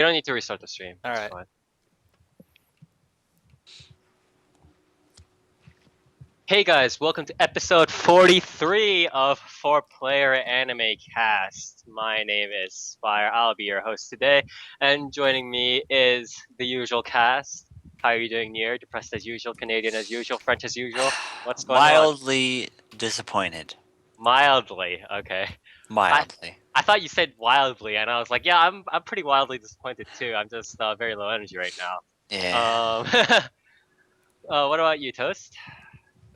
You don't need to restart the stream. All It's right. fine. Hey guys, welcome to episode 43 of 4Player Anime Cast. My name is Spire. I'll be your host today, and joining me is the usual cast. How are you doing, Nier? Depressed as usual, Canadian as usual, French as usual. What's going on? Mildly disappointed. Mildly, okay. Mildly. I thought you said wildly, and I was like, yeah, I'm pretty wildly disappointed too. I'm just very low energy right now. Yeah. What about you, Toast?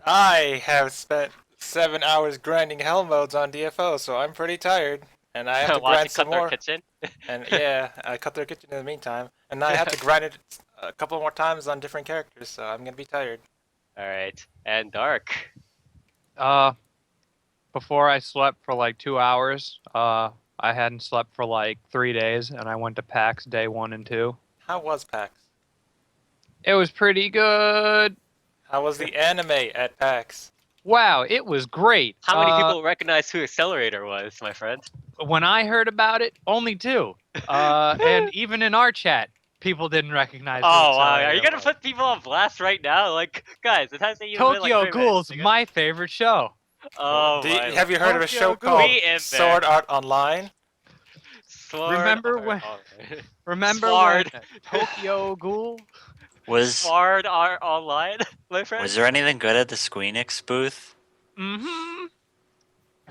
I have spent 7 hours grinding hell modes on DFO, so I'm pretty tired. And I have to Watching grind some Cutler more. Kitchen. And yeah, I cut their kitchen in the meantime. And I have to grind it a couple more times on different characters, so I'm gonna be tired. All right, and Dark. Before I slept for like 2 hours. I hadn't slept for like 3 days, and I went to PAX day 1 and 2. How was PAX? It was pretty good. How was the anime at PAX? Wow, it was great. How many people recognize who Accelerator was, my friend? When I heard about it, only 2. And even in our chat, people didn't recognize. Oh who wow, Accelerator are you gonna was. put people on blast right now? Like, guys, it hasn't even been Tokyo like 3 Ghoul's minutes. my favorite show. Oh Have you heard of a Tokyo show Ghoul. called We in there. Sword Art Online? Remember when Sword. Tokyo Ghoul? Was Sword Art Online, my friend? was there anything good at the Squeenix booth? Mm-hmm.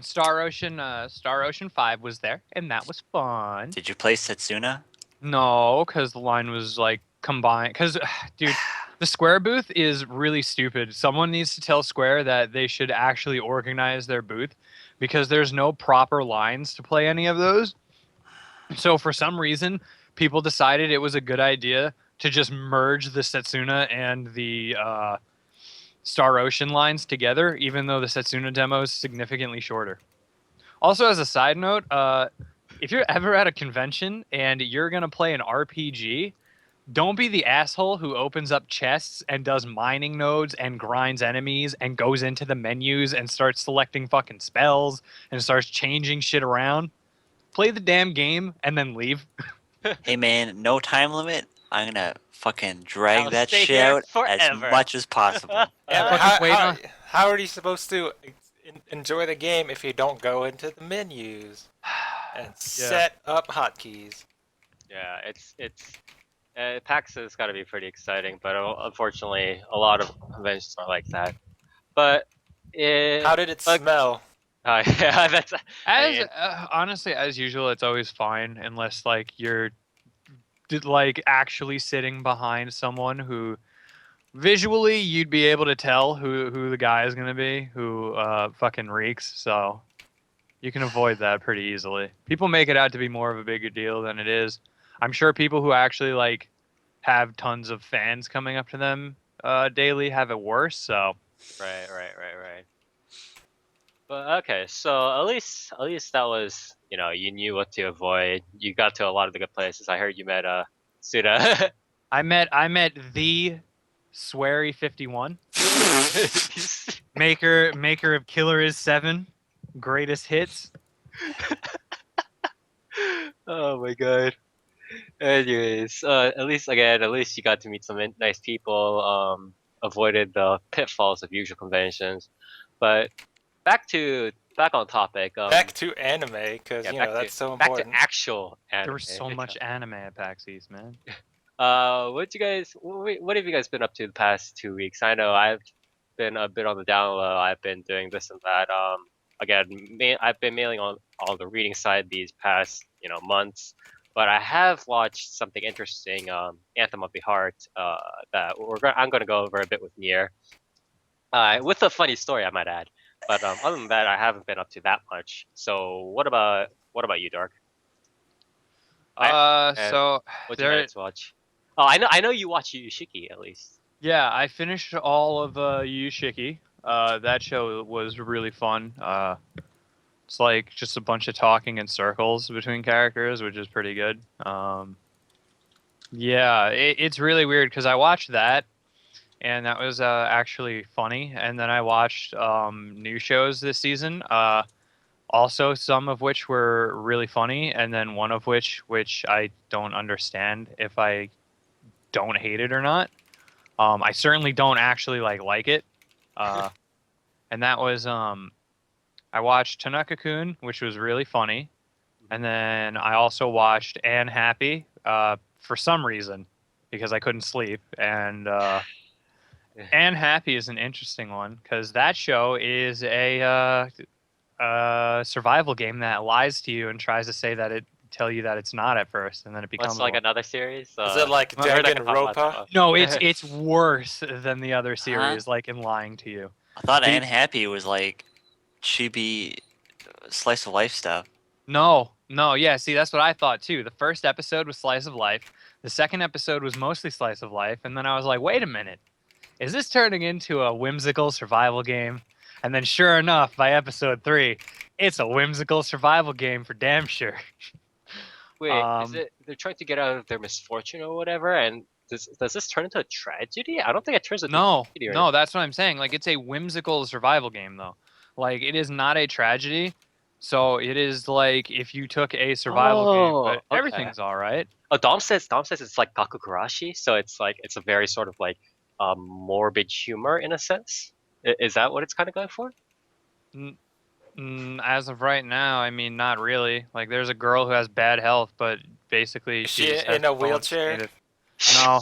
Star Ocean 5 was there, and that was fun. Did you play Setsuna? No, because the line was like combined. Because, dude, the Square booth is really stupid. Someone needs to tell Square that they should actually organize their booth because there's no proper lines to play any of those. So for some reason, people decided it was a good idea to just merge the Setsuna and the Star Ocean lines together, even though the Setsuna demo is significantly shorter. Also, as a side note, if you're ever at a convention and you're going to play an RPG, don't be the asshole who opens up chests and does mining nodes and grinds enemies and goes into the menus and starts selecting fucking spells and starts changing shit around. Play the damn game and then leave. Hey man, no time limit. I'm gonna fucking drag I'll that stay shit here out forever. as much as possible. Yeah, but fucking wait on- how are you supposed to enjoy the game if you don't go into the menus and set up hotkeys? Yeah, PAX has got to be pretty exciting, but unfortunately, a lot of conventions are like that. But How did it smell? yeah, that's Honestly, as usual, it's always fine unless like you're like actually sitting behind someone who visually you'd be able to tell who the guy is gonna be who fucking reeks. So you can avoid that pretty easily. People make it out to be more of a bigger deal than it is. I'm sure people who actually like have tons of fans coming up to them daily have it worse. So right. But okay, so at least that was, you knew what to avoid. You got to a lot of the good places. I heard you met Suda. I met the Sweary 51, maker of Killer Is 7, greatest hits. Oh my god. Anyways, at least you got to meet some nice people. Avoided the pitfalls of usual conventions. But back on topic. Back to anime, because that's so important. Back to actual anime. There was so much anime at PAX East, man. What have you guys been up to the past 2 weeks? I know I've been a bit on the down low. I've been doing this and that. Again, I've been mailing on all the reading side these past months, but I have watched something interesting. Anthem of the Heart. That I'm going to go over a bit with Nier. With a funny story, I might add. But other than that, I haven't been up to that much. So what about you, Dark? So What did you manage to watch? Oh, I know you watch Yushiki at least. yeah, I finished all of Yushiki. That show was really fun. It's like just a bunch of talking in circles between characters, which is pretty good. Yeah, it's really weird because I watched that, and that was actually funny. And then I watched new shows this season. Also, some of which were really funny, and then one of which I don't understand if I don't hate it or not. I certainly don't actually like it. Uh, and that was I watched Tanaka-kun, which was really funny, and then I also watched Anne Happy for some reason because I couldn't sleep. And Anne Happy is an interesting one because that show is a survival game that lies to you and tries to say that it tell you that it's not at first, and then it becomes What's like one. another series? Is it like I heard I could talk about Danganronpa? that. No, it's worse than the other Huh? series, like in lying to you. I thought Dude. Anne Happy was like chibi slice of life stuff. No, yeah, see, that's what I thought too. The first episode was slice of life. The second episode was mostly slice of life, and then I was like, wait a minute, is this turning into a whimsical survival game? And then sure enough, by episode 3, it's a whimsical survival game for damn sure. Wait, is it they're trying to get out of their misfortune or whatever? And does this turn into a tragedy? I don't think it turns into a No, tragedy. Or no, that's what I'm saying. Like, it's a whimsical survival game, though. Like, it is not a tragedy. So it is like if you took a survival game, but okay. everything's all right. Oh, Dom says it's like Gakugurashi, so it's like it's a very sort of like morbid humor in a sense. Is that what it's kind of going for? As of right now, I mean, not really. Like, there's a girl who has bad health, but basically Is she she just has in a bones wheelchair? made of- No,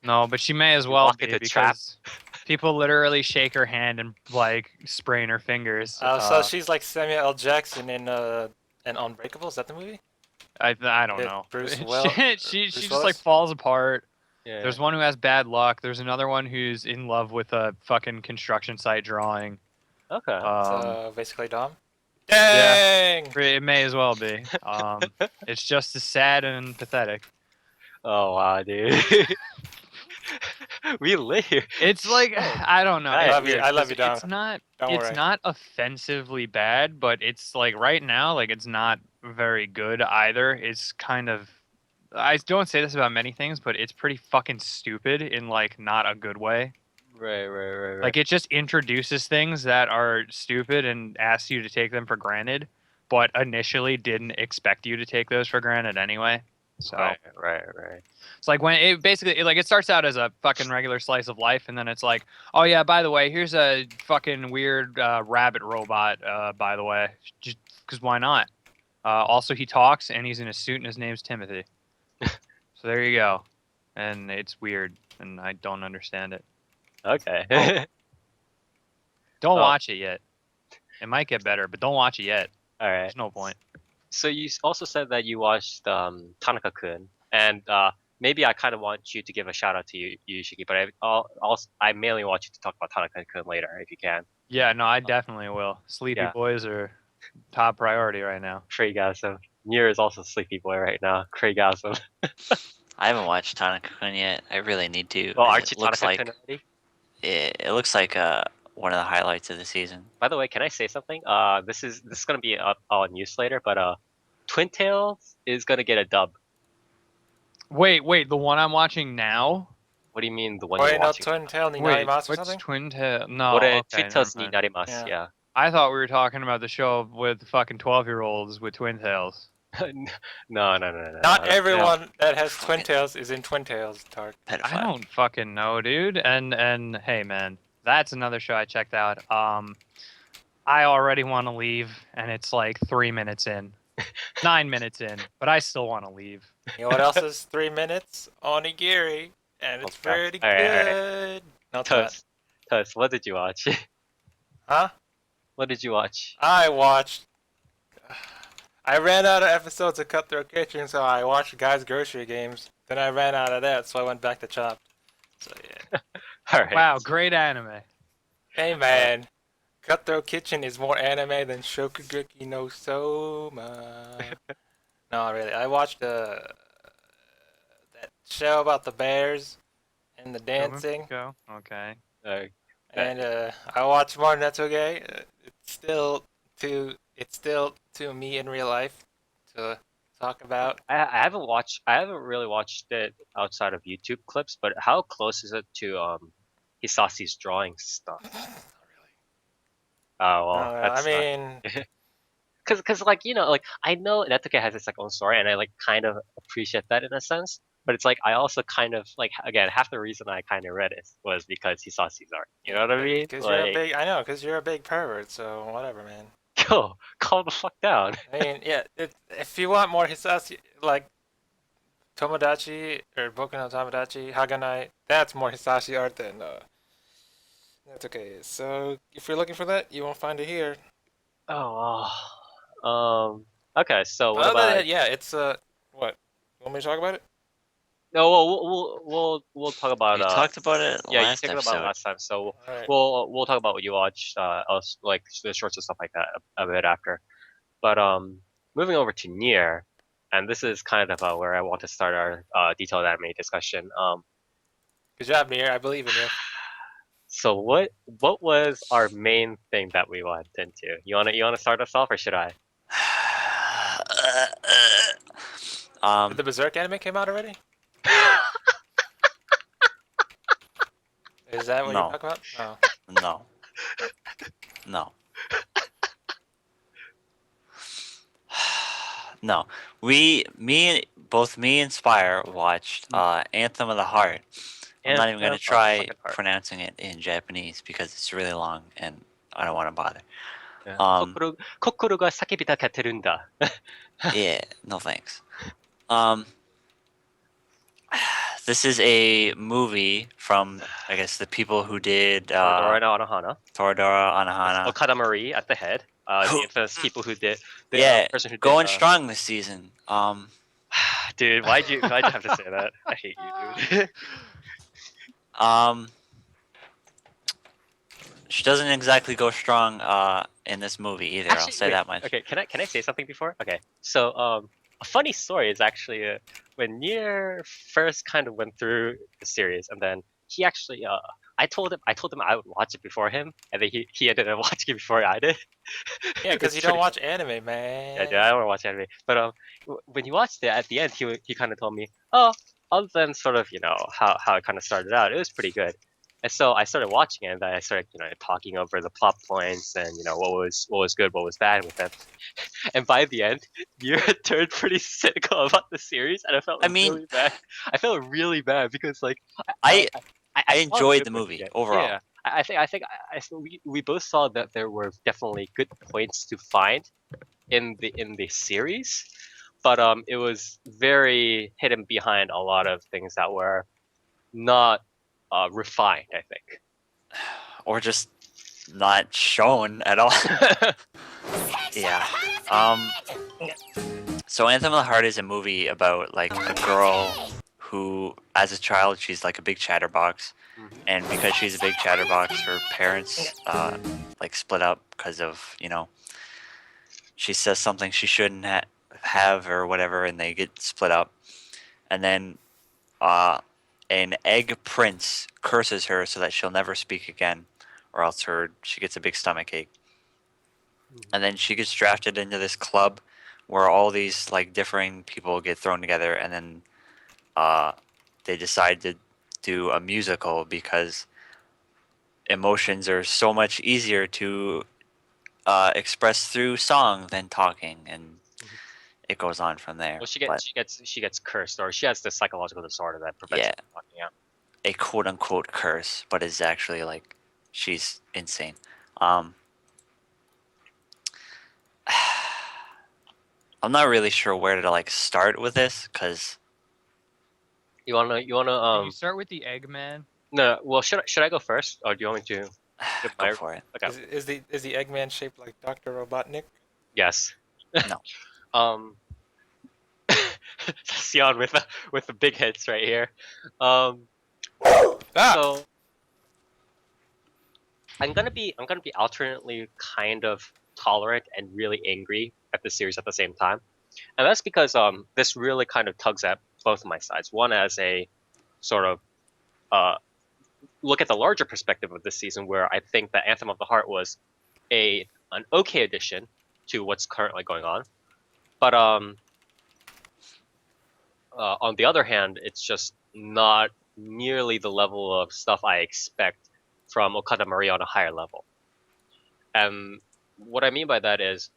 no, but she may as You well walk be into a trap. because people literally shake her hand and like sprain her fingers. So she's like Samuel L. Jackson in Unbreakable. Is that the movie? I don't With know. Bruce she Willis? just like falls apart. Yeah. There's one who has bad luck. There's another one who's in love with a fucking construction site drawing. Okay. So basically Dom. yeah. Dang! It may as well be. It's just as sad and pathetic. Oh wow, dude. We live here. It's like I don't know. I It's love you. weird I love 'cause you, Dom. It's not. Don't It's worry. not offensively bad, but it's like right now, like it's not very good either. It's kind of. I don't say this about many things, but it's pretty fucking stupid in like not a good way. Right. Like it just introduces things that are stupid and asks you to take them for granted, but initially didn't expect you to take those for granted anyway. So Right. it's like when it basically like it starts out as a fucking regular slice of life, and then it's like, oh yeah, by the way, here's a fucking weird rabbit robot. By the way, just because why not? Also, he talks and he's in a suit, and his name's Timothy. So there you go, and it's weird, and I don't understand it. Okay. Don't Oh. watch it yet. It might get better, but don't watch it yet. All right. There's no point. So you also said that you watched Tanaka-kun, and maybe I kind of want you to give a shout out to you, Shiki, but I mainly want you to talk about Tanaka-kun later if you can. Yeah, no, I definitely will. Sleepy Yeah. boys are top priority right now. Craigasm. Nier is also Sleepy Boy right now. Craigasm. I haven't watched Tanaka-kun yet. I really need to. Well, It aren't you looks Tanaka-kun like already? it looks like one of the highlights of the season. By the way, can I say something? This is gonna be up on news later, but Twin Tails is gonna get a dub. Wait, the one I'm watching now? What do you mean the one Wait, you're no, watching? Twin Tail ni Wait, Narimasu or what's something? Twin Tail? No, What okay, Twin Tails ni never mind. narimasu? Yeah. I thought we were talking about the show with the fucking 12-year-olds with Twin Tails. No. Not everyone that has Twin Tails is in Twin Tails, Tark. I Pedophile. don't fucking know, dude. And hey, man, that's another show I checked out. I already want to leave, and it's like 3 minutes in, 9 minutes in, but I still want to leave. You know what else is 3 minutes? Onigiri, and it's Okay. pretty All right. good. Not that. Toast, what did you watch? Huh? What did you watch? I ran out of episodes of Cutthroat Kitchen, so I watched Guys Grocery Games. Then I ran out of that, so I went back to Chopped. So yeah. All right. Wow, great anime. Hey man, Cutthroat Kitchen is more anime than Shokugeki no Soma. No, really. I watched that show about the bears and the dancing, Go. Okay. and I watched more Netsuge. It's still to me in real life to talk about. I haven't really watched it outside of YouTube clips, but how close is it to Hisasi's drawing stuff? Oh well, I that's mean, cause like like I know Netuke has its like own story, and I like kind of appreciate that in a sense. But it's like I also kind of like again half the reason I kind of read it was because he saw Caesar. You know what I mean? Because you're a Like, big, I know, because you're a big pervert. So whatever, man. yo, calm the fuck down. I mean, yeah. If you want more Hisashi, like Tomodachi or Boku no Tomodachi, Haganai, that's more Hisashi art than that's okay. So if you're looking for that, you won't find it here. Oh, okay. So what Other about? than yeah, it's what? You want me to talk about it? No, well, we'll talk about You talked about it yeah, you last talked about it episode. last time, so All right. we'll talk about what you watched, else like the shorts and stuff like that a bit after. But moving over to Nier, and this is kind of where I want to start our detailed anime discussion. Good job, Nier. I believe in you. So what was our main thing that we went into? You wanna start us off, or should I? Did the Berserk anime came out already? Is that what you're No, talking about? No. no, no, no. Both me and Spire watched Anthem of the Heart. I'm not even Anthem gonna of the try fucking heart. pronouncing it in Japanese because it's really long and I don't want to bother. Yeah. Um, 心が叫びたがってるんだ. yeah, no thanks. Um, this is a movie from I guess the people who did Toradora no Anohana. Toradora It's Anohana. Okada Marie at the head. The infamous people who did the Yeah, person who did going strong this season. dude, why'd you have to say that? I hate you, dude. Um, she doesn't exactly go strong in this movie either. I'll Actually, say wait. that much. Okay, can I say something before? Okay, so a funny story is actually when Nier first kind of went through the series, and then he actually I told him I would watch it before him, and then he ended up watching it before I did. Yeah, because It's you don't pretty watch funny. anime, Yeah, man. dude, I don't watch anime, but when he watched it at the end, he kind of told me, oh, other than sort of how it kind of started out, it was pretty good. And so I started watching it, and then I started talking over the plot points and what was good, what was bad with it. And by the end, you turned pretty cynical about the series, and I felt I mean, really bad. I felt really bad because like I I I I saw the enjoyed good the points movie again. overall. Yeah, I think we both saw that there were definitely good points to find in the series, but it was very hidden behind a lot of things that were not refined, I think. Or just not shown at all. Yeah. So Anthem of the Heart is a movie about like a girl who, as a child, she's like a big chatterbox, and because she's a big chatterbox, her parents like split up because of she says something she shouldn't have or whatever, and they get split up, and then an egg prince curses her so that she'll never speak again, or else she gets a big stomach ache. And then she gets drafted into this club where all these like differing people get thrown together, and then they decide to do a musical because emotions are so much easier to express through song than talking, and it goes on from there. Well, But she gets cursed, or she has this psychological disorder that prevents yeah, her from talking out. a quote unquote curse, but is actually like she's insane. Um, I'm not really sure where to like start with this because You wanna Can you start with the Eggman? no, well, should I go first, or do you want me to give go my for it. okay? Is the Eggman shaped like Dr. Robotnik? Yes. No. um Sion with the big hits right here. Um Ah! so I'm gonna be alternately kind of tolerant and really angry at the series at the same time. And that's because this really kind of tugs at both of my sides. One as a sort of uh look at the larger perspective of this season, where I think that Anthem of the Heart was an okay addition to what's currently going on. But on the other hand, it's just not nearly the level of stuff I expect from Okada Marie on a higher level. And what I mean by that is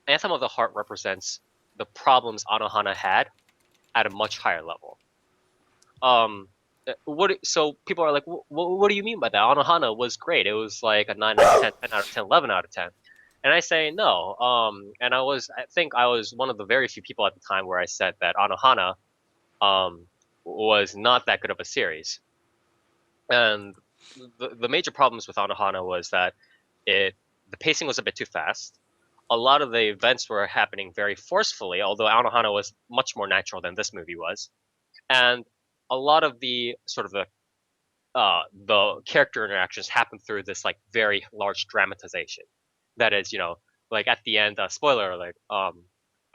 Anthem of the Heart represents the problems Anohana had at a much higher level. So people are like, what do you mean by that? Anohana was great. It was like a 9 out of 10, 10 out of 10, 11 out of 10. And I say no. And I think I was one of the very few people at the time where I said that Anohana was not that good of a series. And the major problems with Anohana was that the pacing was a bit too fast. A lot of the events were happening very forcefully, although Anohana was much more natural than this movie was. And a lot of the sort of the character interactions happen through this like very large dramatization. That is, like at the end, spoiler alert,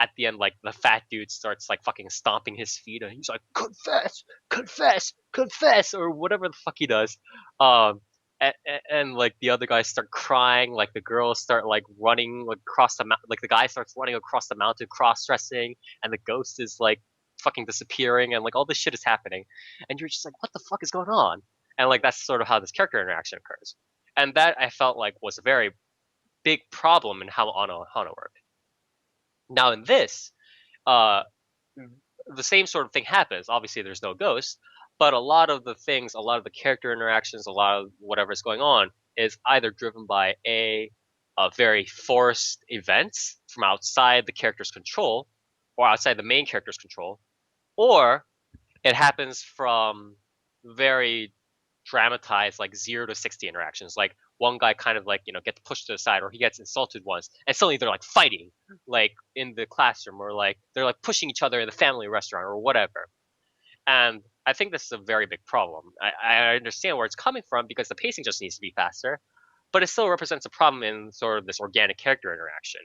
at the end, like the fat dude starts like fucking stomping his feet, and he's like, confess, confess, confess, or whatever the fuck he does. And like the other guys start crying, like the girls start like running like across the like the guy starts running across the mountain, cross dressing, and the ghost is like fucking disappearing, and like all this shit is happening, and you're just like, what the fuck is going on? And like that's sort of how this character interaction occurs, and that I felt like was a very big problem in how Hana worked. Now in this, uh, the same sort of thing happens. Obviously, there's no ghost, but a lot of the things, a lot of the character interactions, a lot of whatever's going on is either driven by a very forced events from outside the character's control, or outside the main character's control, or it happens from very dramatized like 0 to 60 interactions. Like one guy kind of like gets pushed to the side, or he gets insulted once, and suddenly they're like fighting like in the classroom, or like they're like pushing each other in the family restaurant or whatever. And I think this is a very big problem. I understand where it's coming from because the pacing just needs to be faster, but it still represents a problem in sort of this organic character interaction.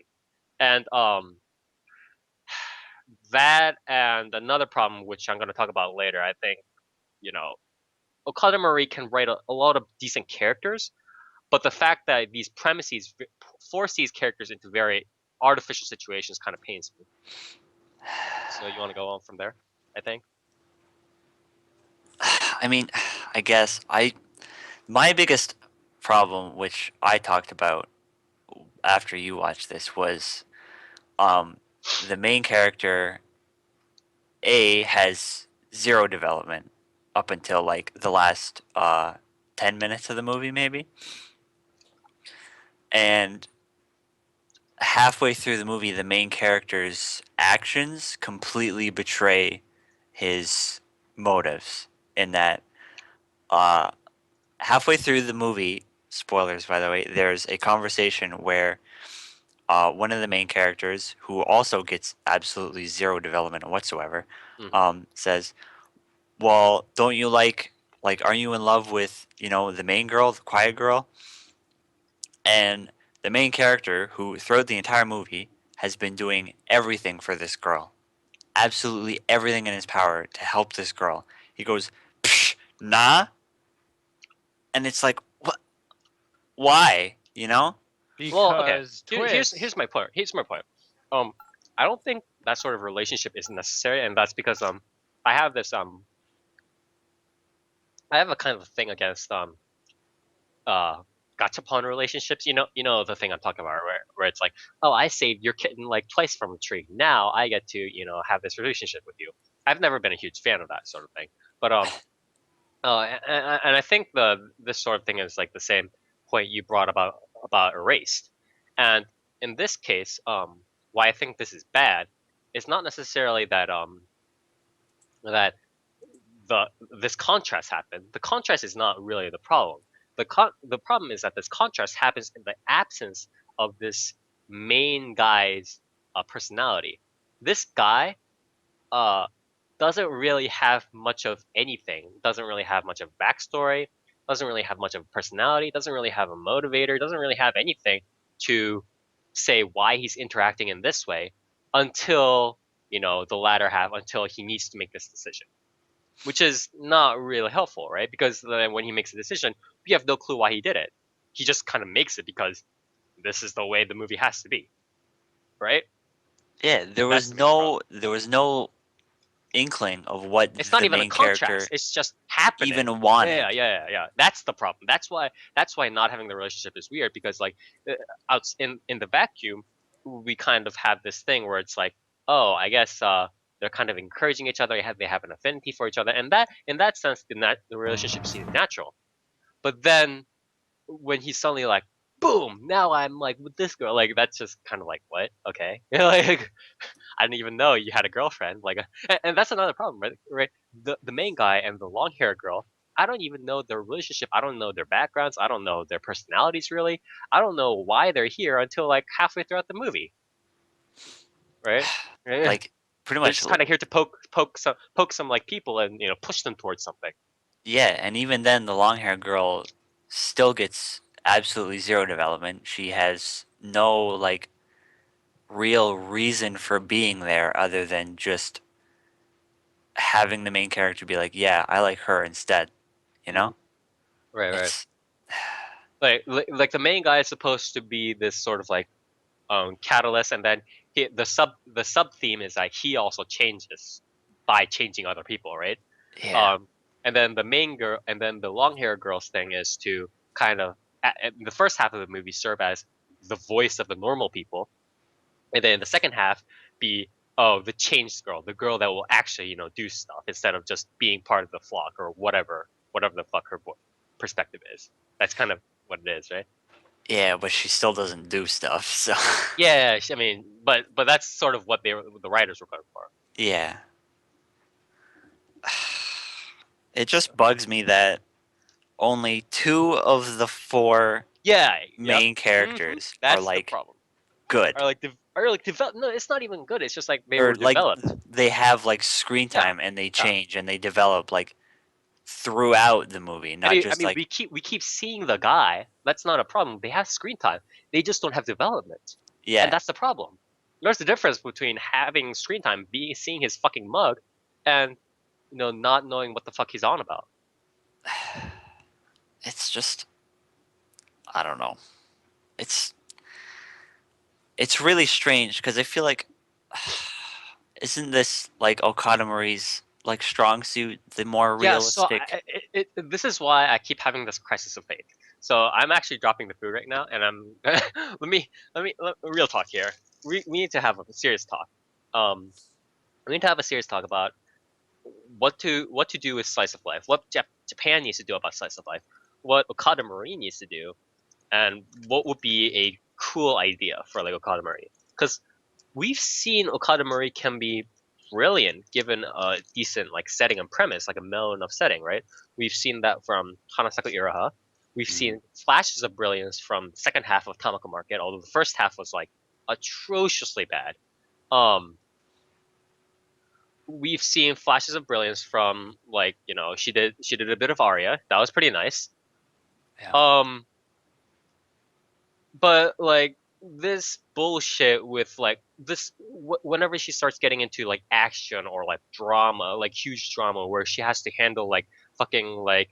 And that and another problem which I'm going to talk about later, I think, you know, Okada Marie can write a lot of decent characters, but the fact that these premises force these characters into very artificial situations kind of pains me. So you want to go on from there, I think? I mean, I guess my biggest problem, which I talked about after you watched this, was um, the main character A has zero development up until like the last 10 minutes of the movie, maybe, and halfway through the movie, the main character's actions completely betray his motives. In that, uh, halfway through the movie, spoilers by the way, there's a conversation where one of the main characters, who also gets absolutely zero development whatsoever, says, "Well, don't you like, aren't you in love with the main girl, the quiet girl?" And the main character, who throughout the entire movie has been doing everything for this girl, absolutely everything in his power to help this girl, he goes, "Psh, nah," and it's like, what? Why? You know? Well, okay. Because Here's twist. my point. Here's my point. I don't think that sort of relationship is necessary, and that's because I have this I have a kind of a thing against uh gachapon relationships. You know the thing I'm talking about, where it's like, oh, I saved your kitten like twice from a tree. Now I get to have this relationship with you. I've never been a huge fan of that sort of thing, but and I think this sort of thing is like the same point you brought about erased, and in this case, why I think this is bad is not necessarily that the this contrast happened. The contrast is not really the problem. The problem is that this contrast happens in the absence of this main guy's personality. This guy uh, doesn't really have much of anything. Doesn't really have much of backstory. Doesn't really have much of personality. Doesn't really have a motivator. Doesn't really have anything to say why he's interacting in this way until the latter half, until he needs to make this decision, which is not really helpful, right? Because then when he makes a decision, we have no clue why he did it. He just kind of makes it because this is the way the movie has to be, right? Yeah, there That's was the big problem. no inkling of what It's not the even a main character contrast. It's just happening. even Yeah, wanted. yeah, yeah, yeah. That's the problem. That's why not having the relationship is weird because like out in the vacuum, we kind of have this thing where it's like, oh, I guess they're kind of encouraging each other. They have an affinity for each other, and that in that sense, the relationship seems natural. But then when he's suddenly like, boom, now I'm like with this girl, like that's just kind of like what? Okay, like I didn't even know you had a girlfriend. Like, and that's another problem, right? Right. The main guy and the long hair girl. I don't even know their relationship. I don't know their backgrounds. I don't know their personalities really. I don't know why they're here until like halfway throughout the movie, right? Like pretty They're much, just kind of here to poke some like people and push them towards something. yeah. And even then, the long hair girl still gets absolutely zero development. She has no like real reason for being there other than just having the main character be like, yeah, I like her instead. You know, Right, right. it's Like the main guy is supposed to be this sort of like catalyst, and then the sub theme is like he also changes by changing other people, right? yeah, And then the main girl, and then the long hair girl's thing is to kind of at the first half of the movie serve as the voice of the normal people, and then in the second half be the changed girl, the girl that will actually do stuff instead of just being part of the flock or whatever the fuck her perspective is. That's kind of what it is, right? yeah. But she still doesn't do stuff. So Yeah, I mean, but that's sort of what the writers were going for. yeah, it just bugs me that only two of the four Yeah, yep. main characters are That's the like problem. good, Are like develop? No, it's not even good. It's just like they or were like developed. they have like screen Yeah, time and they yeah. change and they develop like throughout the movie, not I just mean, like we keep seeing the guy. That's not a problem. They have screen time. They just don't have development, and yeah. that's the problem. There's the difference between having screen time, seeing his fucking mug, and not knowing what the fuck he's on about. It's just I don't know. It's it's really strange because I feel like isn't this like Okada Mari's like strong suit, the more Yeah, so realistic? this is why I keep having this crisis of faith. So I'm actually dropping the food right now, and I'm real talk here. We need to have a serious talk. We need to have a serious talk about what to do with slice of life, what Japan needs to do about slice of life, what Okada Marine needs to do, and what would be a cool idea for like Okada Marine. Because we've seen Okada Marine can be brilliant given a decent like setting and premise, like a mellow enough setting, right? We've seen that from Hanasaku Iraha. We've seen flashes of brilliance from the second half of Tamako Market, although the first half was like atrociously bad. Um, we've seen flashes of brilliance from like she did a bit of Arya, that was pretty nice. Yeah. Um, but like this bullshit with like this whenever she starts getting into like action or like drama, like huge drama where she has to handle like fucking like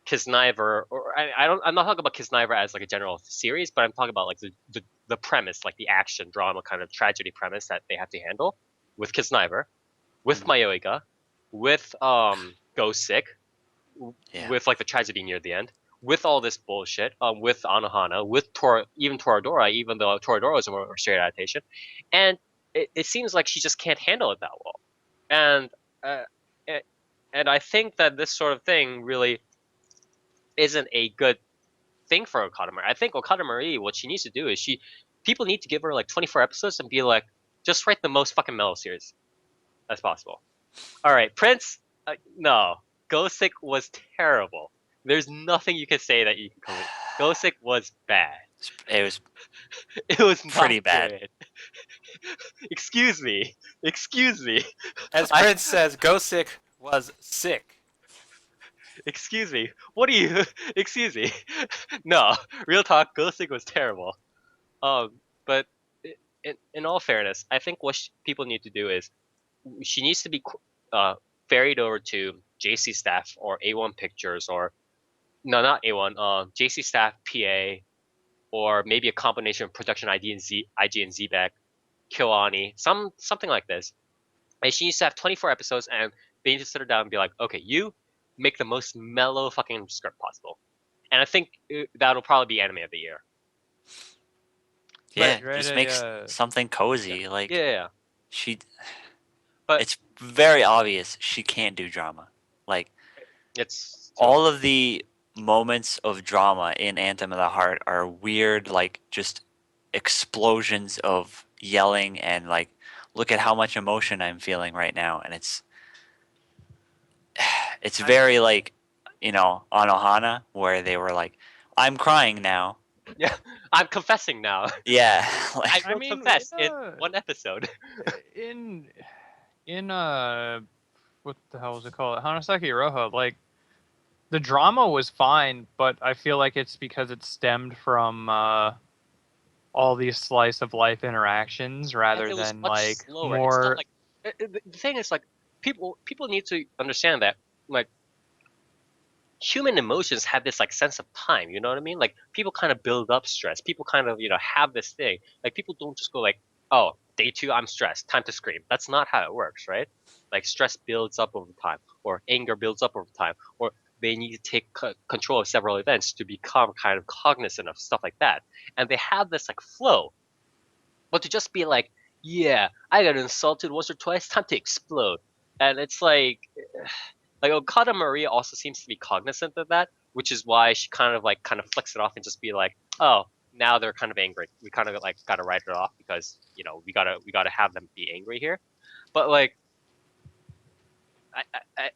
Kisniver, or I'm not talking about Kisniver as like a general series, but I'm talking about like the premise, like the action drama kind of tragedy premise that they have to handle with Kisniver, with Mayoiga, with Go Sick, Yeah. with like the tragedy near the end, with all this bullshit, with Anohana, with even Toradora, even though Toradora is a more straight adaptation, and it seems like she just can't handle it that well, and uh, and I think that this sort of thing really isn't a good thing for Okada Marie. I think Okada Marie, what she needs to do is people need to give her like 24 episodes and be like, just write the most fucking mellow series as possible. All right, Prince. No, Gosick was terrible. There's nothing you can say that you can come. Gosick was bad. It was It was not pretty bad. good. Excuse me. Excuse me. As I Prince says, Gosick was sick. excuse me. What do you? Excuse me. No, real talk. Gosick was terrible. But in all fairness, I think what people need to do is she needs to be ferried over to JC Staff or A1 Pictures, or no, not A1, JC Staff PA, or maybe a combination of Production IG and ZBEC, Kiwani, something like this. And she needs to have 24 episodes, and they need to sit her down and be like, okay, you make the most mellow fucking script possible. And I think that'll probably be Anime of the Year. Yeah, Right, just makes something cozy. Like yeah. she, But it's very obvious she can't do drama. Like it's too all obvious. of the moments of drama in Anthem of the Heart are weird, like just explosions of yelling and like, look at how much emotion I'm feeling right now, and it's I very like, on Ohana where they were like, I'm crying now. Yeah, I'm confessing now. Yeah, I like I will mean, confess in one episode. in in what the hell was it called? Hanasaki Roho. Like the drama was fine, but I feel like it's because it stemmed from all these slice of life interactions And rather it was than much like slower. It's not more. like the thing is like people need to understand that like human emotions have this like sense of time. You know what I mean? Like people kind of build up stress. People kind of have this thing. Like people don't just go like, oh, day two, I'm stressed, time to scream. That's not how it works, right? Like stress builds up over time, or anger builds up over time, or they need to take control of several events to become kind of cognizant of stuff like that. And they have this like flow. But to just be like, yeah, I got insulted once or twice, time to explode. And it's like Okada Maria also seems to be cognizant of that, which is why she kind of flicks it off and just be like, oh, now they're kind of angry. We kind of like gotta write it off because we gotta have them be angry here. But like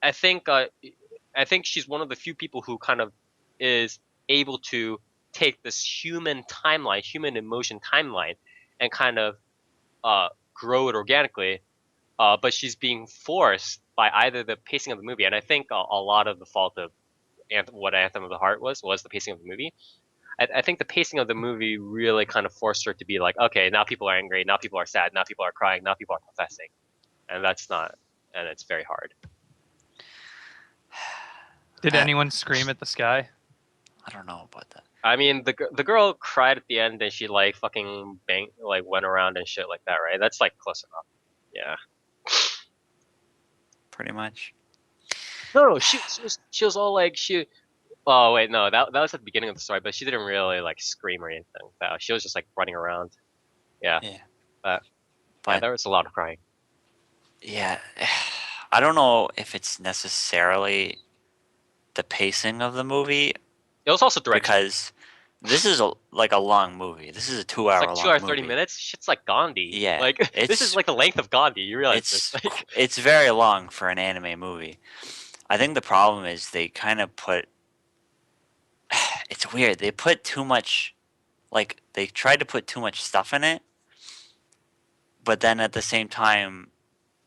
I think I think she's one of the few people who kind of is able to take this human timeline, human emotion timeline, and kind of grow it organically. But she's being forced by either the pacing of the movie, and I think a lot of the fault of what Anthem of the Heart was the pacing of the movie. I think the pacing of the movie really kind of forced her to be like, okay, now people are angry, now people are sad, now people are crying, now people are confessing, and that's not, and it's very hard. Did I, anyone scream at the sky? I don't know about that. I mean, the girl cried at the end, and she like fucking bang like went around and shit like that, right? That's like close enough. Yeah. Pretty much. No, she was all like she. Oh wait, no, that was at the beginning of the story, but she didn't really like scream or anything. She was just like running around. Yeah, Yeah, but yeah, but there was a lot of crying. yeah, I don't know if it's necessarily the pacing of the movie It was also direction. because this is like a long movie. This is a It's 2 hour like two long hours 30 movie. minutes. Shit's like Gandhi. Yeah, Like this is like the length of Gandhi. You realize this? Like it's very long for an anime movie. I think the problem is they kind of put it's weird. They put too much like they tried to put too much stuff in it, but then at the same time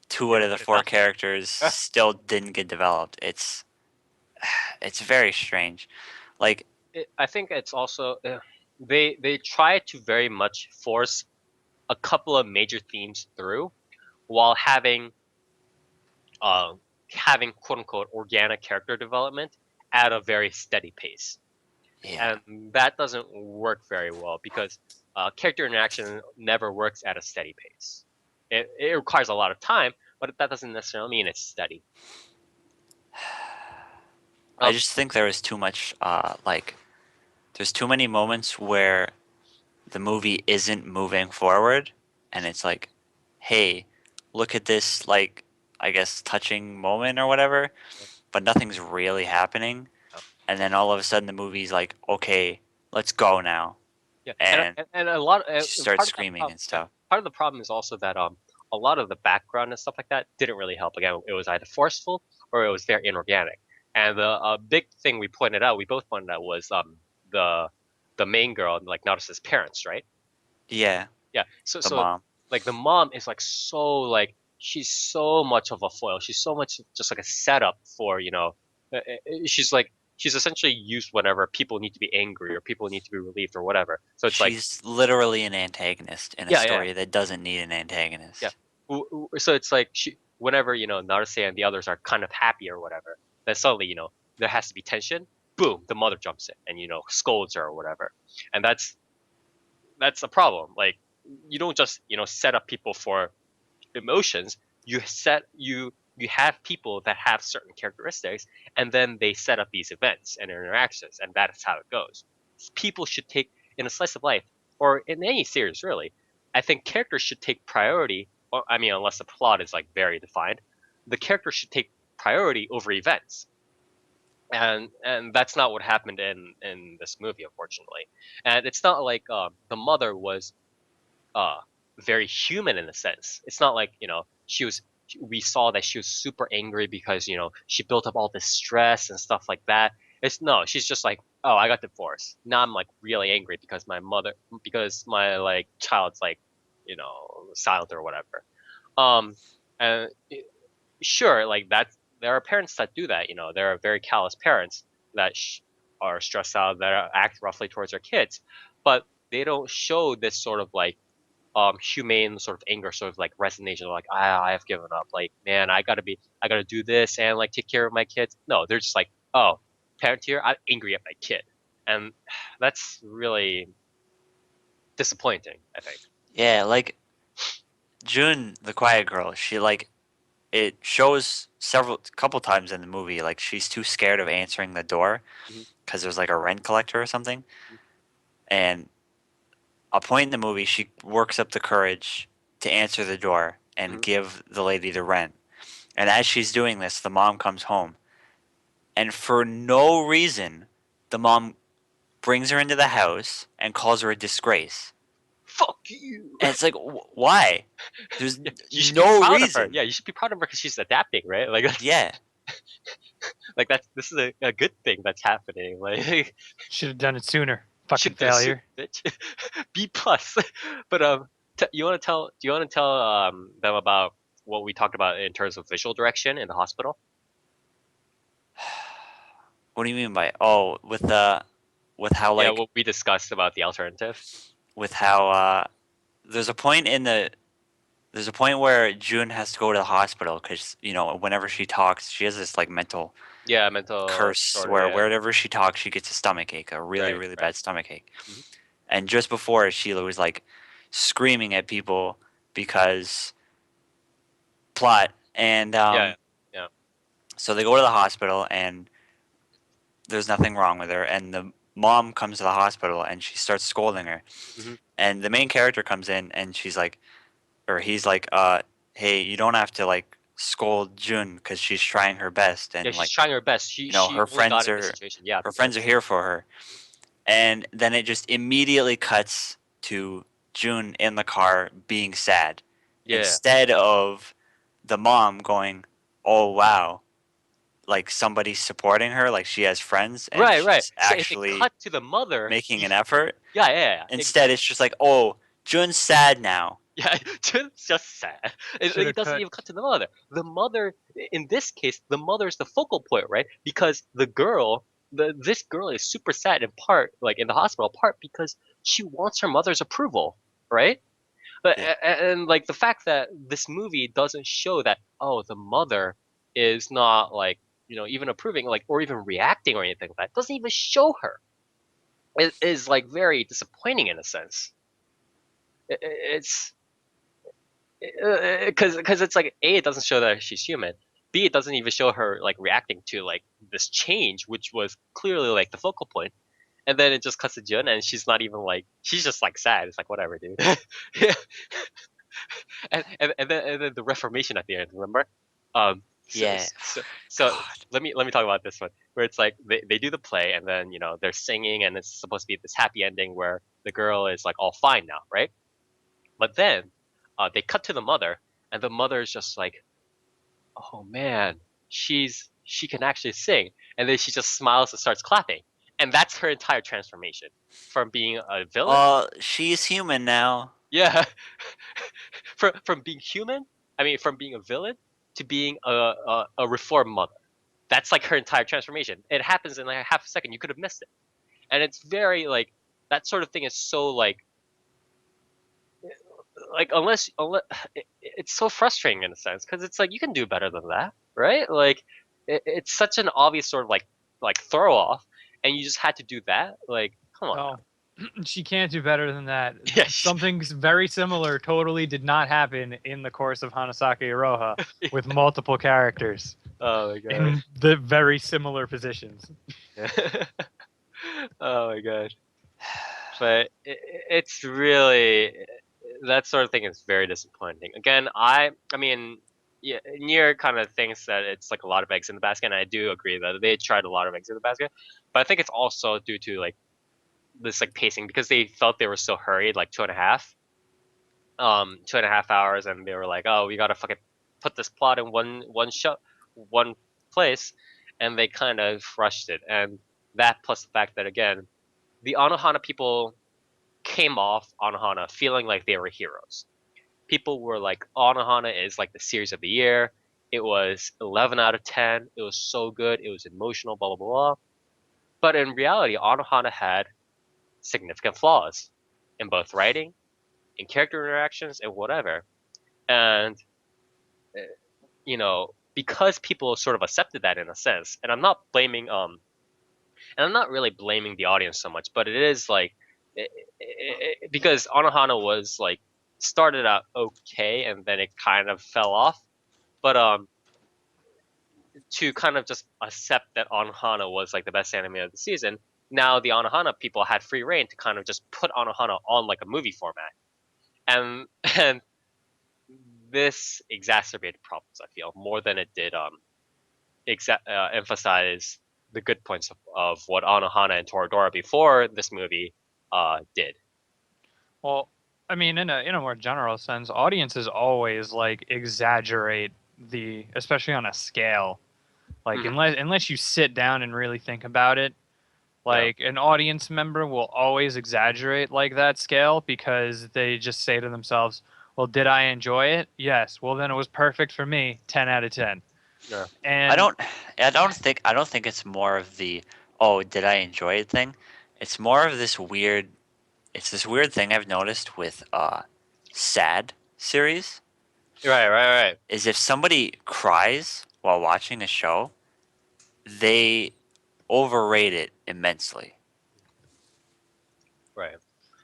two out they of the put it four nothing. characters still didn't get developed. It's very strange. Like I think it's also they try to very much force a couple of major themes through while uh, having quote unquote organic character development at a very steady pace. yeah. And that doesn't work very well because character interaction never works at a steady pace. It requires a lot of time, but that doesn't necessarily mean it's steady. I Um, just think there was too much like there's too many moments where the movie isn't moving forward and it's like, hey, look at this like I guess touching moment or whatever, but nothing's really happening. And then all of a sudden the movie's like, okay, let's go now. yeah, And and a lot she starts part of that screaming problem, and yeah, stuff. part of the problem is also that a lot of the background and stuff like that didn't really help. Again, it was either forceful or it was very inorganic. And the big thing we both pointed out was the the main girl, like Naruto's parents, right? Yeah, Yeah. So the so mom. like the mom is like so like she's so much of a foil. She's so much just like a setup for she's essentially used whenever people need to be angry or people need to be relieved or whatever. So it's like She's literally an antagonist in a yeah. story that doesn't need an Yeah. antagonist. So it's like whenever Naruse and the others are kind of happy or whatever, then suddenly there has to be tension. Boom, the mother jumps in and scolds her or whatever, and that's a problem. Like you don't just set up people for emotions. You have people that have certain characteristics, and then they set up these events and interactions, and that is how it goes. People should take in a slice of life. or in any series really, I think characters should take priority. Or, I mean, unless the plot is like very defined, the character should take priority over events. And that's not what happened in this movie, unfortunately. And it's not like the mother was uh very human in a sense. It's not like, she was we saw that she was super angry because, she built up all this stress and stuff like that. It's no, she's just like, oh, I got divorced. Now I'm like really angry because my like child's like, silent or whatever. And sure, like that's there are parents that do that. There are very callous parents that are stressed out, that act roughly towards their kids, but they don't show this sort of like humane sort of anger, sort of like resignation, like I have given up, like man, I gotta do this and like take care of my kids. No, they're just like, oh, parent here, I'm angry at my kid, and that's really disappointing, I think. Yeah, like June, the quiet girl, she like it shows couple times in the movie like she's too scared of answering the door Mhm. because there's like a rent collector or something. And a point in the movie, she works up the courage to answer the door and Mhm. give the lady the rent. And as she's doing this, the mom comes home. And for no reason, the mom brings her into the house and calls her a disgrace. Fuck you. And it's like, why? There's Yeah, you should be no proud of her. reason. Yeah, you should be proud of her because she's adapting, right? Like Yeah. this is a good thing that's happening. Like Should have done it sooner. Fucking should do this, failure. bitch. B plus. But do you want to tell them about what we talked about in terms of visual direction in the hospital? What do you mean by with how Yeah, like what we discussed about the alternative. with how there's a point there's a point where June has to go to the hospital because whenever she talks, she has this like mental Yeah, mental curse disorder. where Yeah, wherever she talks, she gets a stomach ache, a really right, really right. bad stomach ache. Mhm. And just before, Sheila was like screaming at people because plot, and Yeah, yeah. so they go to the hospital and there's nothing wrong with her, and the mom comes to the hospital and she starts scolding her, Hmm. and the main character comes in and she's like, or he's like, hey, you don't have to like scold June because she's trying her best, Yeah, and she's like trying her best. She her only got friends in this are situation, yeah, her friends are because here for her. And then it just immediately cuts to June in the car being sad yeah. instead of the mom going, oh wow, like somebody's supporting her, like she has friends and Right, right. she's So if it actually cut to the mother, making an effort. yeah, yeah, yeah, Instead, it's exactly. just like, oh, June's sad now. Yeah, it's just sad. Should It have doesn't cut. even cut to the mother. The mother, in this case, the mother's the focal point, right? Because this girl is super sad in part, like in the hospital, part because she wants her mother's approval, right? But Yeah. and like the fact that this movie doesn't show that, oh, the mother is not like, even approving, like, or even reacting or anything like that, doesn't even show her. It is like very disappointing in a sense. It's because it's like, A, it doesn't show that she's human. B, it doesn't even show her like reacting to like this change, which was clearly like the focal point. And then it just cuts to Jun, and she's not even like, she's just like sad. It's like, whatever, dude. Yeah. And then the reformation at the end, remember? So, Yeah. so God. let me talk about this one, where it's like they do the play, and then they're singing, and it's supposed to be this happy ending where the girl is like all fine now, right? But then they cut to the mother, and the mother is just like, oh man, she can actually sing, and then she just smiles and starts clapping, and that's her entire transformation from being a villain. She's human now. Yeah, from being human, I mean, from being a villain to being a reformed mother. That's like her entire transformation. It happens in like a half a second. You could have missed it, and it's very like that sort of thing is so like unless it's so frustrating in a sense because it's like you can do better than that, right? Like it's such an obvious sort of like throw off, and you just had to do that. Like, come on now. Oh, she can't do better than that. Yeah, Something very similar totally did not happen in the course of Hanasaki Iroha with multiple characters oh my god. in the very similar positions. Oh my god. but it's really that sort of thing is very disappointing. Again, I mean, yeah, Nier kind of thinks that it's like a lot of eggs in the basket, and I do agree that they tried a lot of eggs in the basket. But I think it's also due to like this like pacing because they felt they were so hurried, like 2.5 hours, and they were like, oh, we gotta fucking put this plot in one place, and they kind of rushed it, and that plus the fact that again, the Anohana people came off Anohana feeling like they were heroes. People were like, Anohana is like the series of the year. It was 11 out of 10. It was so good. It was emotional, blah, blah, blah. But in reality, Anohana had significant flaws in both writing, in character interactions, and whatever. And, uh, because people sort of accepted that in a sense, and I'm not really blaming the audience so much, but it is like because Anohana was like started out okay and then it kind of fell off. But to kind of just accept that Anohana was like the best anime of the season, now the Anohana people had free reign to kind of just put Anohana on like a movie format, and and this exacerbated problems. I feel more than it did emphasize the good points of what Anohana and Toradora before this movie did. Well, I mean, in a more general sense, audiences always like exaggerate especially on a scale. Like Mhm. unless you sit down and really think about it, like an audience member will always exaggerate like that scale because they just say to themselves, "Well, did I enjoy it? Yes. Well, then it was perfect for me. 10 out of 10." Yeah. I And don't I don't think it's more of the oh did I enjoy it thing. It's more of this weird thing I've noticed with sad series Right. is if somebody cries while watching a show, they overrate it immensely. Right.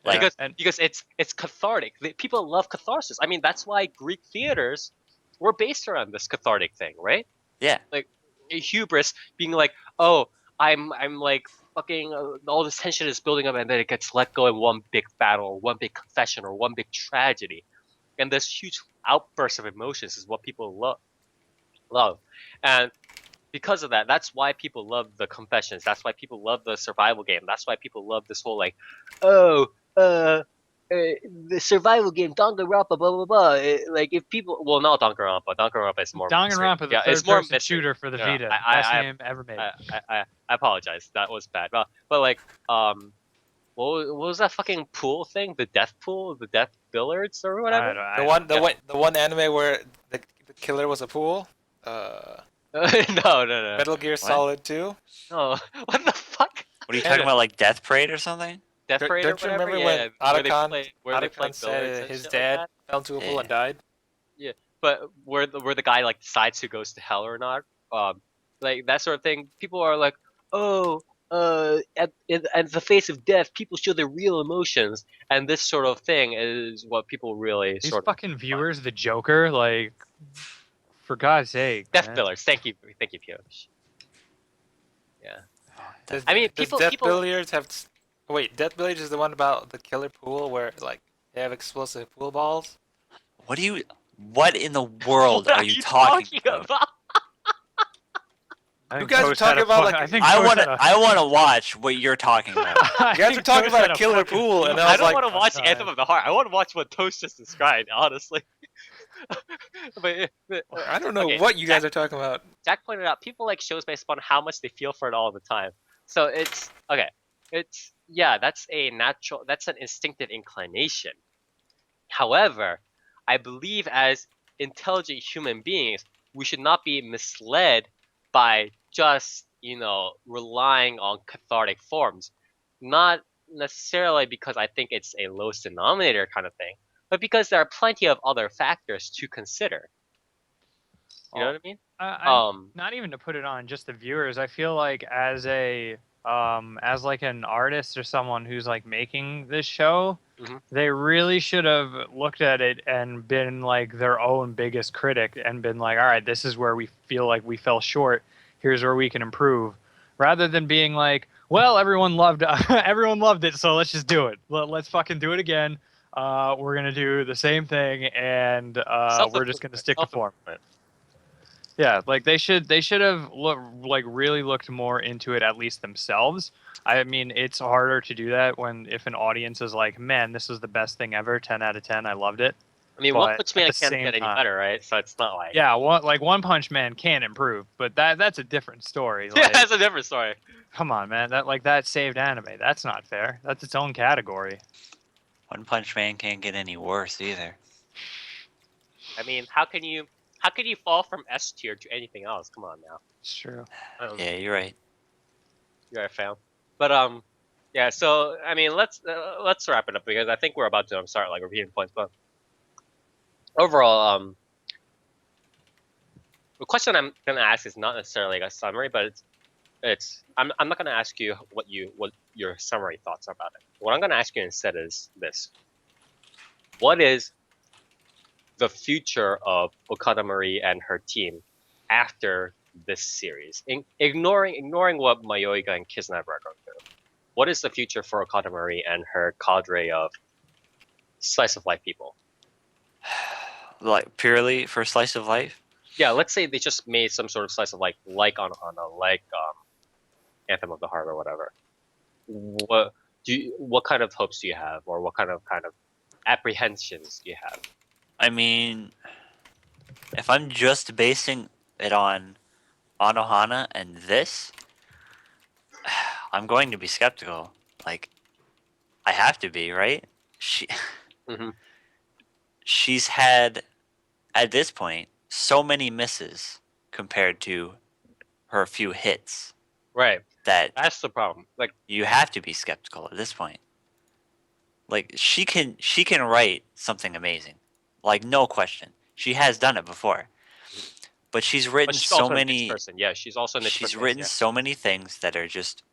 Like and Because it's cathartic. People love catharsis. I mean, that's why Greek theaters were based around this cathartic thing, right? yeah, Like hubris being like, oh, I'm like fucking all this tension is building up, and then it gets let go in one big battle, or one big confession, or one big tragedy, and this huge outburst of emotions is what people love, and because of that, that's why people love the confessions. That's why people love the survival game. That's why people love this whole like, oh, the survival game, Danganronpa, blah blah blah. Like if people, well, not Danganronpa. Danganronpa is more mystery. Danganronpa, the Yeah, it's more third-person mystery. shooter for the Yeah, Vita, best game ever made. I apologize. That was bad. But like, what was that fucking pool thing? The death pool, the death billiards or whatever. The I one, don't know. the one anime where the killer was a pool. Uh, No. Metal Gear what? Solid 2. No, what the fuck? What are you talking And about? Like Death Parade or something? Death Parade or don't you whatever. remember when Yeah, where they play Otacon billiards said and his shit like dad that. fell into a pool and Yeah. died? Yeah, but where the guy like decides who goes to hell or not, like that sort of thing. People are like, oh, at the face of death, people show their real emotions, and this sort of thing is what people really These sort of fucking viewers, the Joker, like, for God's sake, death man. billers. Thank you, Piyush. Yeah, Does I mean, does people Death people Billiards have? Wait, Death Billiards is the one about the killer pool where like they have explosive pool balls. What in the world what are are you you talking talking about? about? I You think guys are Toast had talking a about, fu- like- I think I Toast want had to a. I want to watch what you're talking about. I You guys think are talking Toast about had a killer fucking pool, and I I was don't like, want to watch outside. Anthem of the Heart. I want to watch what Toast just described, honestly. I don't know Okay, what you guys are talking about. Jack pointed out people like shows based upon how much they feel for it all the time. So it's okay. It's yeah, that's an instinctive inclination. However, I believe as intelligent human beings, we should not be misled by just, relying on cathartic forms. Not necessarily because I think it's a lowest denominator kind of thing, but because there are plenty of other factors to consider. You know Well, what I mean? I'm not even to put it on just the viewers. I feel like as like an artist or someone who's like making this show, Mhm. they really should have looked at it and been like their own biggest critic and been like, all right, this is where we feel like we fell short. Here's where we can improve. rather than being like, well, everyone loved it, so let's just do it. Let's fucking do it again. We're gonna do the same thing, and we're just gonna stick to form. Yeah, like they should have really looked more into it at least themselves. I mean, it's harder to do that if an audience is like, man, this is the best thing ever, 10 out of 10, I loved it. I mean, One But Punch at Man the can't same get any time, better, right? So it's not like yeah, One Punch Man can improve, but that's a different story. yeah, Like, that's a different story. come on, man, that saved anime. That's not fair. That's its own category. One Punch Man can't get any worse either. I mean, how can you fall from S tier to anything else? Come on now. It's true. Yeah, you're right. You're a fan. But yeah. So I mean, let's wrap it up because I think we're about to start like repeating points. But overall, the question I'm gonna ask is not necessarily like a summary, but I'm not gonna ask you what your summary thoughts are about it. What I'm gonna ask you instead is this: what is the future of Okada Marie and her team after this series? Ignoring what Mayoiga and Kisneva are going through, what is the future for Okada Marie and her cadre of slice of life people? Like purely for slice of life. Yeah, let's say they just made some sort of slice of life, like on like Anthem of the Heart or whatever. What kind of hopes do you have, or what kind of apprehensions do you have? I mean, if I'm just basing it on Anohana and this, I'm going to be skeptical. Like, I have to be, right? Mm-hmm. She's had, at this point, so many misses compared to her few hits Right. that That's the problem. Like, you have to be skeptical at this point. Like, she can write something amazing. Like, no question. She has done it before. But she's written but she's so also a niche many person. Yeah, she's also a niche she's person. written Yeah. so many things that are just,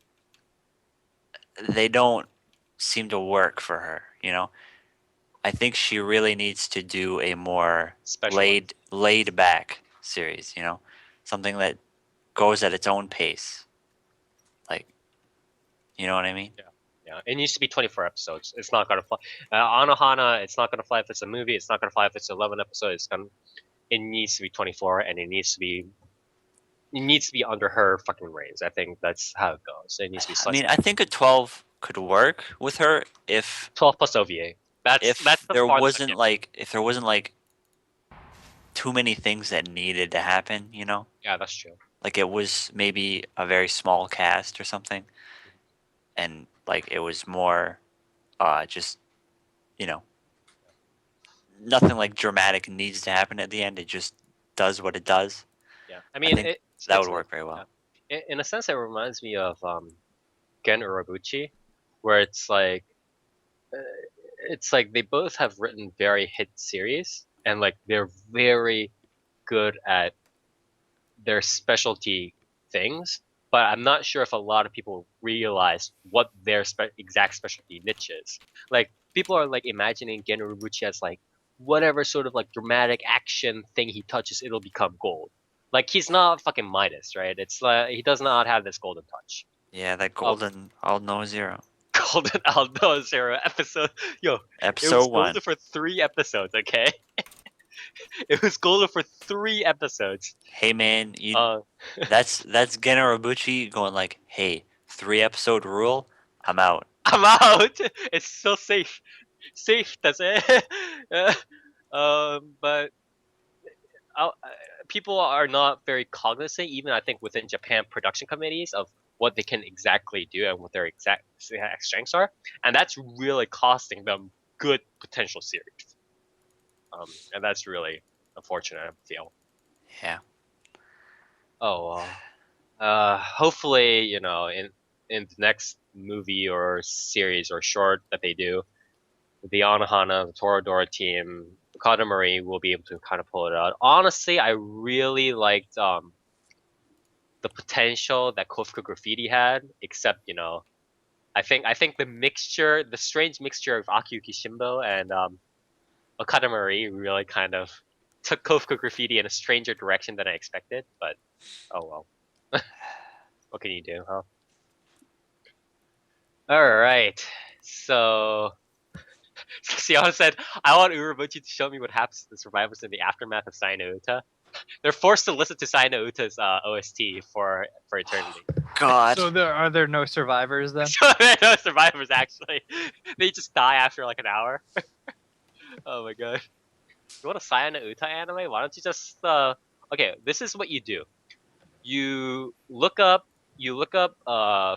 they don't seem to work for her, you know? I think she really needs to do a more Specialized. laid back series, you know? Something that goes at its own pace. Like, you know what I mean? Yeah, it needs to be 24 episodes. It's not gonna fly. Anohana, it's not gonna fly if it's a movie. It's not gonna fly if it's 11 episodes. It needs to be 24, and it needs to be under her fucking reins. I think that's how it goes. It needs to be I mean, sliced. I think a 12 could work with her if 12 plus OVA. That's the there farthest I wasn't can. like too many things that needed to happen, you know? Yeah, that's true. Like it was maybe a very small cast or something, and like it was more just, you know, nothing like dramatic needs to happen at the end. It just does what it does. Yeah, I I mean, think that would work very well. in a sense, it reminds me of Gen Urobuchi, where uh, it's like they both have written very hit series, and like they're very good at their specialty things. But I'm not sure if a lot of people realize what their exact specialty niche is. Like people are like imagining Gen Urobuchi as like whatever sort of like dramatic action thing he touches, it'll become gold. Like he's not fucking Midas, right? It's like he does not have this golden touch. Yeah, that golden Alno Zero. Golden Aldo Zero episode. Yo, it Episode was 1. golden for 3 episodes, okay? It was golden for 3 episodes. Hey man, that's Generabuchi going like, hey, 3 episode rule, I'm out. I'm out. It's so safe. Safe, that's it. But uh, people are not very cognizant, even I think within Japan production committees, of what they can exactly do and what their exact strengths are, and that's really costing them good potential series. And that's really unfortunate, I feel. Yeah. Oh well. Hopefully, in the next movie or series or short that they do, the Anohana, the Toradora team, Okada Marie will be able to kind of pull it out. Honestly, I really liked the potential that Kofuka Graffiti had, except I think the strange mixture of Akiyuki Shimbo and Okada Marie really kind of took Kofuka Graffiti in a stranger direction than I expected. But oh well. What can you do, huh? Alright, so Siana said, I want Urabuchi to show me what happens to the survivors in the aftermath of Saino Uta. They're forced to listen to Saino Uta's OST for eternity. God. So are there no survivors then? So there are no survivors, actually. They just die after like an hour. Oh my god. You want a Saino Uta anime? Why don't you just okay, this is what you do. You look up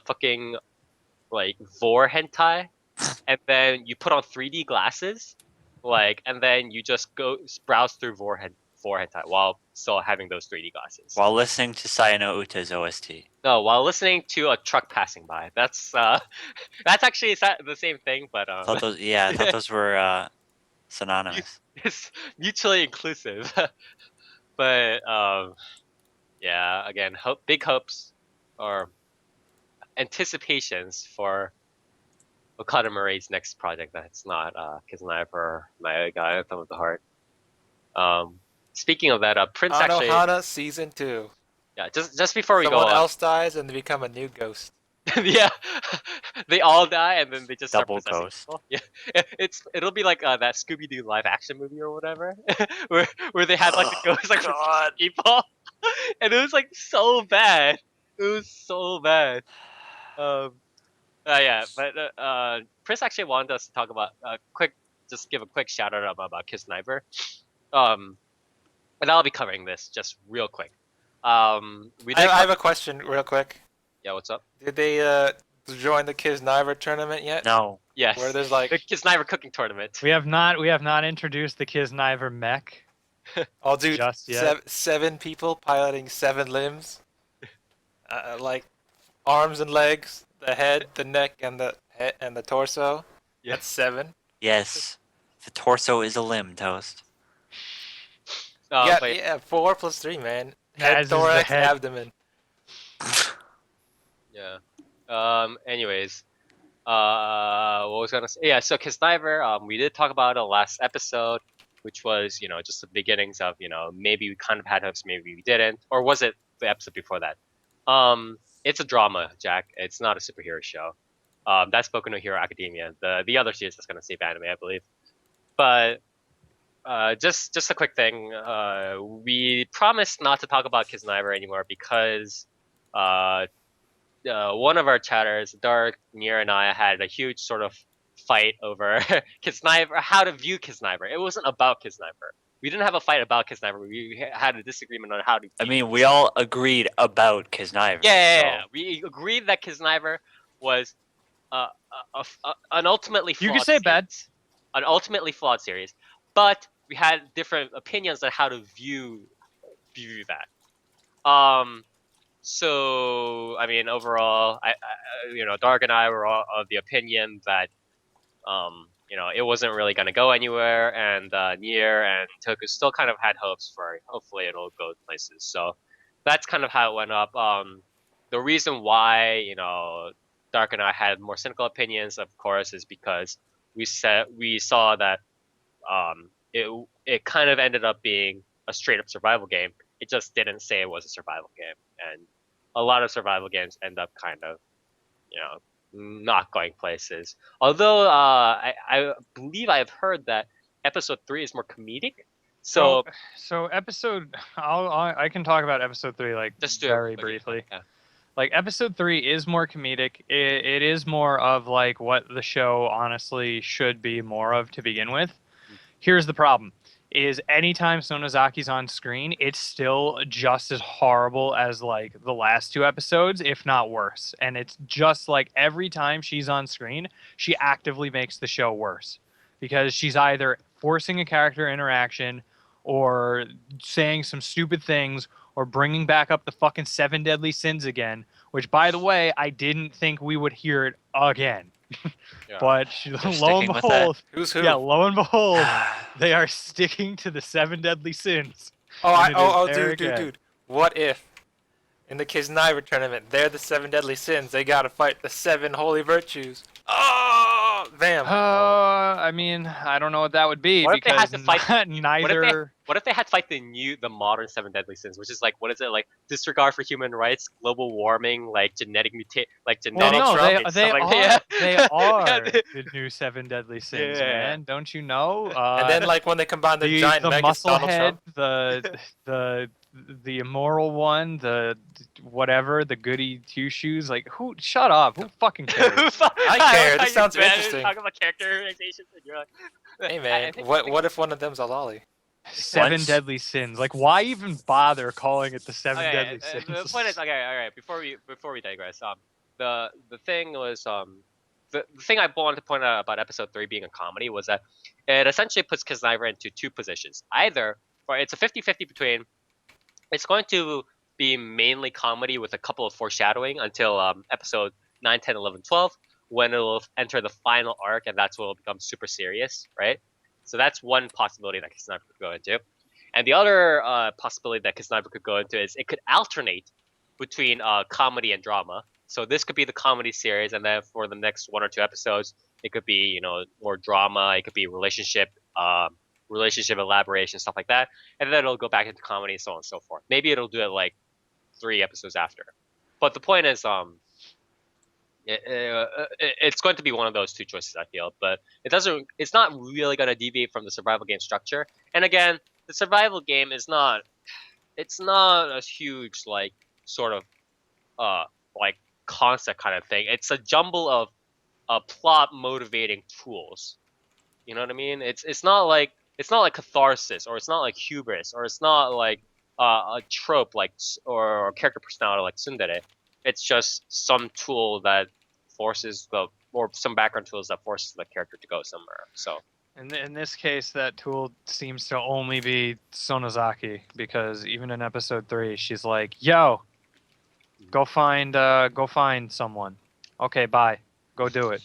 fucking like vor hentai, and then you put on 3D glasses, like, and then you just go browse through vor hentai while still having those 3D glasses. While listening to Sayano Uta's OST. No, while listening to a truck passing by. That's actually the same thing, but I thought those were synonymous. it's mutually inclusive. But yeah, again, big hopes or anticipations for Okada Murray's next project. That's not Kizunai or my guy, Thumb of the Heart. Speaking of that, Prince actually. Anohana Season 2. Yeah, just before we Someone go. else dies and they become a new ghost. Yeah, they all die and then they just Double start possessing ghost. people. Yeah, it'll be like that Scooby Doo live action movie or whatever, where they had like the ghosts like God. people, and it was like so bad. It was so bad. Yeah, but Chris actually wanted us to talk about just give a quick shout out about Kiss Sniper. And I'll be covering this just real quick. I have a question real quick. Yeah, what's up? Did they join the Kiznaiver tournament yet? No. Yes. Where there's like the Kiss Sniper cooking tournament. We have not introduced the Kiznaiver mech. I'll do Just yet. seven people piloting 7 limbs, like arms and legs, the head, the neck, and the torso. Yeah. That's 7. Yes. The torso is a limb, Toast. Yeah, 4 plus 3, man. Head, As is the thorax, head. abdomen. Yeah. Anyways, what was I gonna say? Yeah. So Kisniver, we did talk about it last episode, which was just the beginnings of maybe we kind of had hopes, maybe we didn't, or was it the episode before that? It's a drama, Jack. It's not a superhero show. That's Boku no Hero Academia, the other series that's gonna save anime, I believe. But just a quick thing. We promised not to talk about Kisniver anymore because one of our chatters, Dark, Nier, and I had a huge sort of fight over Kisniver, how to view Kisniver. It wasn't about Kisniver. We didn't have a fight about Kisniver. We had a disagreement on how to. I mean, we all agreed about Kiznaiver. Yeah. We agreed that Kisniver was an ultimately flawed. You could say bad. An ultimately flawed series, but we had different opinions on how to view that. So I mean, overall, I Dark and I were all of the opinion that it wasn't really gonna go anywhere, and Nier and Toku still kind of had hopes for hopefully it'll go places. So that's kind of how it went up. The reason why Dark and I had more cynical opinions, of course, is because we saw that it kind of ended up being a straight up survival game. It just didn't say it was a survival game, and a lot of survival games end up kind of not going places. Although I believe I've heard that episode 3 is more comedic. So episode, I can talk about episode 3 like just very briefly. Yeah. Like episode 3 is more comedic. It is more of like what the show honestly should be more of to begin with. Here's the problem. Is anytime Sonozaki's on screen, it's still just as horrible as like the last 2 episodes, if not worse. And it's just like every time she's on screen, she actively makes the show worse. Because she's either forcing a character interaction or saying some stupid things or bringing back up the fucking 7 deadly sins again, which, by the way, I didn't think we would hear it again. Yeah. But lo and behold, Who's who? yeah, lo and behold, they are sticking to the 7 deadly sins. Dude. What if in the Kiznaiver tournament, they're the 7 deadly sins, they gotta fight the 7 holy virtues? Oh, Bam. I mean, I don't know what that would be What if they had because to fight? neither. What if they had to fight the modern seven deadly sins, which is like what is it like disregard for human rights, global warming, like genetic mutate, like Well, genetic. Donald no, Trump? they Stuff like are that. they Yeah. are Yeah, the new seven deadly sins, yeah. man. Don't you know? And then like when they combine the giant the mech, it's muscle Donald head, Trump. the the immoral one, the whatever, the goody two shoes. Like who? Shut up. Who fucking cares? I care, this sounds interesting. Talking about characterizations, and you're like, Hey I man, think- what if one of them's a lolly? Seven Once- deadly sins. Like why even bother calling it the seven Okay, deadly the sins? point is, okay, all right. Before we digress, the thing was, the thing I wanted to point out about episode 3 being a comedy was that it essentially puts Kisniver into two positions. Either, or it's a 50-50 between, it's going to be mainly comedy with a couple of foreshadowing until episode 9, 10, 11, 12, when it'll enter the final arc, and that's when it'll become super serious, right? So that's one possibility that Kisniver could go into. And the other possibility that Kisniver could go into is it could alternate between comedy and drama. So this could be the comedy series, and then for the next 1 or 2 episodes, it could be more drama. It could be relationship elaboration, stuff like that, and then it'll go back into comedy and so on and so forth. Maybe it'll do it like 3 episodes after. But the point is, it's going to be one of those two choices, I feel. But it's not really going to deviate from the survival game structure. And again, the survival game is not. It's not a huge like sort of like concept kind of thing. It's a jumble of plot motivating tools. You know what I mean? It's not like catharsis, or it's not like hubris, or it's not like a trope like or character personality like tsundere. It's just some tool that forces or some background tools that forces the character to go somewhere. So In this case, that tool seems to only be Sonozaki because even in episode 3, she's like, "Yo, go find someone. Okay, bye. Go do it."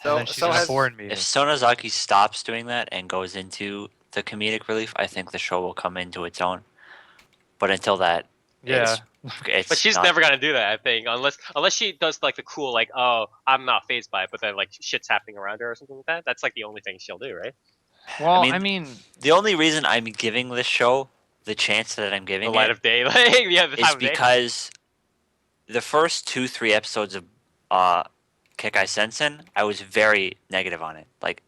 And then she's so in a has board If meeting. Sonozaki stops doing that and goes into the comedic relief, I think the show will come into its own. But until that, Yeah, it's but she's not- never gonna do that, I think, unless she does like the cool like, oh, I'm not phased by it, but then like shit's happening around her or something like that. That's like the only thing she'll do, right? well, mean, I mean, The only reason I'm giving this show the chance that I'm The giving light it of day, like yeah, the is time of day. because the first 2-3 episodes of Kekai Sensen, I was very negative on it. Like,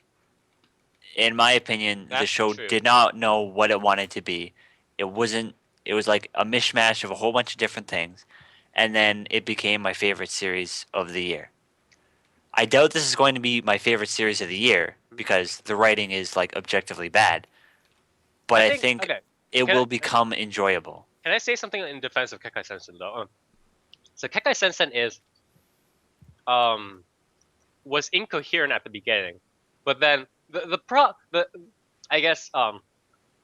in my opinion, the That's show true. did not know what it wanted to be. It wasn't. It was like a mishmash of a whole bunch of different things, and then it became my favorite series of the year. I doubt this is going to be my favorite series of the year because the writing is like objectively bad. But I think okay. it Can will I- become enjoyable. Can I say something in defense of Kekai Sensen though? So Kekai Sensen is was incoherent at the beginning, but then I guess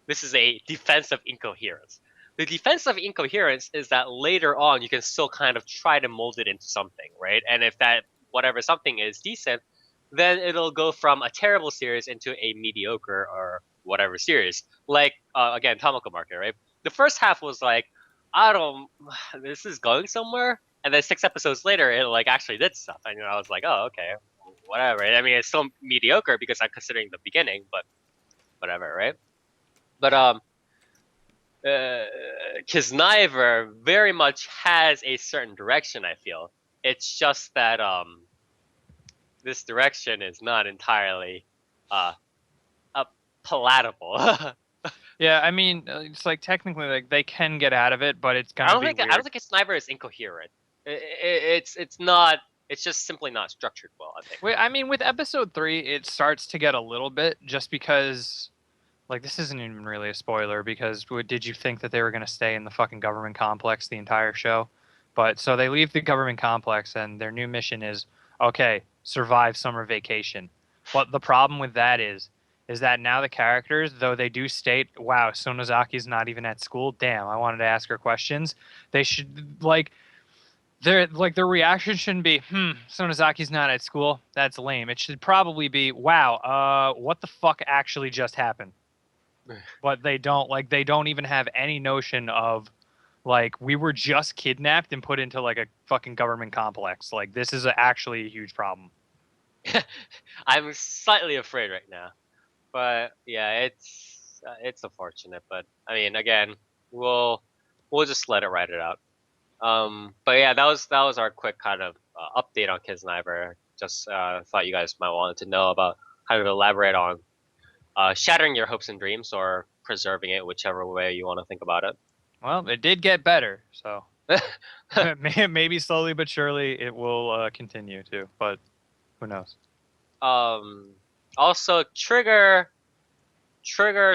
this is a defense of incoherence. The defense of incoherence is that later on you can still kind of try to mold it into something, right? And if that whatever something is decent, then it'll go from a terrible series into a mediocre or whatever series. Like again, Tamako Market, right? The first half was like, I don't, this is going somewhere, and then 6 episodes later, it like actually did stuff, and I was like, oh okay, whatever. I mean, it's still mediocre because I'm considering the beginning, but whatever, right? But Kisniver very much has a certain direction. I feel it's just that this direction is not entirely palatable. yeah. I mean, it's like technically, like they can get out of it, but it's gonna be weird. I don't think Kisniver is incoherent. It's not. It's just simply not structured well, I think. Wait, I mean, with episode 3, it starts to get a little bit just because, like, this isn't even really a spoiler because did you think that they were going to stay in the fucking government complex the entire show? But so they leave the government complex and their new mission is, okay, survive summer vacation. But the problem with that is that now the characters, though they do state, wow, Sonozaki's not even at school. Damn, I wanted to ask her questions. They should, like, their reaction shouldn't be, Sonozaki's not at school. That's lame. It should probably be, wow, what the fuck actually just happened? But they don't even have any notion of, like, we were just kidnapped and put into like a fucking government complex. Like, this is actually a huge problem. I'm slightly afraid right now. But yeah, it's unfortunate. But I mean, again, we'll just let it ride it out. But yeah, that was our quick kind of update on Kisniver. Just thought you guys might wanted to know about how to elaborate on shattering your hopes and dreams or preserving it, whichever way you want to think about it. Well, it did get better, so maybe slowly but surely it will continue to. But who knows? um, Also, Trigger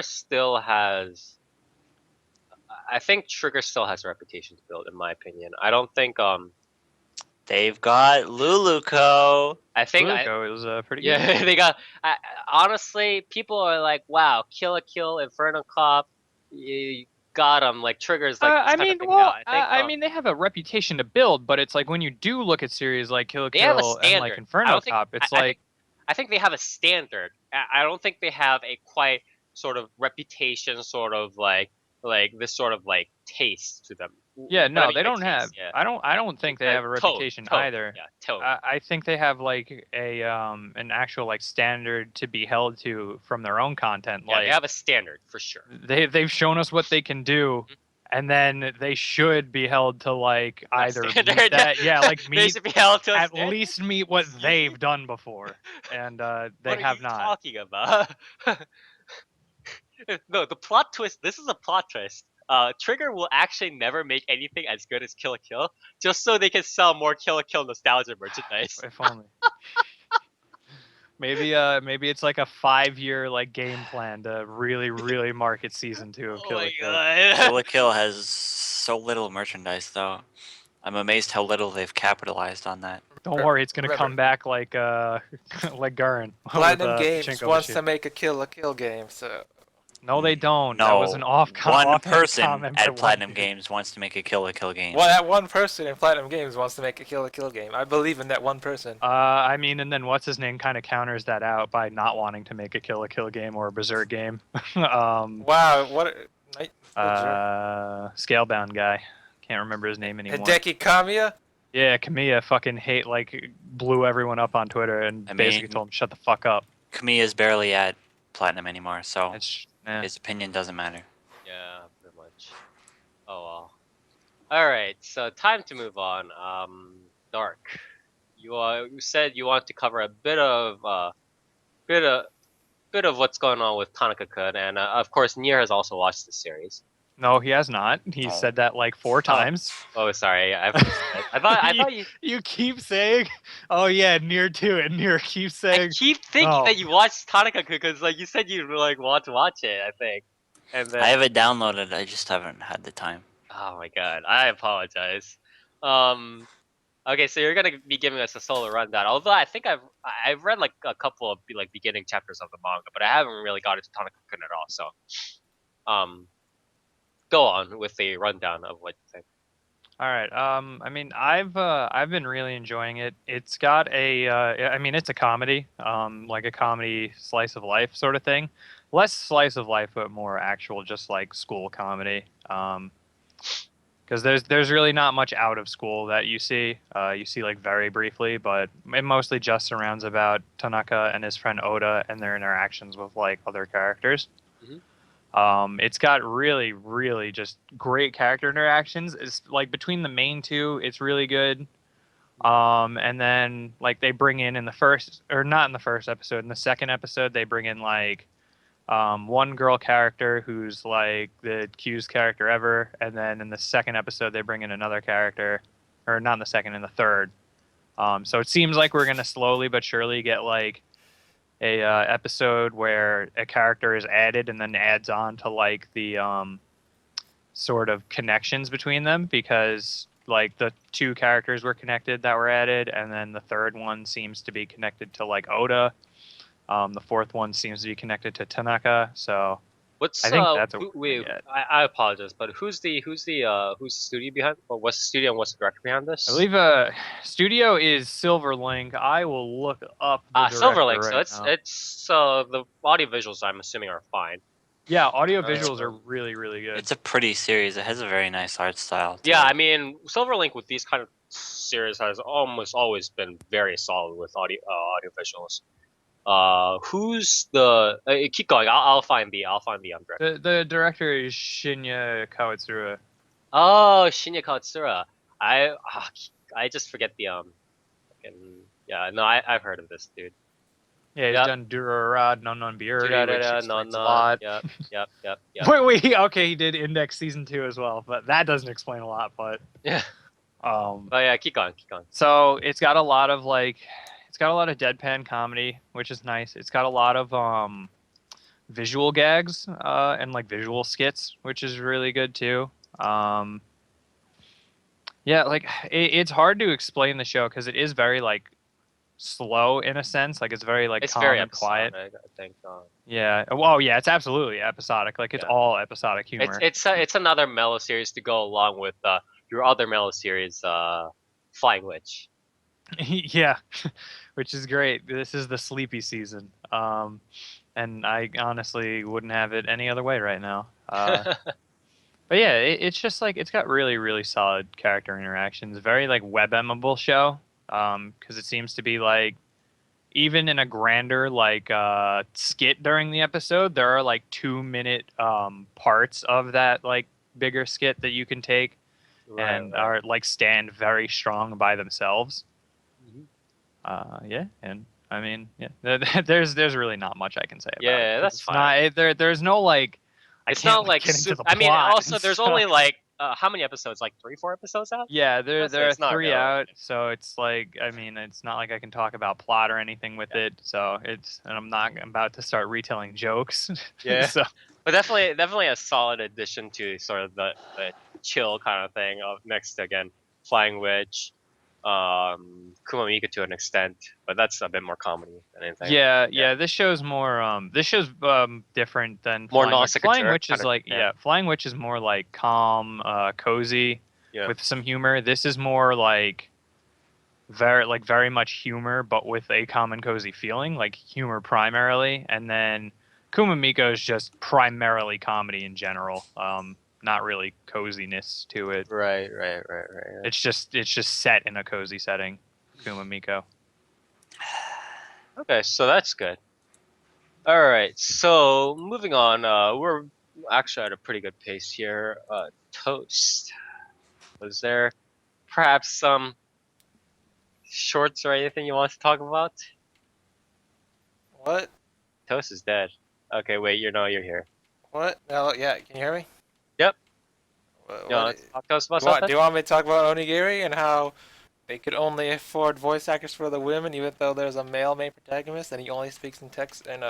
still has. I think Trigger still has a reputation to build, in my opinion. I don't think They've got Luluco. I think I Luco is pretty good. yeah they got. Honestly, people are like, wow, Kill a Kill, Inferno Cop, you got him. Like Trigger's like this I kind of mean, thing now. well, I think I mean, they have a reputation to build, but it's like when you do look at series like Kill la they have a Kill and like standard. I Inferno don't think Cop, it's I like, think I think they have a standard. I don't think they have a quite sort of reputation, sort of like this sort of like taste to them. yeah, What I no, mean they by don't have. taste, yeah, I don't think they have a reputation tone, either. yeah, tone. I think they have like a an actual like standard to be held to from their own content. Yeah, they Like have a standard for sure. they've shown us what they can do, Mhm. and then they should be held to like That either meet standard. that, yeah, like They meet should be held to a at standard. least meet what Excuse me? they've done before, and they What are you have not. talking about? No, the plot twist. This is a plot twist. Trigger will actually never make anything as good as Kill la Kill, just so they can sell more Kill la Kill nostalgia merchandise. If only. Maybe it's like a 5-year like game plan to really market season 2 of Oh Kill la my Kill. Kill god. la Kill has so little merchandise, though. I'm amazed how little they've capitalized on that. Don't worry, it's gonna Remember, come back like like Gurren Platinum with Games Pachinko wants machine. to make a Kill la Kill game, so No, they don't. That was an No, one offhand person comment by at one Platinum dude. Games wants to make a Kill la Kill game. one person in Platinum Games wants to make a Kill la Kill game. I believe in that one person. I mean, and then what's his name kind of counters that out by not wanting to make a Kill la Kill game or a Berserk game. Wow, what? Scalebound guy. Can't remember his name anymore. Hideki Kamiya? Yeah, Kamiya fucking blew everyone up on Twitter and I basically mean- told him shut the fuck up. Kamiya's barely at Platinum anymore, so It's his opinion doesn't matter. Yeah, pretty much. Oh well. All right, so time to move on. Dark. You said you want to cover a bit of bit of what's going on with Tanaka-kun, and of course Nier has also watched the series. No, he has not. He Oh. said that like 4 times. Oh, sorry, I thought you. You keep saying, "Oh yeah, Nier 2," and Nier keeps I saying, keep thinking No. that you watched Tanaka-kun because like you said you like want to watch it. I think, and then I have it downloaded, I just haven't had the time. oh my god, I apologize. Okay, so you're gonna be giving us a solo rundown. Although I think I've read like a couple of like beginning chapters of the manga, but I haven't really got into Tanaka-kun at all. So, go on with the rundown of what you think. All right. I mean, I've been really enjoying it. It's got I mean, it's a comedy, like a comedy slice of life sort of thing. Less slice of life, but more actual, just like school comedy. Because there's really not much out of school that you see. You see like very briefly, but it mostly just surrounds about Tanaka and his friend Oda and their interactions with like other characters. It's got really just great character interactions. It's like between the main two, it's really good. And then like they bring in the first, or not in the first episode, in the second episode, they bring in like one girl character who's like the cutest character ever, and then in the second episode they bring in another character, or not in the second, in the third. So it seems like we're gonna slowly but surely get like a episode where a character is added and then adds on to like the sort of connections between them, because like the two characters were connected that were added, and then the third one seems to be connected to like Oda. The fourth one seems to be connected to Tanaka. So What's I think that's what who, we're wait, gonna get. I apologize, but who's the studio behind, or what's the studio and what's the director behind this? I believe studio is Silverlink. I will look up the Silverlink. director So right now. it's the audio visuals I'm assuming are fine. Yeah, audio visuals are really good. It's a pretty series. It has a very nice art style. to Yeah, it. I mean Silverlink with these kind of series has almost always been very solid with audio visuals. Who's the? Keep going. I'll find the director. The director is Shinya Kawatsura. Oh, Shinya Katsura. I just forget the yeah, no, I've heard of this dude. Yeah, he's Yep. done Durarara, Non Non Biuri, which Da-da-da-da, explains a no, lot. Yep. Okay, he did Index season 2 as well, but that doesn't explain a lot. But Yeah. um, Oh yeah, keep going. so it's got a lot of deadpan comedy, which is nice. It's got a lot of visual gags and like visual skits, which is really good too. Yeah, like it's hard to explain the show because it is very like slow in a sense. Like it's very like It's calm very and quiet. episodic, I think. Yeah. Well, yeah, it's absolutely episodic. Like it's Yeah. all episodic humor. It's another mellow series to go along with your other mellow series, Flying Witch. Yeah, which is great. This is the sleepy season. And I honestly wouldn't have it any other way right now. But yeah, it's just like it's got really, really solid character interactions. Very like web-emmable show. Because it seems to be like even in a grander like skit during the episode, there are like 2-minute parts of that like bigger skit that you can take and are like stand very strong by themselves. Mhm. Yeah, and I mean, yeah, there's really not much I can say about it. Yeah, that's It's fine. there's no like I It's can't not like get into the I mean, plot also and there's stuff. only like how many episodes? Like 3, 4 episodes out? Yeah, there are It's not 3 really. out, so it's like I mean, it's not like I can talk about plot or anything with it. So and I'm not about to start retelling jokes. Yeah. So But definitely a solid addition to sort of the chill kind of thing of next to again Flying Witch, Kumamika to an extent, but that's a bit more comedy than anything. yeah, this show's different than More Flying non Witch. Flying sequitur Witch is kind of, like yeah. Flying Witch is more like calm, cozy Yeah. with some humor. This is more like very much humor, but with a calm and cozy feeling, like humor primarily, and then Kumamiko is just primarily comedy in general. Not really coziness to it. Right. It's just set in a cozy setting. Kumamiko. Okay, so that's good. All right, so moving on, we're actually at a pretty good pace here. Toast. Was there perhaps some shorts or anything you want to talk about? What? Toast is dead. Okay, wait, you're here. What? No, yeah, can you hear me? Yep. What, You want to talk to us about something? do you want me to talk about Onigiri and how they could only afford voice actors for the women, even though there's a male main protagonist and he only speaks in text and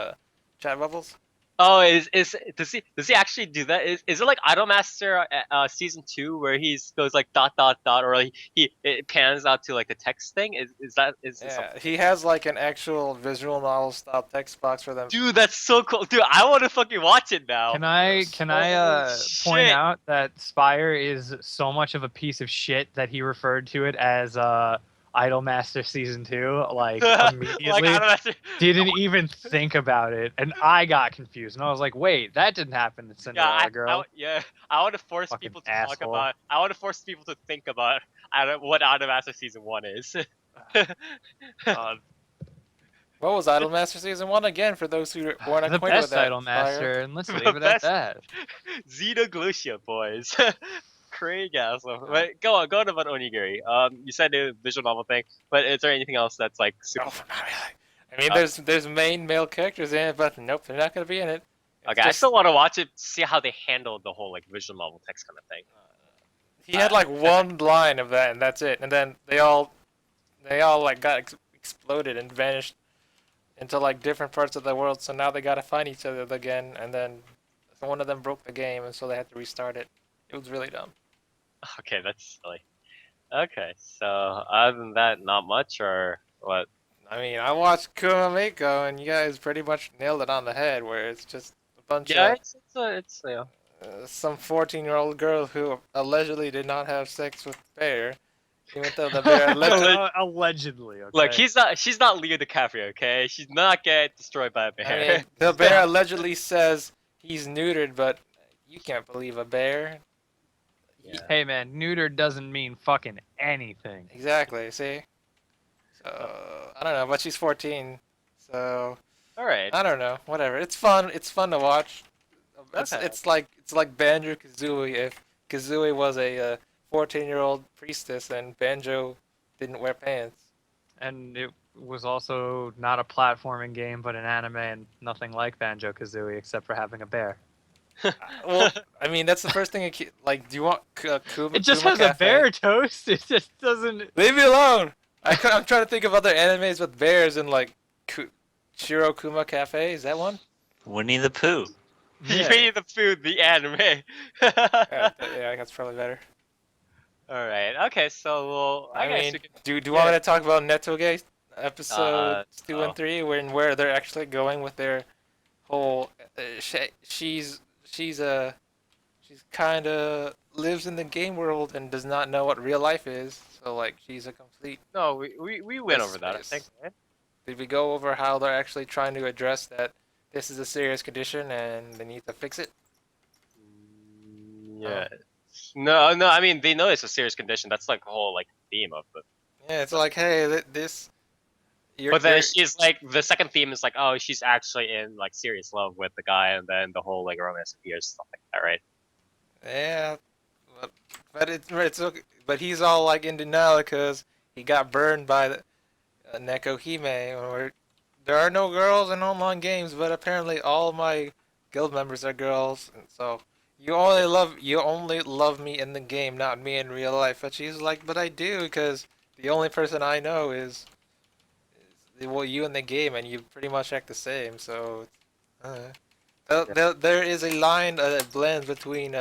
chat bubbles? Oh, does he actually do that? Is it like Idolmaster season 2 where he goes like ... or like it pans out to like the text thing? Is that Yeah, something? he has like an actual visual novel style text box for them. Dude, that's so cool. Dude, I want to fucking watch it now. Can I Holy point shit. out that Spire is so much of a piece of shit that he referred to it as Idolmaster season 2 like immediately. Like Idolmaster. Didn't even think about it, and I got confused, and I was like, "Wait, that didn't happen to Cinderella Girl." I want to force Fucking people to asshole. talk about. I want to force people to think about what Idolmaster season 1 is. What was Idolmaster season 1 again? For those who weren't The acquainted with best that, Idolmaster, and let's The leave it best. at that. Xenoglutia, boys. Craig awesome. But go on about Onigiri. You said the visual novel thing, but is there anything else that's like super? Oh, not really. I mean, there's main male characters in it, but nope, they're not gonna be in it. Okay, I still want to watch it, see how they handled the whole like visual novel text kind of thing. He had like one line of that, and that's it. And then they all like got exploded and vanished into like different parts of the world. So now they gotta find each other again. And then one of them broke the game, and so they had to restart it. It was really dumb. Okay, that's silly. Okay, so other than that, not much or what? I mean, I watched Kumamiko, and you guys pretty much nailed it on the head. Where it's just a bunch Yeah, of it's you know. some 14-year-old girl who allegedly did not have sex with the bear, even though the bear allegedly. Allegedly. Okay. Look, she's not Leo DiCaprio, okay? She's not getting destroyed by a bear. I mean, the bear allegedly says he's neutered, but you can't believe a bear. Yeah. Hey man, neutered doesn't mean fucking anything. Exactly. See. So I don't know, but she's 14, so All right. I don't know. Whatever. It's fun. It's fun to watch. Okay. It's like Banjo Kazooie if Kazooie was a 14-year-old priestess and Banjo didn't wear pants. And it was also not a platforming game, but an anime, and nothing like Banjo Kazooie except for having a bear. Well, I mean that's the first thing. Like, do you want It just Kuma has a Cafe? bear toast. It just doesn't. Leave me alone. I'm trying to think of other animes with bears and like Shiro Kuma Cafe. Is that one? Winnie the Pooh. You Yeah. made the food, the anime. Yeah, that's probably better. All right. Okay. So, well, I I guess mean, we can. do you want me to talk about Netoge episodes two Oh. and three, where they're actually going with their whole? She's kind of lives in the game world and does not know what real life is. So like she's a complete No, we went over that, I think. space. Right? Did we go over how they're actually trying to address that this is a serious condition and they need to fix it? Yeah. No, no. I mean, they know it's a serious condition. That's like the whole like theme of it. Yeah, it's like, hey, this But then she's like, the second theme is like, oh, she's actually in like serious love with the guy, and then the whole like romance appears, stuff like that, right? yeah, but it's okay. But he's all like in denial because he got burned by the Neko Hime. Or there are no girls in online games, but apparently all my guild members are girls, and so you only love me in the game, not me in real life. But she's like, but I do because the only person I know is well you in the game, and you pretty much act the same. So there is a line that blends between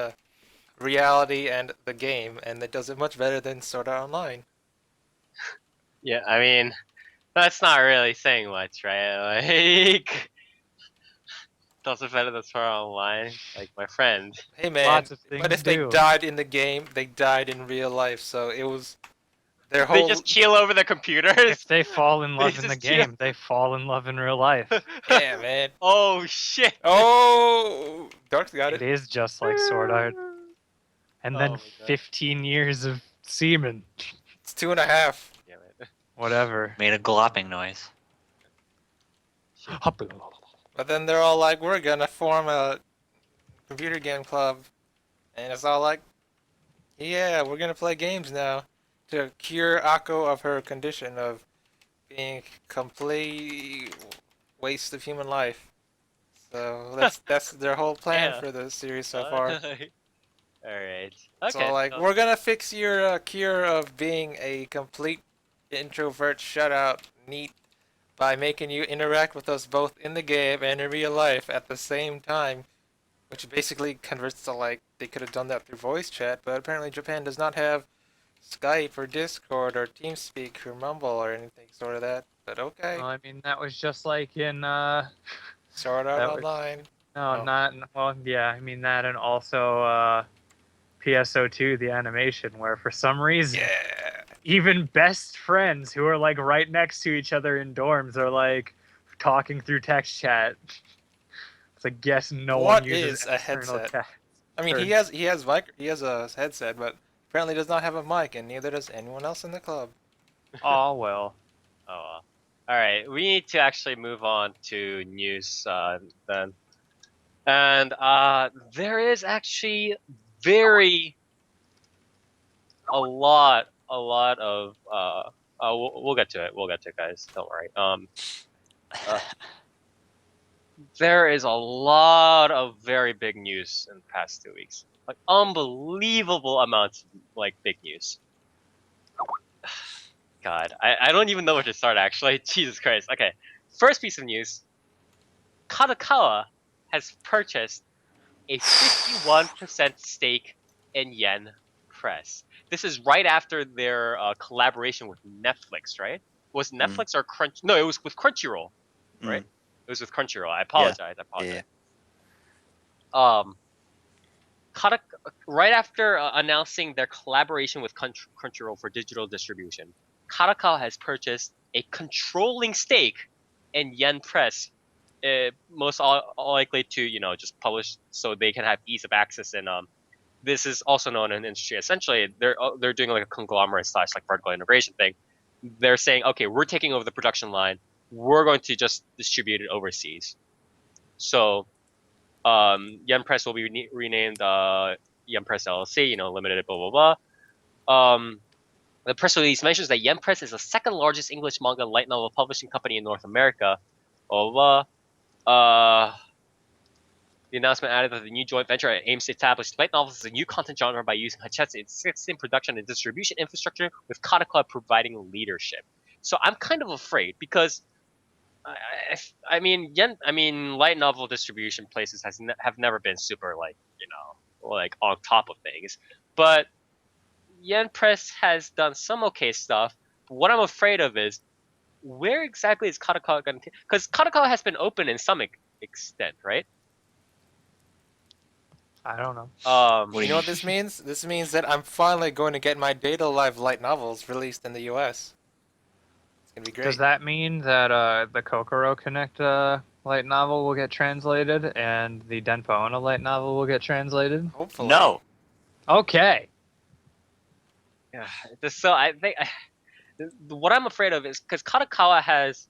reality and the game, and it does it much better than Sword Art Online. Yeah, I mean, that's not really saying much, right? Like, does it better than Sword Art Online? Like my friend. Hey man, Lots of but things if they do. died in the game, they died in real life. So it was their They whole just keel over the computers. If they fall in They love in the just keel. game, they fall in love in real life. yeah man. Oh shit. Oh, Dark's got It it. is just like Sword Art. And Oh then my God. 15 years of semen. It's 2.5. Damn it. Whatever. Made a glopping noise. But then they're all like, we're gonna form a computer game club, and it's all like, yeah, we're gonna play games now to cure Akko of her condition of being complete waste of human life. So that's their whole plan Yeah. for the series so far. All right. So Okay. like, we're gonna fix your cure of being a complete introvert, shutout, neat, by making you interact with us both in the game and in real life at the same time, which basically converts to like they could have done that through voice chat, but apparently Japan does not have Skype or Discord or TeamSpeak or Mumble or anything sort of that. But okay, Well, I mean, that was just like in, Sword Art that was, Online. no, Oh. not, well, yeah, I mean that, and also, PSO2, the animation, where for some reason, Yeah. even best friends who are like right next to each other in dorms are like talking through text chat. It's like, guess no What one uses is a external headset? chat. I mean, Or- he has a headset, but apparently does not have a mic, and neither does anyone else in the club. Oh well. Oh well. All right. We need to actually move on to news then. And there is actually very a lot of we'll get to it. We'll get to it, guys. Don't worry. Uh, there is a lot of very big news in the past 2 weeks. Like unbelievable amounts of like big news. God, I don't even know where to start actually. Jesus Christ. Okay. First piece of news. Kadokawa has purchased a 51% stake in Yen Press. This is right after their collaboration with Netflix, right? Was Netflix or Crunch? No, it was with Crunchyroll, right? It was with Crunchyroll. I apologize. I apologize. Yeah. Right after announcing their collaboration with Crunchyroll for digital distribution, Kadokawa has purchased a controlling stake in Yen Press, most likely to just publish so they can have ease of access in this is also known in industry. Essentially, they're doing like a conglomerate slash like vertical integration thing. They're saying, okay, we're taking over the production line. We're going to just distribute it overseas. So, Yen Press will be renamed Yen Press LLC. Limited. Blah blah blah. The press release mentions that Yen Press is the second largest English manga light novel publishing company in North America. Blah blah blah. The announcement added that the new joint venture aims to establish light novels as a new content genre by using Hachetsu's existing production and distribution infrastructure, with Kadokawa providing leadership. So I'm kind of afraid because, light novel distribution places have never been super like on top of things, but Yen Press has done some okay stuff. But what I'm afraid of is where exactly is Kadokawa going to? Because Kadokawa has been open in some extent, right? I don't know. You know what this means? This means that I'm finally going to get my Data Live light novels released in the U.S. It's gonna be great. Does that mean that the Kokoro Connect light novel will get translated and the Denpa Onna light novel will get translated? Hopefully. No. Okay. Yeah. So I think what I'm afraid of is because Kadokawa has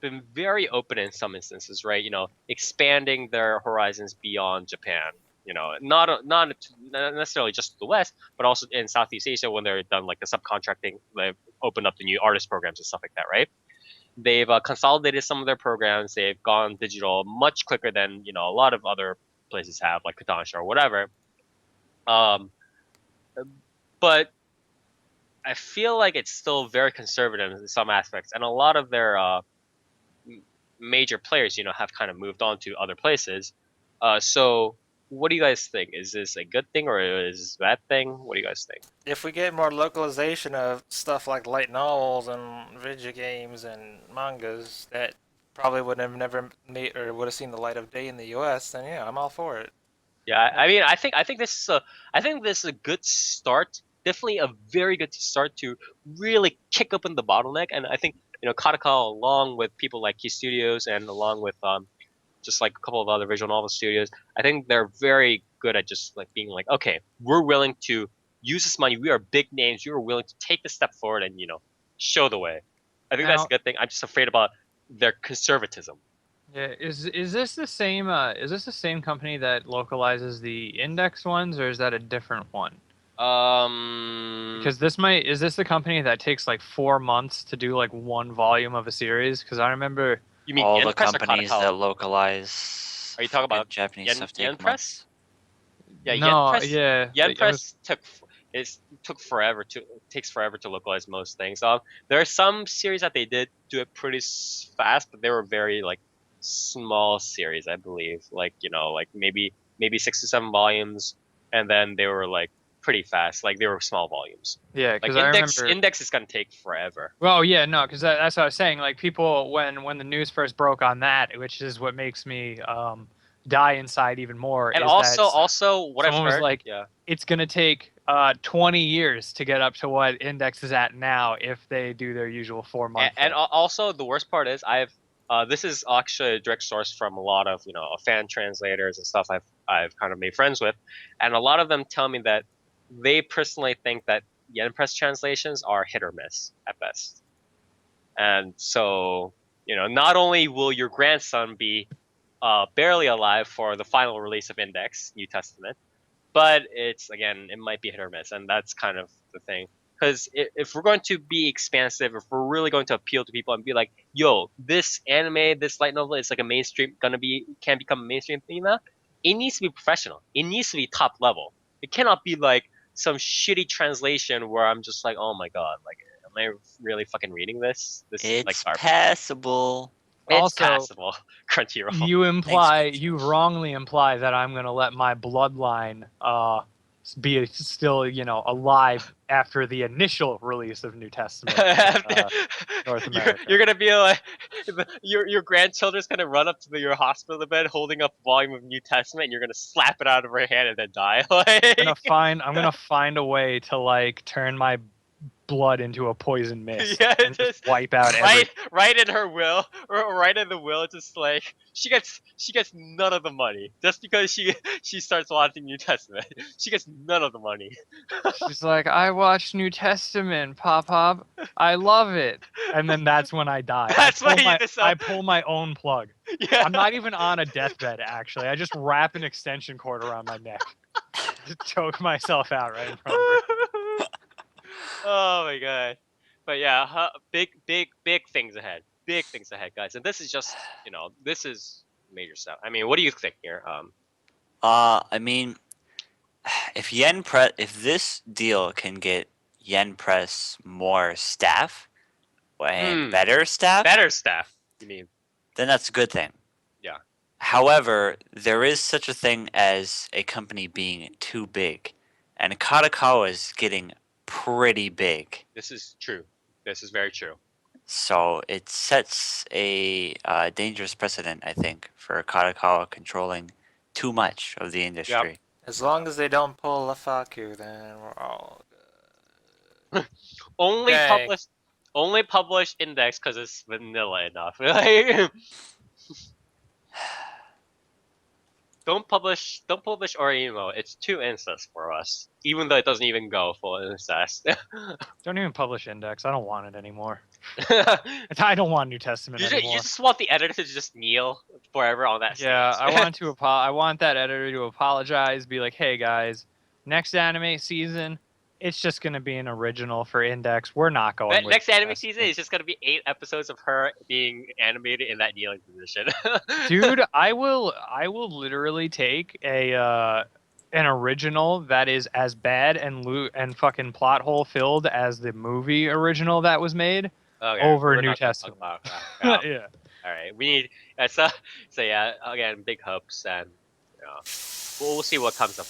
been very open in some instances, right? Expanding their horizons beyond Japan. Not necessarily just the West, but also in Southeast Asia when they're done like the subcontracting, they've opened up the new artist programs and stuff like that, right? They've consolidated some of their programs. They've gone digital much quicker than a lot of other places have, like Kodansha or whatever. But I feel like it's still very conservative in some aspects, and a lot of their major players, have kind of moved on to other places. So what do you guys think? Is this a good thing or is this a bad thing? What do you guys think? If we get more localization of stuff like light novels and video games and mangas that probably would have never made or would have seen the light of day in the U.S., then yeah, I'm all for it. Yeah, I think this is a good start. Definitely a very good start to really kick open the bottleneck. And I think Kadokawa, along with people like Key Studios and along with just like a couple of other visual novel studios, I think they're very good at just like being like, okay, we're willing to use this money. We are big names. You are willing to take the step forward and show the way. I think that's a good thing. I'm just afraid about their conservatism. Yeah, is this the same company that localizes the Index ones, or is that a different one? Because is this the company that takes like 4 months to do like one volume of a series? Because I remember You mean all Yen the Press or companies Kadokawa? that localize Are you talking about Japanese stuff take Yen Press? months? Yeah, no, Yen Press. yeah, Yen it was- Press takes forever to localize most things. There are some series that they did do it pretty fast, but they were very like small series, I believe. Like like maybe 6 to 7 volumes, and then they were like pretty fast. Like they were small volumes. yeah, Like because I remember. Index is gonna take forever. Well, yeah, no, because that's what I was saying. Like people, when the news first broke on that, which is what makes me die inside even more, And is that also what I've someone was heard, like, yeah. it's gonna take 20 years to get up to what Index is at now if they do their usual 4 month. And also the worst part is this is actually a direct source from a lot of fan translators and stuff I've kind of made friends with, and a lot of them tell me that they personally think that Yen Press translations are hit or miss at best. And so not only will your grandson be barely alive for the final release of Index New Testament, but it might be hit or miss, and that's kind of the thing. Because if we're going to be expansive, if we're really going to appeal to people and be like, yo, this anime, this light novel is like a mainstream, can become a mainstream thing now, it needs to be professional. It needs to be top level. It cannot be like some shitty translation where I'm just like, oh my god, like, am I really fucking reading this? This is like It's garbage. passable. It's Also, passable. Crunchyroll. You wrongly imply that I'm gonna let my bloodline be still alive after the initial release of New Testament in, North America. You're gonna be like, your grandchildren's gonna run up to your hospital bed holding up a volume of New Testament, and you're gonna slap it out of her hand and then die. Like, I'm gonna find a way to like turn my blood into a poison mist Yeah, and just wipe out right in her will, or right in the will, just like she gets none of the money just because she starts watching New Testament. She gets none of the money. She's like, I watched New Testament, Pop. I love it. And then that's when I die. That's why you I decide. pull my own plug. Yeah. I'm not even on a deathbed, actually. I just wrap an extension cord around my neck. Just choke myself out right in front of her. Oh my god. But yeah, big things ahead. Big things ahead, guys. And this is just, this is major stuff. I mean, what do you think here? I mean, if if this deal can get Yen Press more staff and better staff, Better staff, you mean? then that's a good thing. Yeah. However, there is such a thing as a company being too big, and Kadokawa is getting pretty big. This is true. This is very true. So it sets a dangerous precedent, I think, for Kadokawa controlling too much of the industry. As long as they don't pull a Faku, then we're all good. Only Okay. publish index because it's vanilla enough. Like, don't publish Orimo. It's too incest for us. Even though it doesn't even go full incest. Don't even publish Index. I don't want it anymore. you, I don't want New Testament anymore. you just want the editor to just kneel forever on that Yeah, stage. I want that editor to apologize, be like, "Hey guys, next anime season, it's just gonna be an original for Index. We're not going with Next anime Testament." season is just gonna be 8 episodes of her being animated in that kneeling position. Dude, I will literally take an original that is as bad and fucking plot hole filled as the movie original that was made over we're New not gonna talk Testament. about that. Yeah. All right, we need so yeah, again, big hopes, and we'll see what comes up.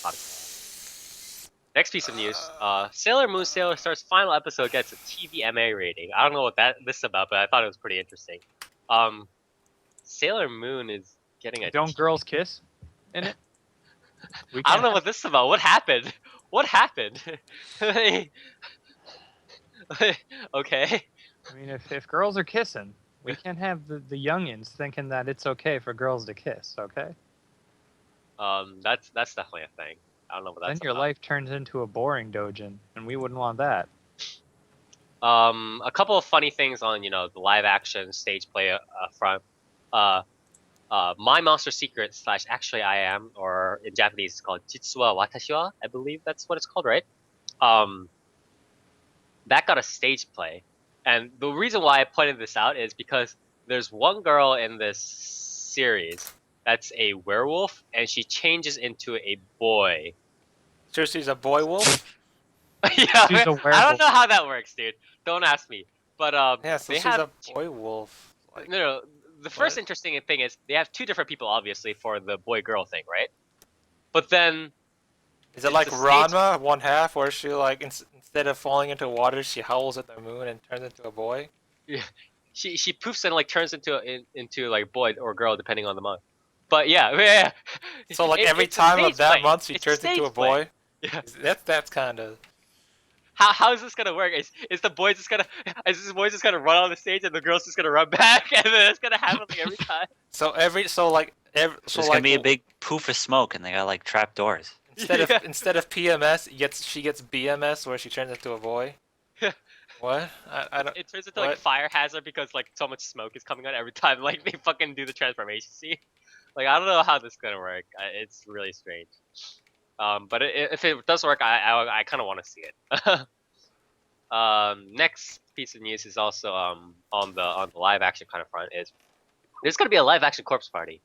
Next piece of news: Sailor Moon Sailor Star's final episode gets a TVMA rating. I don't know what this is about, but I thought it was pretty interesting. Sailor Moon is getting a. Don't girls kiss in it? I don't know what this is about. What happened? What happened? Okay. I mean, if girls are kissing, we can't have the youngins thinking that it's okay for girls to kiss, okay? That's definitely a thing. I don't know what that's Then your about. life turns into a boring dojin, and we wouldn't want that. A couple of funny things on the live action stage play front. My Monster Secret / Actually I Am, or in Japanese it's called Jitsu wa Watashi wa. I believe that's what it's called, right? That got a stage play, and the reason why I pointed this out is because there's one girl in this series that's a werewolf, and she changes into a boy. So she's a boy wolf? Yeah, She's a I werewolf. don't know how that works, dude. Don't ask me. But Yeah, so they she's have a boy wolf. Like, no. The first What? interesting thing is they have 2 different people, obviously, for the boy-girl thing, right? But then is it it's like the stage- Ranma, one half, where she like instead of falling into water, she howls at the moon and turns into a boy? she poofs and like turns into like boy or girl depending on the month. But yeah. So like every it's a time of stage that play. month, she It's turns into a stage play. boy. Yeah. That's kind of. How is this gonna work? Is the boy just gonna run on the stage and the girl's just gonna run back and then it's gonna happen like every time? So There's gonna be a big poof of smoke, and they got like trap doors. instead Yeah. of PMS, she gets BMS where she turns into a boy. What? I don't. It turns into like a What? fire hazard because like so much smoke is coming out every time like they fucking do the transformation scene. Like I don't know how this is gonna work. It's really strange. But if it does work, I kind of want to see it. Next piece of news is also on the live action kind of front is there's gonna be a live action corpse party,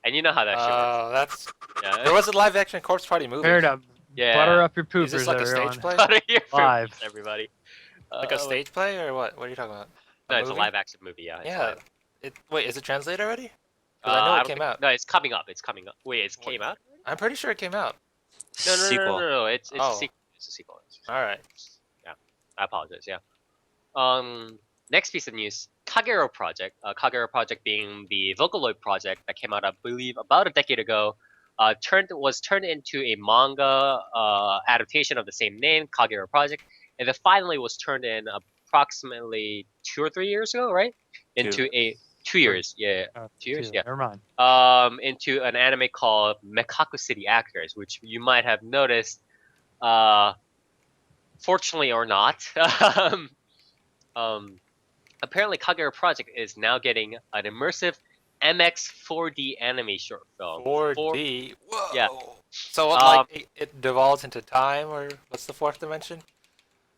and you know how that shit works. That's. Yeah. There was a live action corpse party movie. Fair enough. Yeah. Butter up your poopers, Is this like everyone. a stage play? Butter your Live. purpose, everybody. Like a stage play or what? What are you talking about? No, it's a movie? live action movie. Yeah. It's Yeah. live. Wait, is it translated already? 'Cause I know don't it came think- out. No, it's coming up. It's coming up. Wait, it came out? I'm pretty sure it came out. No. It's Oh. a sequel. It's a sequel. All right. I apologize. Yeah. Next piece of news: Kagero Project. Kagero Project being the Vocaloid project that came out, I believe, about a decade ago. Was turned into a manga adaptation of the same name, Kagero Project, and then finally was turned in approximately 2 or 3 years ago, right? Into a 2 years, yeah, 2 years, yeah. Never mind. Into an anime called Mekaku City Actors, which you might have noticed, fortunately or not. um, Apparently Kagura Project is now getting an immersive MX 4D anime short film. 4D. Whoa. Yeah. So what, like it devolves into time, or what's the fourth dimension?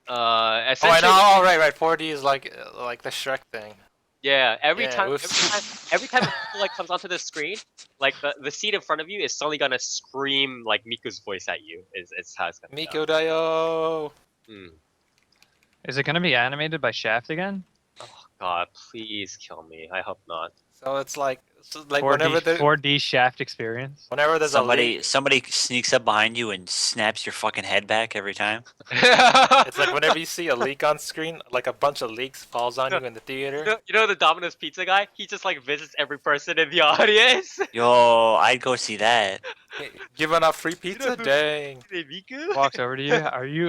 Oh, I Essentially, know. Oh, right. 4D is like the Shrek thing. yeah. Every Yeah, time, oops. every time it like comes onto the screen, like the seat in front of you is suddenly gonna scream like Miku's voice at you. Is how it's gonna Miko Dayo. sound. Is it gonna be animated by Shaft again? Oh God, please kill me. I hope not. So it's like 4D 4D Shaft experience. whenever there's a leak, Somebody sneaks up behind you and snaps your fucking head back every time. it's like whenever you see a leak on screen, like a bunch of leaks falls on you in the theater. You know the Domino's Pizza guy? He just like visits every person in the audience. Yo, I'd go see that. Giving out free pizza? Dang. Hey, Miku? Walks over to you.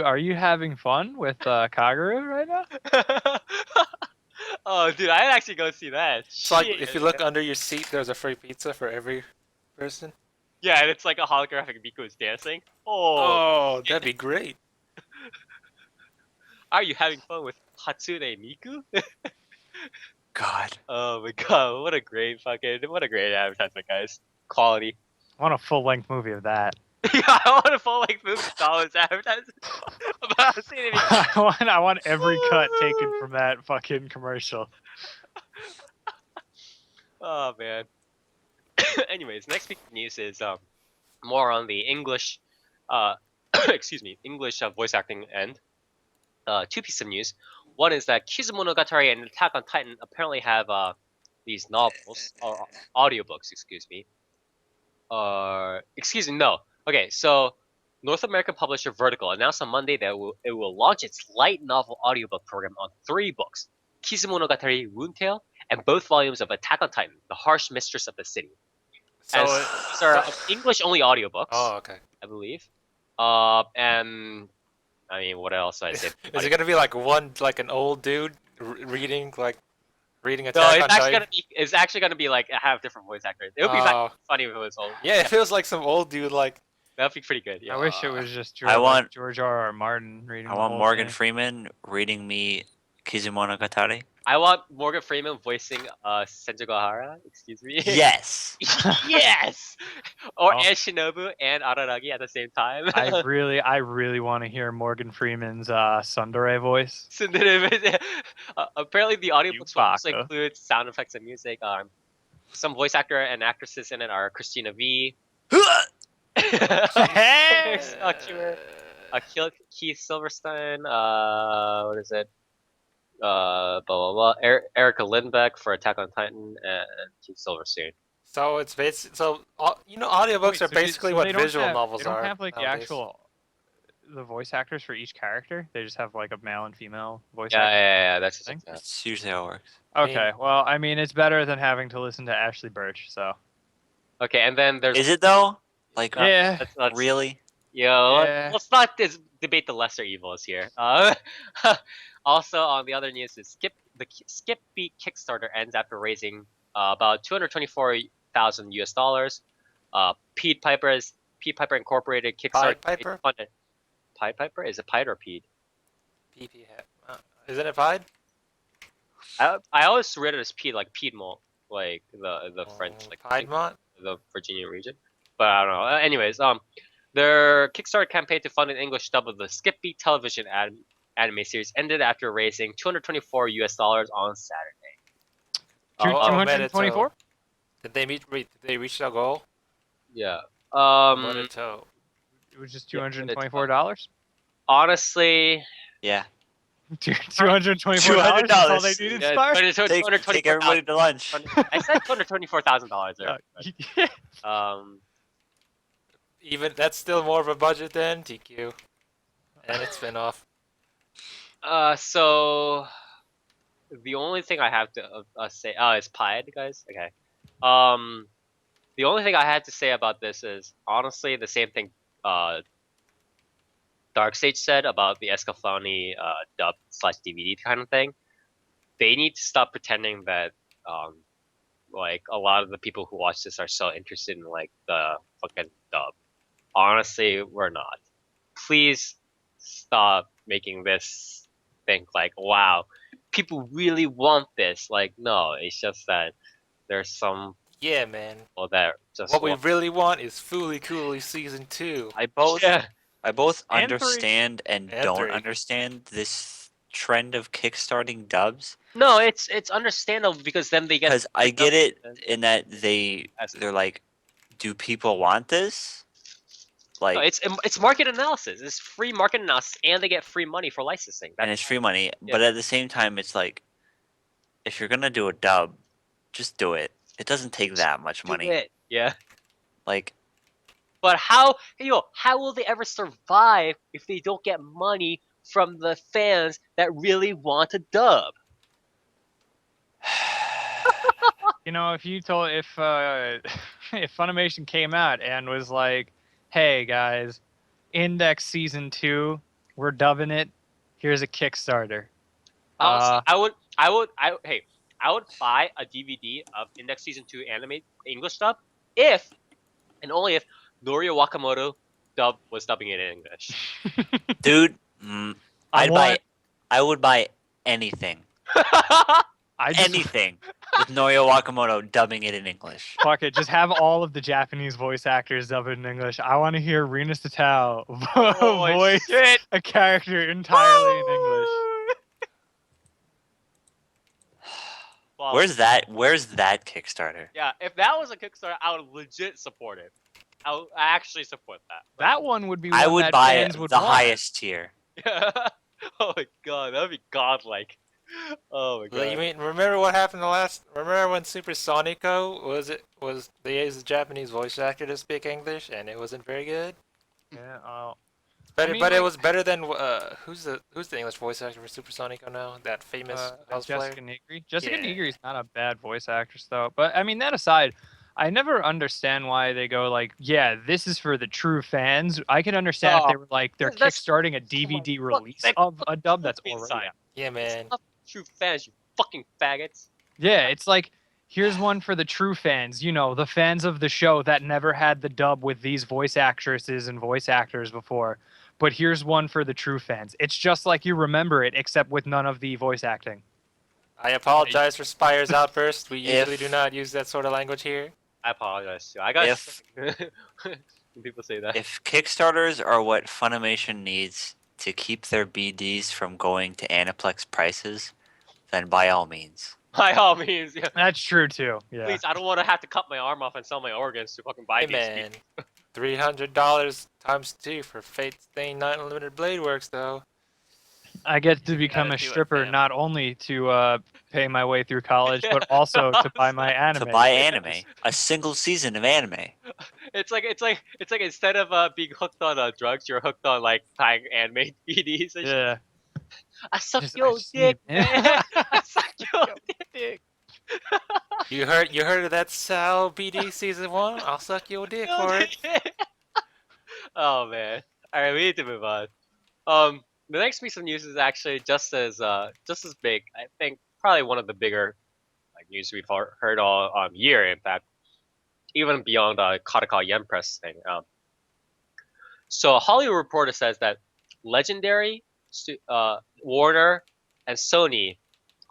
Are you having fun with Kaguru right now? Oh, dude, I'd actually go see that. It's like Shit. if you look under your seat, there's a free pizza for every person. Yeah, and it's like a holographic Miku is dancing. Oh, Oh, that'd be great. are you having fun with Hatsune Miku? God. Oh my God, what a great advertisement, guys. Quality. I want a full length movie of that. Yeah, I want a full length movie dollars advertisement about Hatsune Miku. I want every cut taken from that fucking commercial. Oh man. Anyways, next piece of news is more on the English, excuse me, English voice acting end. Two pieces of news. One is that Kizumonogatari and Attack on Titan apparently have these novels or audiobooks. Excuse me. Excuse me. No. Okay. So North American publisher Vertical announced on Monday that it will launch its light novel audiobook program on 3 books: Kizumonogatari, Woundtale, and both volumes of Attack on Titan, The Harsh Mistress of the City. So These are English-only audiobooks, oh, okay. I believe. And I mean, what else do I say? Is it gonna be like an old dude reading No, Attack on Titan? it's actually gonna be like have different voice actors. It would be funny if it was old. Yeah, it feels like some old dude like. That'd be pretty good. Yeah. I wish it was just I want- George R.R. Martin reading. I the want whole Morgan thing. Freeman reading me Kizumonogatari. I want Morgan Freeman voicing Senju Gohara. Excuse me. Yes. Yes. Or Oh. and Shinobu and Araragi at the same time. I really want to hear Morgan Freeman's Tsundere voice. Apparently, the audiobooks will also Chewbacca. include sound effects and music. Some voice actor and actresses in it are Christina V. Keith Silverstein. What is it? Blah blah blah. Erica Lindbeck for Attack on Titan and Keith Silverstein. So it's audiobooks Wait, are so basically so what they don't visual have- novels They don't are. have like nowadays. the voice actors for each character. They just have like a male and female voice Yeah, actor. yeah. That's just Thing? That's usually how it works. Okay, well, I mean, it's better than having to listen to Ashley Birch. So okay. And then there's Is it though? Like, yeah, let's really? Yeah. Let's not debate the lesser evils here. Also, on the other news is Skip Beat Kickstarter ends after raising about $224,000 US. Pied Piper Incorporated Kickstarter. Piper? Pied Piper? Is it Pied or Pied? PP hat. Isn't it Pied? I always read it as Pied, like Piedmont, like the French, like Piedmont? the Virginia region. But I don't know. Anyways, their Kickstarter campaign to fund an English dub of the Skip Beat television anime series ended after raising $224 on Saturday. 224. Did they reach their goal? Yeah. Monato. It was just Yeah, $224. Yeah. $224. That's all they needed, Yeah, Spar? Take everybody to lunch. I said $224,000 there. Even that's still more of a budget than TQ. And its spin-off. So the only thing I have to say, is Pied, guys. Okay. The only thing I had to say about this is honestly the same thing. Darkstage said about the Escaflowne dub slash DVD kind of thing. They need to stop pretending that like a lot of the people who watch this are so interested in like the fucking dub. Honestly, we're not. Please stop making this think like, wow, people really want this. Like, no, it's just that there's some Yeah, man. people that just What we want. really want is Fooly Cooley Season 2. I both Yeah. And 3. understand and And don't 3. understand this trend of kickstarting dubs. No, it's understandable because then they get Because I picked up get it and- in that as- they're like, do people want this? No, Like, it's market analysis. It's free market analysis, and they get free money for licensing. and That's it's free money, yeah. but at the same time, it's like, if you're gonna do a dub, just do it. It doesn't take that much do money. it. Yeah. Like, But how will they ever survive if they don't get money from the fans that really want a dub? You know, if if Funimation came out and was like, "Hey guys, Index season 2, we're dubbing it. Here's a Kickstarter." Honestly, I would buy a DVD of Index Season 2 anime English dub if and only if Norio Wakamoto was dubbing it in English. dude, I I would buy anything, I just anything with Norio Wakamoto dubbing it in English. fuck it. Just have all of the Japanese voice actors dub it in English. I want to hear Rina Satao voice shit. a character entirely in English. Well, Where's that Kickstarter? yeah, if that was a Kickstarter, I would legit support it. I would actually support that. That one would be one I would that buy fans would the want. highest tier. Oh my god, that'd be godlike. Oh my god. You mean remember what happened remember when Super Sonico they used a Japanese voice actor to speak English and it wasn't very good? Yeah, Better, mean, but it like- was better than who's the English voice actor for Super Sonico now? That famous cosplayer. Jessica Nigri. Jessica Yeah. Nigri's not a bad voice actress though. But I mean, that aside, I never understand why they go like, "Yeah, this is for the true fans." I can understand if Oh, they were like they're that's- kickstarting a DVD fuck, release they of a dub that's me already inside. out. Yeah, man. It's not true fans, you fucking faggots. Yeah, it's like here's one for the true fans. You know, the fans of the show that never had the dub with these voice actresses and voice actors before. But here's one for the true fans. It's just like you remember it, except with none of the voice acting. I apologize for Spire's outburst. We usually If- do not use that sort of language here. I apologize too. I got If- when people say that. If Kickstarters are what Funimation needs to keep their BDs from going to Aniplex prices, then by all means. By all means, yeah. That's true too. Yeah. Please, I don't want to have to cut my arm off and sell my organs to fucking buy Hey, these. man. $300 times 2 for Fate Stay Night Unlimited Blade Works, though. I get to become Gotta a do it, stripper fam. not only to pay my way through college, but also to buy my anime. To buy anime. A single season of anime. It's like instead of being hooked on drugs, you're hooked on like buying anime DVDs and shit. Yeah. I suck Just- I your just dick, need- man. I suck your dick. You heard of that Sal BD season 1? I'll suck your dick for it. Oh man. All right, we need to move on. The next piece of news is actually just as big. I think probably one of the bigger like news we've heard all year. In fact, even beyond Kataka Yen Press thing. So a Hollywood Reporter says that Legendary, Warner, and Sony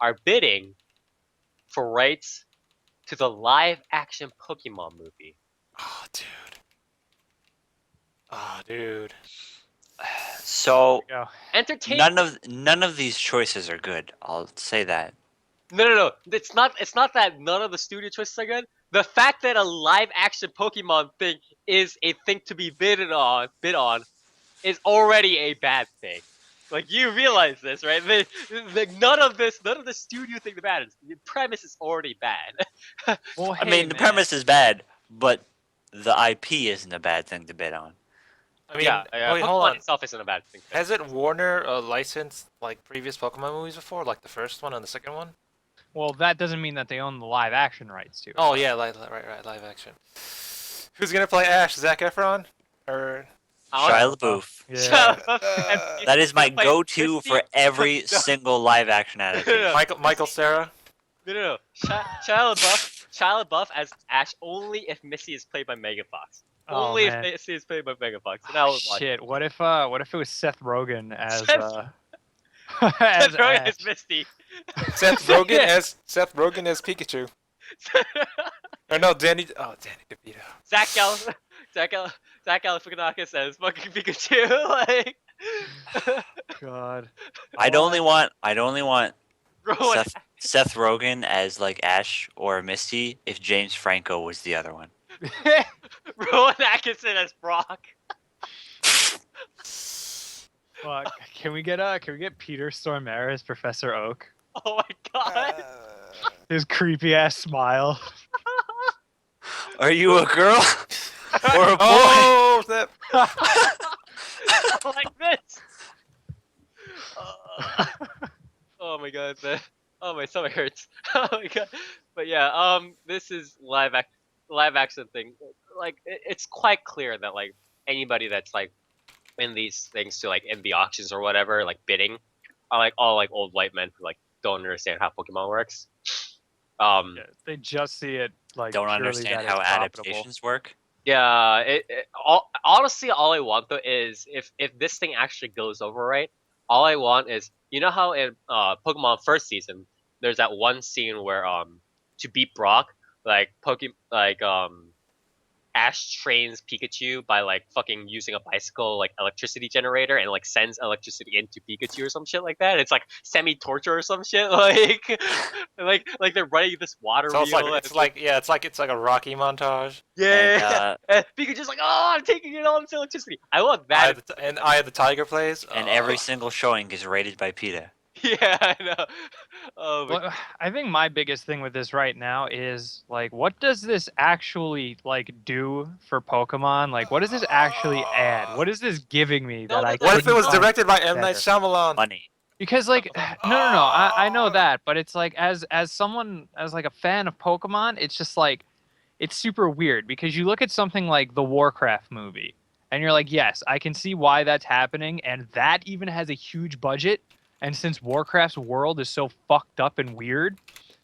are bidding for rights to the live-action Pokemon movie. Oh, dude. Oh, dude. So Go. Entertainment. none of these choices are good. I'll say that. No. It's not that none of the studio choices are good. The fact that a live-action Pokemon thing is a thing to be bid on, is already a bad thing. Like you realize this, right? None of the studio thing the bad is. The premise is already bad. Well, I hey, mean, the man. premise is bad, but the IP isn't a bad thing to bid on. I mean, yeah, wait, Pokemon hold on. itself isn't a bad thing. Hasn't Warner licensed like previous Pokemon movies before, like the first one and the second one? Well, that doesn't mean that they own the live action rights to it. Oh yeah, right, live action. Who's gonna play Ash? Zac Efron, or Shia LaBeouf. Yeah. Shia LaBeouf. That is He's my gonna play go-to Misty. for every No. single live-action adaptation. Michael Cera. No. Shia LaBeouf as Ash only if Missy is played by Megan Fox. Oh, Only if man. Missy is played by Megan Fox. And I would watch Shit. What if it was Seth Rogen as Seth- as Seth Rogen Ash? as Misty. Seth Rogen Yeah. as Pikachu. Or no, Danny DeVito. Zach Galifianakis as fucking Pikachu. Like, God. I'd only want Rowan, Seth Rogen as like Ash or Misty if James Franco was the other one. Rowan Atkinson as Brock. Fuck. Can we get Peter Stormare as Professor Oak? Oh my god. His creepy ass smile. Are you a girl or a boy? Oh, snap. Like this. Oh my god, man. Oh, my stomach hurts. Oh my god. But yeah, this is live action thing. Like, it's quite clear that like anybody that's like in these things to like in the auctions or whatever, like bidding, are like all like old white men who like don't understand how Pokemon works. Yeah, they just see it like Don't purely understand that how it's profitable. adaptations work. Yeah, honestly, all I want though is if this thing actually goes over right, all I want is, you know how in Pokemon first season there's that one scene where to beat Brock, like Ash trains Pikachu by like fucking using a bicycle like electricity generator and like sends electricity into Pikachu or some shit like that. It's like semi torture or some shit like they're running this water So wheel. it's like a Rocky montage. Yeah. And Pikachu's like, oh, I'm taking it all this electricity. I want that. And Eye of the Tiger plays. And every single showing is rated by PETA. Yeah, I know. Oh, my Well, I think my biggest thing with this right now is like, what does this actually like do for Pokemon? Like, what does this actually add? What is this giving me No, that I? but What if it was couldn't directed by M. better? Night Shyamalan? Money. Because like, no, I know that, but it's like as someone as like a fan of Pokemon, it's just like, it's super weird because you look at something like the Warcraft movie, and you're like, yes, I can see why that's happening, and that even has a huge budget. And since Warcraft's world is so fucked up and weird,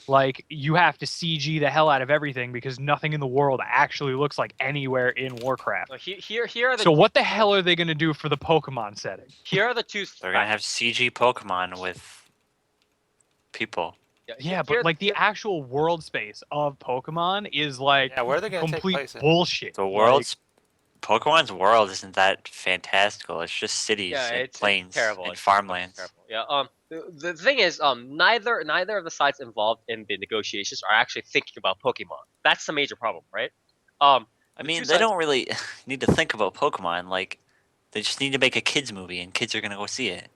like you have to CG the hell out of everything because nothing in the world actually looks like anywhere in Warcraft. Here are the So what the hell are they gonna do for the Pokemon setting? here are the two. They're gonna have CG Pokemon with people. Yeah, but like the actual world space of Pokemon is like Yeah, where are they gonna take complete place in? bullshit. The world's Pokemon's world isn't that fantastical. It's just cities Yeah, and it's plains terrible. and It's farmlands. terrible. Yeah. The thing is, neither of the sides involved in the negotiations are actually thinking about Pokemon. That's the major problem, right? I The mean, two they sides- don't really need to think about Pokemon. Like, they just need to make a kids movie, and kids are gonna go see it.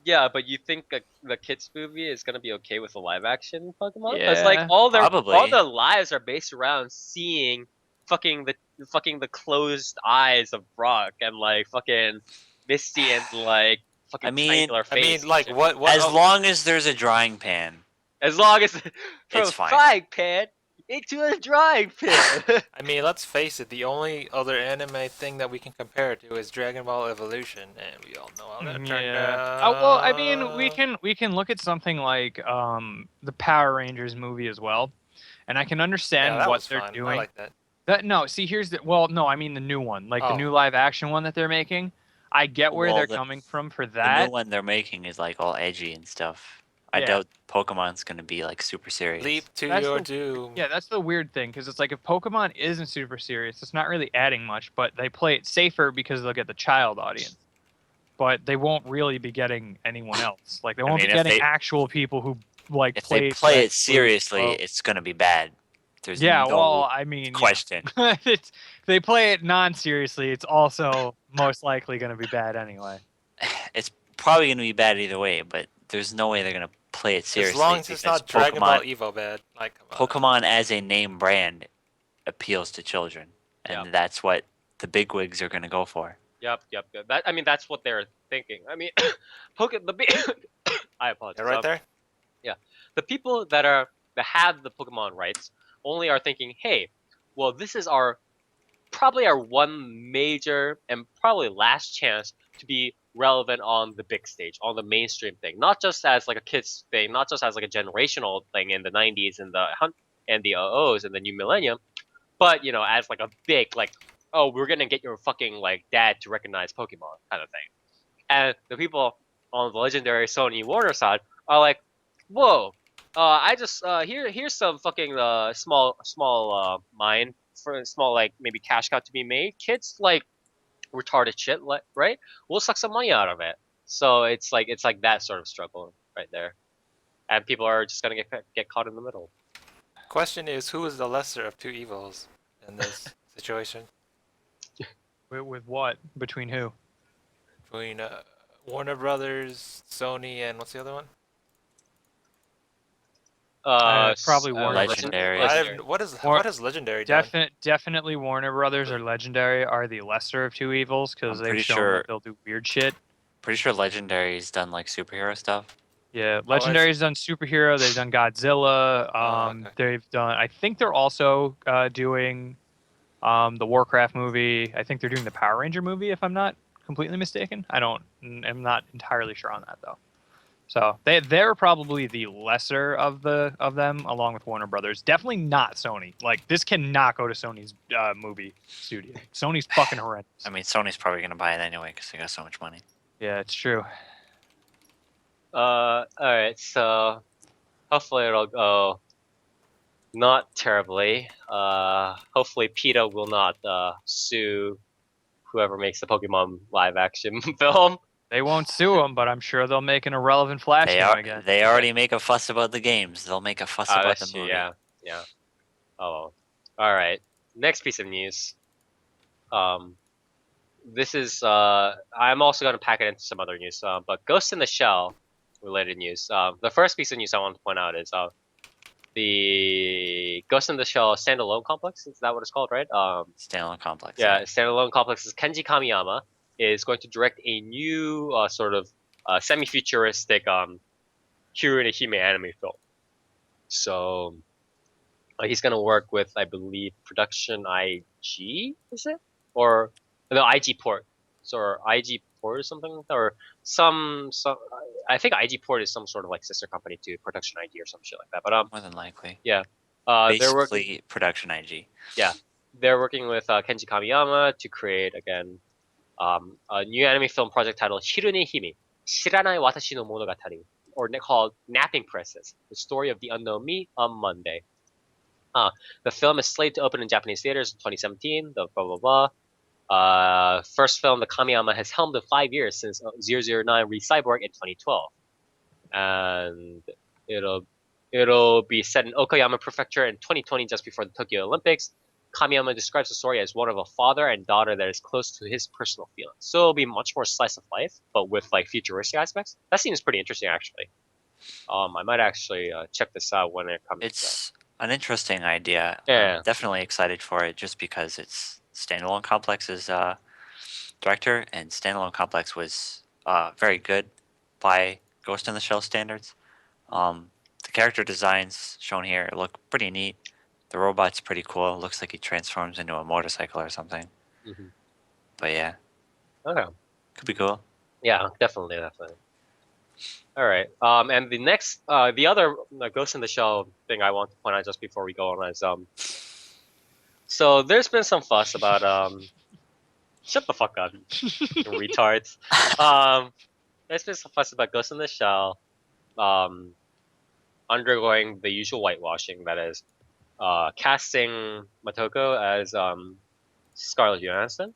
Yeah, but you think the kids movie is gonna be okay with a live action Pokemon? Because like Yeah, all their probably. lives are based around seeing fucking the closed eyes of Brock and like fucking Misty and like fucking I mean- triangular I mean, face. and like shit. what? As long as there's a drying pan. As long as from It's a fine. frying pan into a drying pan. I mean, let's face it. The only other anime thing that we can compare it to is Dragon Ball Evolution, and we all know how that turned out. Oh, well, I mean, we can look at something like the Power Rangers movie as well, and I can understand Yeah, that what was they're fun. doing. I like that. No, see, here's the no, I mean the new one, like the Oh. new live action one that they're making. I get where Well, they're the- coming from for The that. new one they're making is like all edgy and stuff. I Yeah. doubt Pokemon's gonna be like super serious. Leap to That's your the- doom. Yeah, that's the weird thing because it's like if Pokemon isn't super serious, it's not really adding much, but they play it safer because they'll get the child audience. But they won't really be getting anyone else. Like they won't mean, be if getting they- actual people who like If play they play that it seriously, slow. it's gonna be bad. There's Yeah, no well, I mean, question. if they play it non-seriously, it's also most likely going to be bad anyway. It's probably gonna be bad either way, but there's no way they're gonna play it seriously. As long as it's because not Dragon Ball Pokemon, Evo bad. Like, come on. Pokemon as a name brand appeals to children, and Yeah. that's what the bigwigs are gonna go for. Yep. That I mean that's what they're thinking. I mean, I apologize. Yeah, right there. The people that have the Pokemon rights only are thinking, hey, well, this is our probably our one major and probably last chance to be relevant on the big stage, on the mainstream thing, not just as like a kids thing, not just as like a generational thing in the 90s and the OOs and the new millennium, but as like a big like, oh, we're gonna get your fucking like dad to recognize Pokemon kind of thing. And the people on the legendary Sony Warner side are like, whoa, I just here's some fucking small mine for small like maybe cash cow to be made. Kids like retarded shit, right? We'll suck some money out of it. So it's like that sort of struggle right there, and people are just gonna get caught in the middle. Question is, who is the lesser of two evils in this situation? With what? Between who? Between Warner Brothers, Sony, and what's the other one? Probably Warner Legend- Legendary. Legendary. What has Legendary done? Definitely Warner Brothers or Legendary are the lesser of two evils because I'm they've pretty shown sure- that they'll do weird shit. Pretty sure Legendary's done like superhero stuff. Yeah, Oh, I see. Legendary's done superhero. They've done Godzilla. Okay. They've done. I think they're also doing the Warcraft movie. I think they're doing the Power Ranger movie, if I'm not completely mistaken. I'm not entirely sure on that though. So they're probably the lesser of them, along with Warner Brothers. Definitely not Sony. Like this cannot go to Sony's movie studio. Sony's fucking horrendous. I mean, Sony's probably gonna buy it anyway because they got so much money. Yeah, it's true. All right, so hopefully it'll go not terribly. Hopefully PETA will not sue whoever makes the Pokemon live action film. They won't sue them, but I'm sure they'll make an irrelevant Flash They game are. again. They already make a fuss about the games. They'll make a fuss about the That's true, movie. yeah. Oh, all right. Next piece of news. This is I'm also gonna pack it into some other news. But Ghost in the Shell related news. The first piece of news I want to point out is the Ghost in the Shell standalone complex. Is that what it's called, right? Standalone complex. Yeah, standalone complex's Kenji Kamiyama is going to direct a new sort of semi-futuristic Hiro Hime anime film. So he's going to work with, I believe, Production IG, is it? Or no, IG Port. Or IG Port or something? Or some I think IG Port is some sort of like sister company to Production IG or some shit like that. But More than likely. they're Basically, working. production IG. They're working with Kenji Kamiyama to create again a new anime film project titled Hirune Hime, Shiranai Watashi no Monogatari, or called Napping Princess, the story of the unknown me on Monday. The film is slated to open in Japanese theaters in 2017. The blah blah blah. First film that Kamiyama has helmed in 5 years since 009 Re-Cyborg in 2012, and it'll be set in Okayama Prefecture in 2020, just before the Tokyo Olympics. Kamiyama describes the story as one of a father and daughter that is close to his personal feelings. So it'll be much more slice of life, but with like futuristic aspects. That seems pretty interesting, actually. I might actually check this out when it comes. It's an interesting idea. Yeah. I'm definitely excited for it just because it's Standalone Complex's director, and Standalone Complex was very good by Ghost in the Shell standards. The character designs shown here look pretty neat. The robot's pretty cool. It looks like he transforms into a motorcycle or something. Mhm. But yeah, Okay. could be cool. Yeah, definitely. All right. And the next, the other Ghost in the Shell thing I want to point out just before we go on is so there's been some fuss about shut the fuck up, you retards. There's been some fuss about Ghost in the Shell, undergoing the usual whitewashing, that is, casting Motoko as Scarlett Johansson.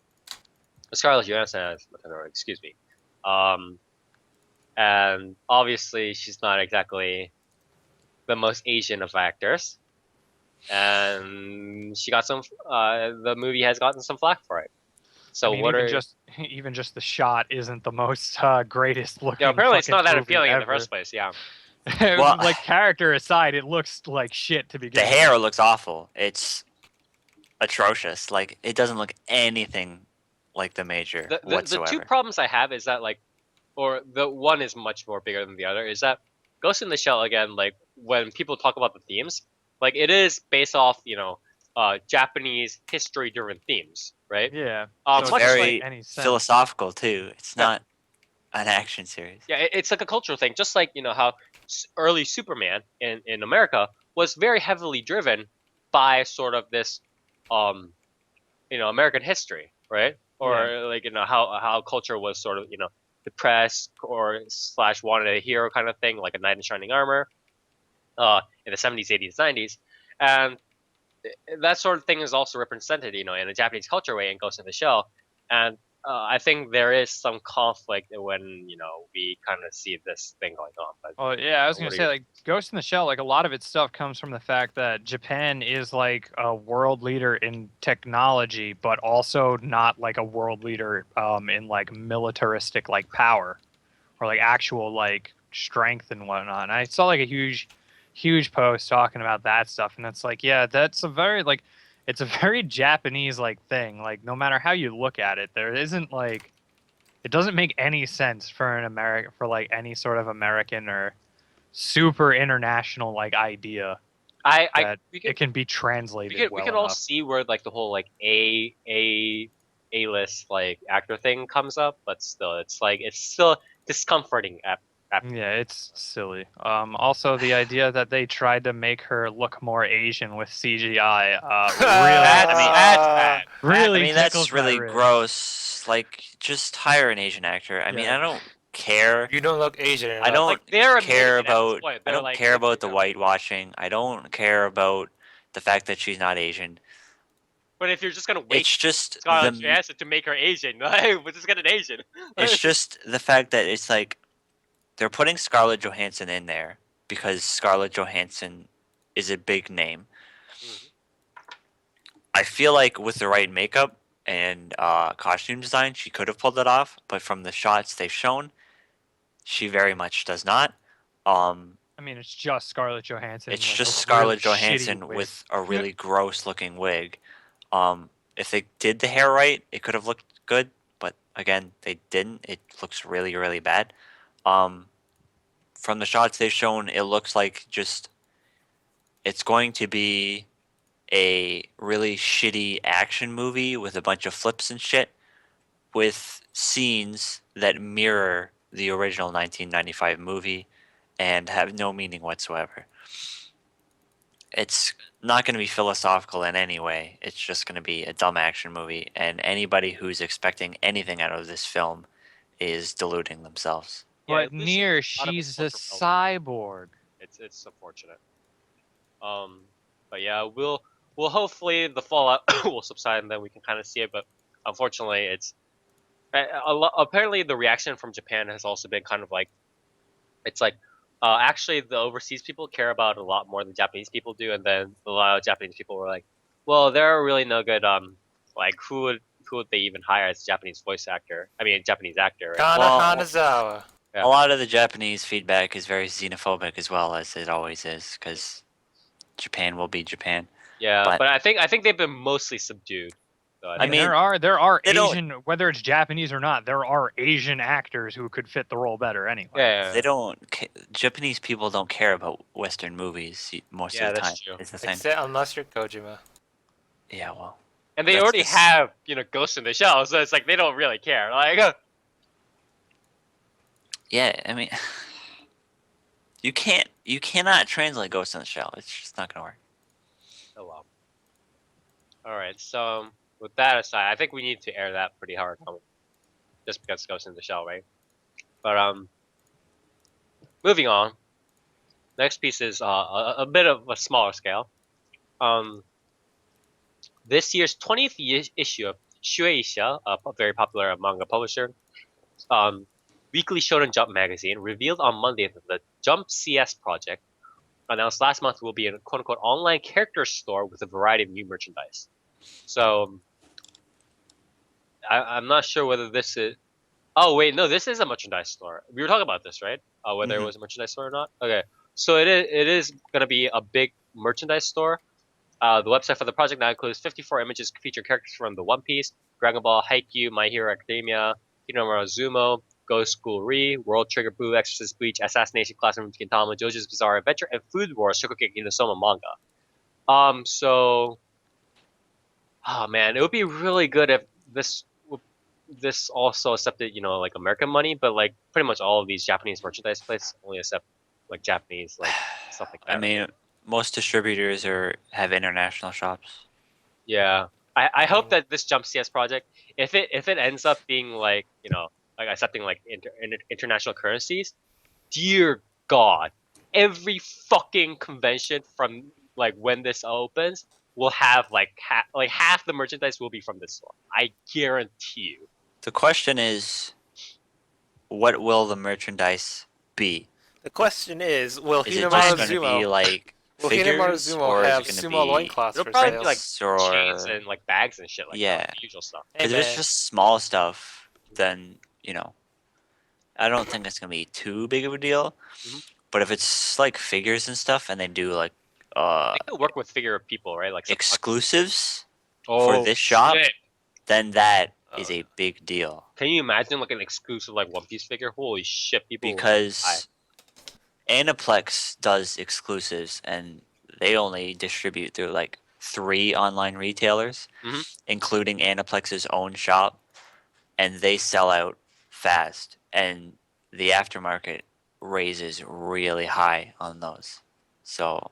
Scarlett Johansson as Motoko, excuse me. And obviously she's not exactly the most Asian of actors, and she got some. The movie has gotten some flack for it. So I mean, what even just the shot isn't the most greatest looking. Yeah, apparently it's not that fucking movie appealing in the ever. first place. Yeah. Well- like character aside, it looks like shit to begin The with. hair looks awful. It's atrocious. Like, it doesn't look anything like the major The whatsoever. two problems I have is that or the one is much more bigger than the other, is that Ghost in the Shell again, like when people talk about the themes, like it is based off Japanese history-driven themes, right? Yeah. It's So it Much doesn't like make very any sense. philosophical too. It's Yeah. not an action series. yeah, it's like a cultural thing, just like how early Superman in America was very heavily driven by sort of this, um, American history, right? Or like how culture was sort of depressed or slash wanted a hero kind of thing, like a knight in shining armor, in the 70s, 80s, 90s, and that sort of thing is also represented, in a Japanese culture way in Ghost in the Shell, and I think there is some conflict when we kind of see this thing going on. But Oh yeah, I was gonna what are say your like Ghost in the Shell, like a lot of its stuff comes from the fact that Japan is like a world leader in technology, but also not like a world leader in like militaristic like power or like actual like strength and whatnot. And I saw like a huge post talking about that stuff, and it's like, yeah, that's a very like it's a very Japanese like thing. Like no matter how you look at it, there isn't like it doesn't make any sense for an American for like any sort of American or super international like idea I that we it can be translated we well can all enough. see where like the whole like A list like actor thing comes up, but still it's still discomforting at Yeah, it's silly. Also, the idea that they tried to make her look more Asian with CGI that's I mean, bad. I really mean tickles that's my really wrist. gross. Like, just hire an Asian actor. I mean, Yeah. I don't care. You don't look Asian I enough. Like don't they're admitting care it at this about. point. I They're don't like care literally, about the whitewashing. I don't care about the fact that she's not Asian. but if you're just gonna wait It's just Scarlett Johansson to make her Asian, like, we'll just get an Asian. it's just the fact that it's like they're putting Scarlett Johansson in there because Scarlett Johansson is a big name. Mhm. I feel like with the right makeup and costume design, she could have pulled it off. But from the shots they've shown, she very much does not. Um, I mean, it's just Scarlett Johansson in it's like a just really Scarlett shitty Johansson wig. with a really gross looking wig. If they did the hair right, it could have looked good. But again, they didn't. It looks really, really bad. Um, from the shots they've shown, it looks like just it's going to be a really shitty action movie with a bunch of flips and shit, with scenes that mirror the original 1995 movie and have no meaning whatsoever. It's not going to be philosophical in any way. It's just going to be a dumb action movie, and anybody who's expecting anything out of this film is deluding themselves. Yeah, But it loses Near, a lot of its she's a cultural relevance. cyborg. It's unfortunate. Um, but yeah, we'll hopefully the fallout will subside and then we can kind of see it. But unfortunately, it's apparently the reaction from Japan has also been kind of like it's like actually the overseas people care about it a lot more than Japanese people do, and then a lot of Japanese people were like, well, there are really no good like who would they even hire as a Japanese voice actor? I mean, Japanese actor, right? Kana Well, Hanazawa. Yeah. a lot of the Japanese feedback is very xenophobic as well, as it always is, because Japan will be Japan. Yeah, But but I think they've been mostly subdued. So I mean, mean, there are they don't Asian, whether it's Japanese or not, there are Asian actors who could fit the role better anyway. they don't. Japanese people don't care about Western movies most Yeah, of the that's time. true. Is the thing. Except unless you're Kojima. Yeah, well, And they That's already just- have, Ghost in the Shell, so it's like they don't really care. Like, yeah. I mean, you cannot translate Ghost in the Shell. It's just not gonna work. oh well. All right, so with that aside, I think we need to air that pretty hard, just because Ghost in the Shell, right? But moving on. Next piece is a bit of a smaller scale. This year's 20th issue of Shueisha, a very popular manga publisher, Weekly Shonen Jump magazine, revealed on Monday that the Jump CS project, announced last month, will be a quote-unquote online character store with a variety of new merchandise. So I'm not sure whether this is. Oh wait, no, this is a merchandise store. We were talking about this, right? Whether it Mhm. was a merchandise store or not. Okay, so it is gonna be a big merchandise store. The website for the project now includes 54 images featuring characters from the One Piece, Dragon Ball, Haikyuu, My Hero Academia, Kinomaru Zumo, Ghost School Re, World Trigger Blue, Exorcist Bleach, Assassination Classroom Gintama, JoJo's Bizarre Adventure, and Food Wars Shokugeki no Soma manga. So Oh man, it would be really good if this also accepted, like American money, but like pretty much all of these Japanese merchandise places only accept like Japanese like stuff like I that, right? mean, most distributors have international shops. Yeah. I I hope mean, that this Jump CS project, if it ends up being like, like accepting like international currencies, dear God, every fucking convention from like when this opens will have like half the merchandise will be from this store. I guarantee you. The question is, what will the merchandise be? the question is, will Is it just Hinamaru going to be Zumo like will Hinamaru figures, Zumo or is have it going to sumo be loincloths It'll for probably be like sales? pets chains or and like bags and shit like that, yeah? like the usual stuff. Hey Because if it's man, just small stuff, then I don't think it's going to be too big of a deal. Mhm. But if it's like figures and stuff, and they do like uh They could work with figure people, right? Like some exclusives for oh this shop, shit. then that is oh, a big deal. Can you imagine like an exclusive like One Piece figure? Holy shit, people will die. Because Aniplex does exclusives, and they only distribute through like 3 online retailers, Mhm. including Aniplex's own shop, and they sell out fast, and the aftermarket raises really high on those. So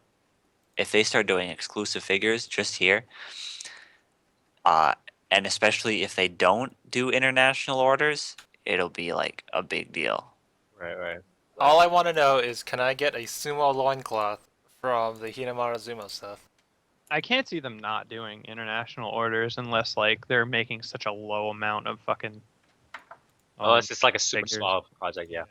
if they start doing exclusive figures just here, uh, and especially if they don't do international orders, it'll be like a big deal. Right, right. all I want to know is, can I get a sumo loincloth from the Hinamaru Zumo stuff? I can't see them not doing international orders unless like they're making such a low amount of fucking Oh, it's just like a super figures. small project, yeah.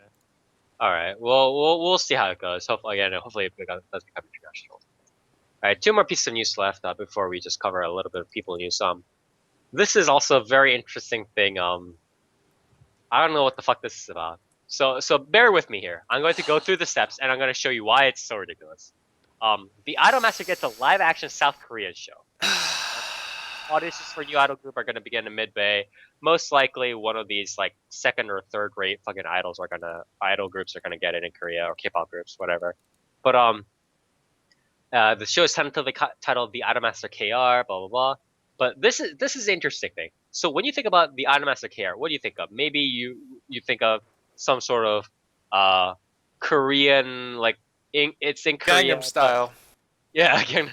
All right. Well, we'll see how it goes. Hopefully, again, hopefully it does become international. All right, two more pieces of news left before we just cover a little bit of people news. This is also a very interesting thing. I don't know what the fuck this is about. So bear with me here. I'm going to go through the steps and I'm going to show you why it's so ridiculous. The Idolmaster gets a live-action South Korean show. Auditions for new idol group are going to begin in mid-May. Most likely, one of these like second or third-rate fucking idol groups are gonna get it in Korea, or K-pop groups, whatever. But the show is tentatively titled The Idolmaster KR, blah blah blah. But this is the interesting thing. So when you think about the Idolmaster KR, what do you think of? Maybe you think of some sort of Korean like it's in Korea, Gangnam but style. yeah, again,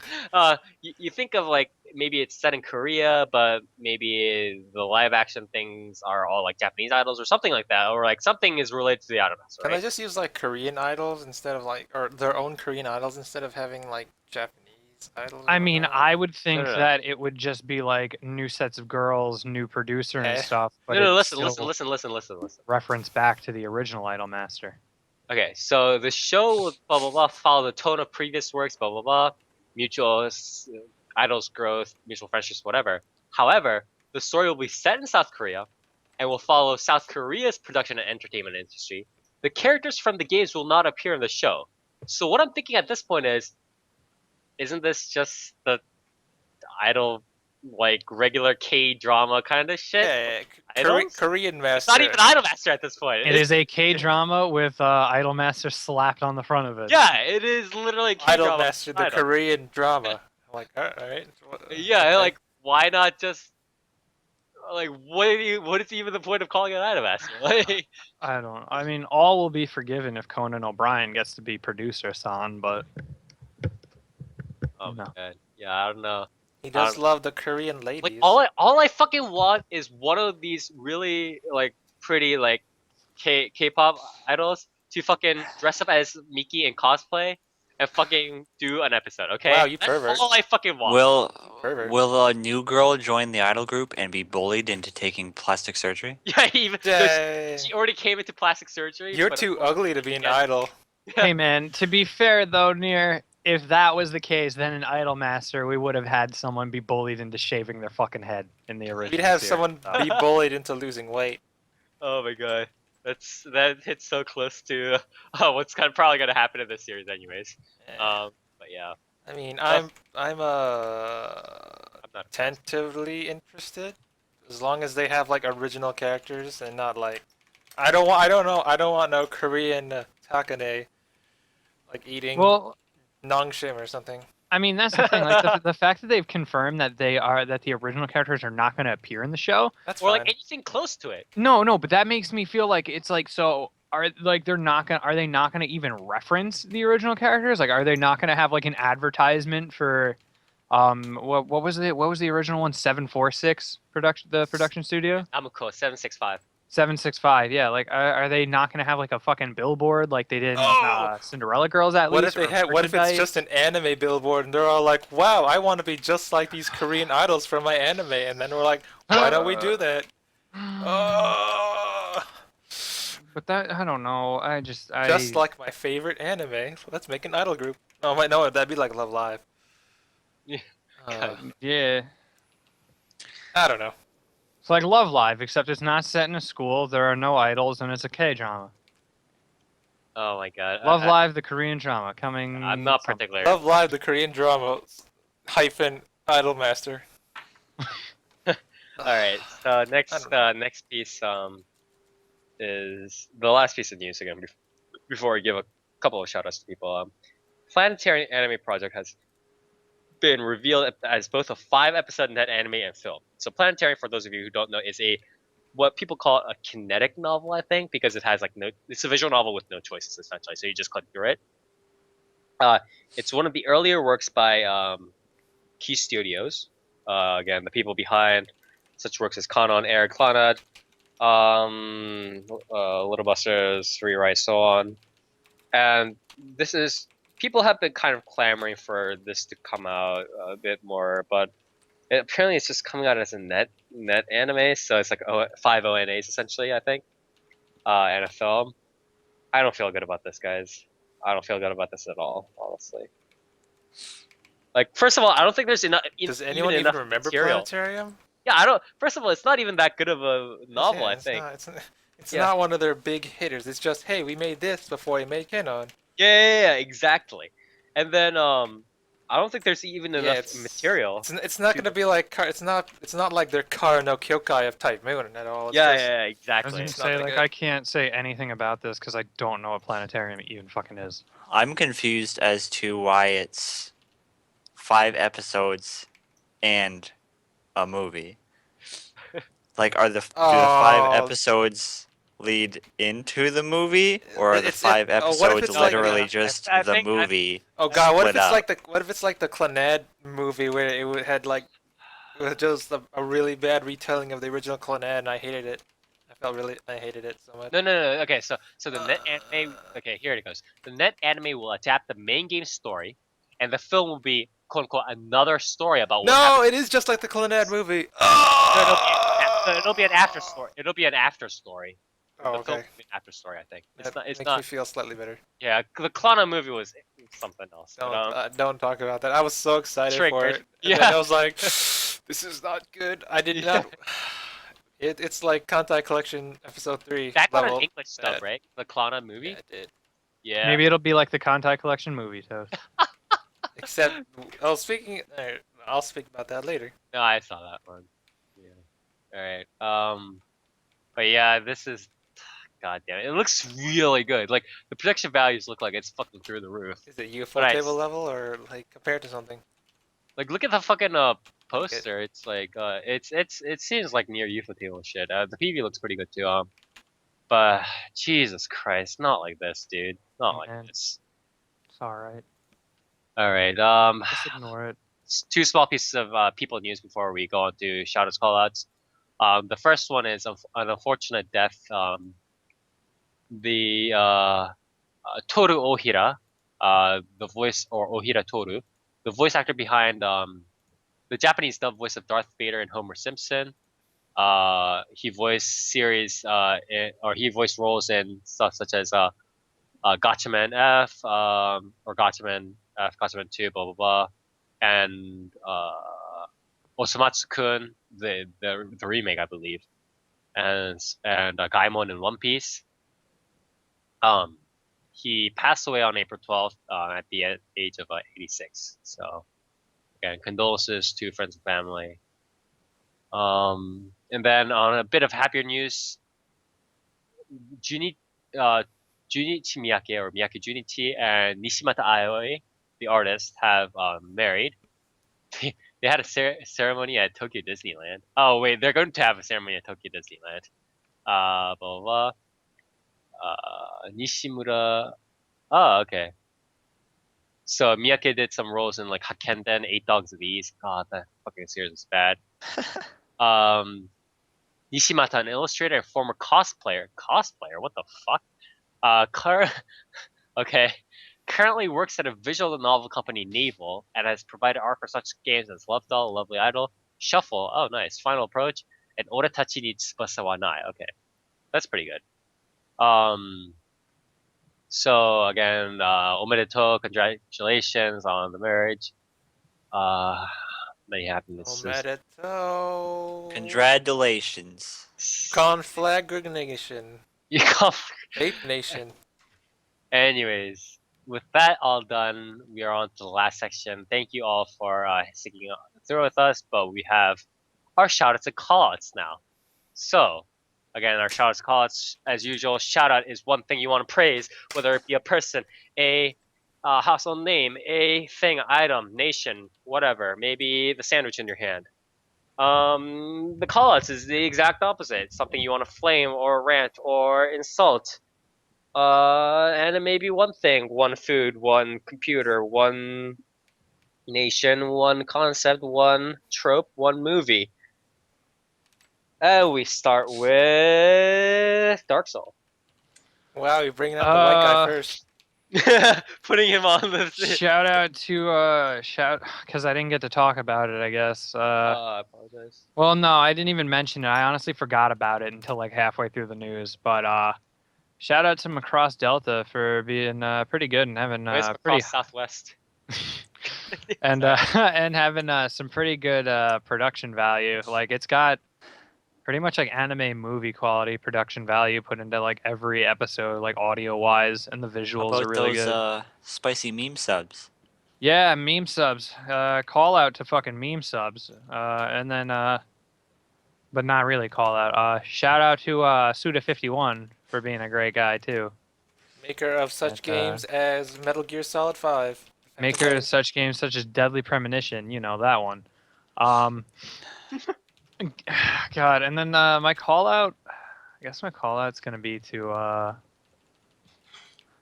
you think of like maybe it's set in Korea, but maybe the live action things are all like Japanese idols or something like that, or like something is related to the Idolmaster, Can they right? just use like Korean idols instead of like, or their own Korean idols instead of having like Japanese idols I and mean, whatnot? I would No, think no, no, that it would just be like new sets of girls, new producer and Eh. stuff, but no, no. it's Listen, still listen. reference back to the original Idolmaster. Okay, so the show will blah blah blah follow the tone of previous works, blah blah blah, mutual idols growth, mutual friendships, whatever. However, the story will be set in South Korea and will follow South Korea's production and entertainment industry. The characters from the games will not appear in the show. So what I'm thinking at this point is, isn't this just the idol like regular K drama kind of shit? Yeah, Idols? Korean It's not master. even Idolmaster at this point. It is a K drama with Idolmaster slapped on the front of it. Yeah, it is literally K Idol drama. master, the Korean drama. I'm like, alright. Yeah, Okay. like why not just like what is even the point of calling it Idolmaster? Like, I mean, all will be forgiven if Conan O'Brien gets to be producer son, but oh no. man, yeah, I don't know. He does love the Korean Like ladies. all I fucking want is one of these really like pretty like K-pop idols to fucking dress up as Miki in cosplay and fucking do an episode, okay? Wow, you That's pervert. all I fucking want. Will Pervert. will a new girl join the idol group and be bullied into taking plastic surgery? Yeah, even though Dang. she already came into plastic surgery. You're but too ugly to be an Yeah. idol. Hey man, to be fair though, Near, if that was the case, then in Idolmaster we would have had someone be bullied into shaving their fucking head in the original. We'd have series. someone be bullied into losing weight. Oh my god, that hits so close to what's probably gonna happen in this series, anyways. But yeah, I mean, Well- I'm I'm not. tentatively interested, as long as they have like original characters and not like, I don't want no Korean Takane like eating Well, nongshim or something. I mean, that's the thing. Like the fact that they've confirmed that the original characters are not going to appear in the show. That's Or fine. like anything close to it. No, but that makes me feel like it's like so. Are they not gonna even reference the original characters? Like, are they not gonna have like an advertisement for, what was the original one? 746 production studio. Amuko 765. 765. Yeah, like are they not gonna have like a fucking billboard like they did in Oh! Cinderella Girls at What least? if they or had? What if it's merchandise? just an anime billboard and they're all like, "Wow, I want to be just like these Korean idols from my anime," and then we're like, "Why don't we do that?" Oh, But that I don't know. just like my favorite anime. Let's make an idol group. Oh wait, no, that'd be like Love Live. Yeah. Uh, yeah. I don't know. It's like Love Live, except it's not set in a school. There are no idols, and it's a K drama. Oh my god. Love Live, the Korean drama coming. I'm not some- particular. Love Live, the Korean drama hyphen Idol Master. All right. So next, I don't know. next piece is the last piece of news again. Before we give a couple of shout outs to people, Planetary Anime Project has been revealed as both a 5-episode net anime and film. So Planetary, for those of you who don't know, is what people call a kinetic novel, I think, because it has like it's a visual novel with no choices essentially. So you just click through it. It's one of the earlier works by Key Studios. Again, the people behind such works as Kanon, Air, Clannad, Little Busters, Rewrite, so on. And this is people have been kind of clamoring for this to come out a bit more, but apparently it's just coming out as a net anime, so it's like 5 ONAs essentially, I think, and a film. I don't feel good about this, guys. I don't feel good about this at all, honestly. Like, first of all, I don't think there's enough. Does anyone even enough remember material. Planetarium? Yeah, I don't. First of all, it's not even that good of a novel. Yeah, I think. It's Yeah. not one of their big hitters. It's just, hey, we made this before we made Canon. Yeah, exactly. And then I don't think there's even enough material. It's not gonna be like it's not like their Kara no Kyokai of Type Moon at all. It's Yeah, just, yeah, I was exactly. gonna It's not say that like good. I can't say anything about this because I don't know what planetarium even fucking is. I'm confused as to why it's 5 episodes and a movie. Like, do the 5 Oh. episodes lead into the movie, or are the 5 what if episodes it's like- literally just I the think- movie? Oh god, what if split it's up? what if it's like the Clannad movie where had like it was just a really bad retelling of the original Clannad and I hated it. I hated it so much. No. Okay, so the net anime. Okay, here it goes. The net anime will adapt the main game story, and the film will be quote unquote another story about what happened. No, it is just like the Clannad movie. It'll be an after story. It'll be an after story. Oh, The film okay. will be an after story, I think. That It's makes not. me feel slightly better. Yeah, the Klana movie was something else. Don't talk about that. I was so excited for Triggered. it. And then I was like, this is not good. I did not. It's like Kantai Collection Episode 3 that got level. an English dub, bad. right? The Klana movie. Yeah, it did. Yeah. Maybe it'll be like the Contact Collection movie. So Except, oh, speaking, I'll speak about that later. No, I saw that one. Yeah. All right. But yeah, this is. God damn it! It looks really good. Like the production values look like it's fucking through the roof. Is it UFO Nice. table level or like compared to something? Like look at the fucking poster. It's like it seems like near UFO table shit. The PV looks pretty good too. But Jesus Christ, not like this, dude. Not Man. like this. it's all right. All right. Just ignore it. Two small pieces of people news before we go on to shoutouts callouts. The first one is an unfortunate death. The Toru Ohira, the voice, or Ohira Toru, the voice actor behind the Japanese dub voice of Darth Vader and Homer Simpson. He voiced he voiced roles in stuff such as Gatchaman F, or Gatchaman F, Gatchaman 2, blah blah blah, and Osamatsu-kun, the remake, I believe, and Gaimon in One Piece. He passed away on April 12th at the age of 86. So, again, condolences to friends and family. And then on a bit of happier news, Junichi Miyake, or Miyake Junichi, and Nishimata Aoi, the artist, have married. They had a ceremony at Tokyo Disneyland. Oh wait, they're going to have a ceremony at Tokyo Disneyland. Blah blah blah. Nishimura. Oh, okay. So Miyake did some roles in like Hakenden, Eight Dogs of East. God, that fucking series is bad. Nishimata, an illustrator and former cosplayer. Cosplayer? What the fuck? Okay. Currently works at a visual novel company, Naval, and has provided art for such games as Love Doll, Lovely Idol, Shuffle, oh nice, Final Approach, and Oratachi ni Tsubasa wa Nai. Okay, that's pretty good. So again, omedetou, congratulations on the marriage. Many happinesses. Omedetou. Congratulations. Conflagration. You can't. Ape Nation. Anyways, with that all done, we are on to the last section. Thank you all for sticking through with us, but we have our shoutouts and callouts now. So, again, our shoutouts and callouts, as usual, shoutout is one thing you want to praise, whether it be a person, a household name, a thing, item, nation, whatever. Maybe the sandwich in your hand. The callouts is the exact opposite. Something you want to flame or rant or insult. And it may be one thing, one food, one computer, one nation, one concept, one trope, one movie. We start with Dark Soul. Wow, you're bringing up the white guy first. Putting him on the Shout out to because I didn't get to talk about it, I guess. I apologize. Well, no, I didn't even mention it. I honestly forgot about it until like halfway through the news. But shout out to Macross Delta for being pretty good and having pretty Southwest. and and having some pretty good production value. Like it's got pretty much like anime movie quality production value put into like every episode, like audio wise, and the How visuals about are really those good. spicy meme subs? Yeah, meme subs. Call out to fucking meme subs. And then but not really call out. Shout out to Suda51 for being a great guy too. Maker of such games as Metal Gear Solid 5. Maker of such games such as Deadly Premonition, you know that one. God, and then my call out, I guess my call out's gonna be to I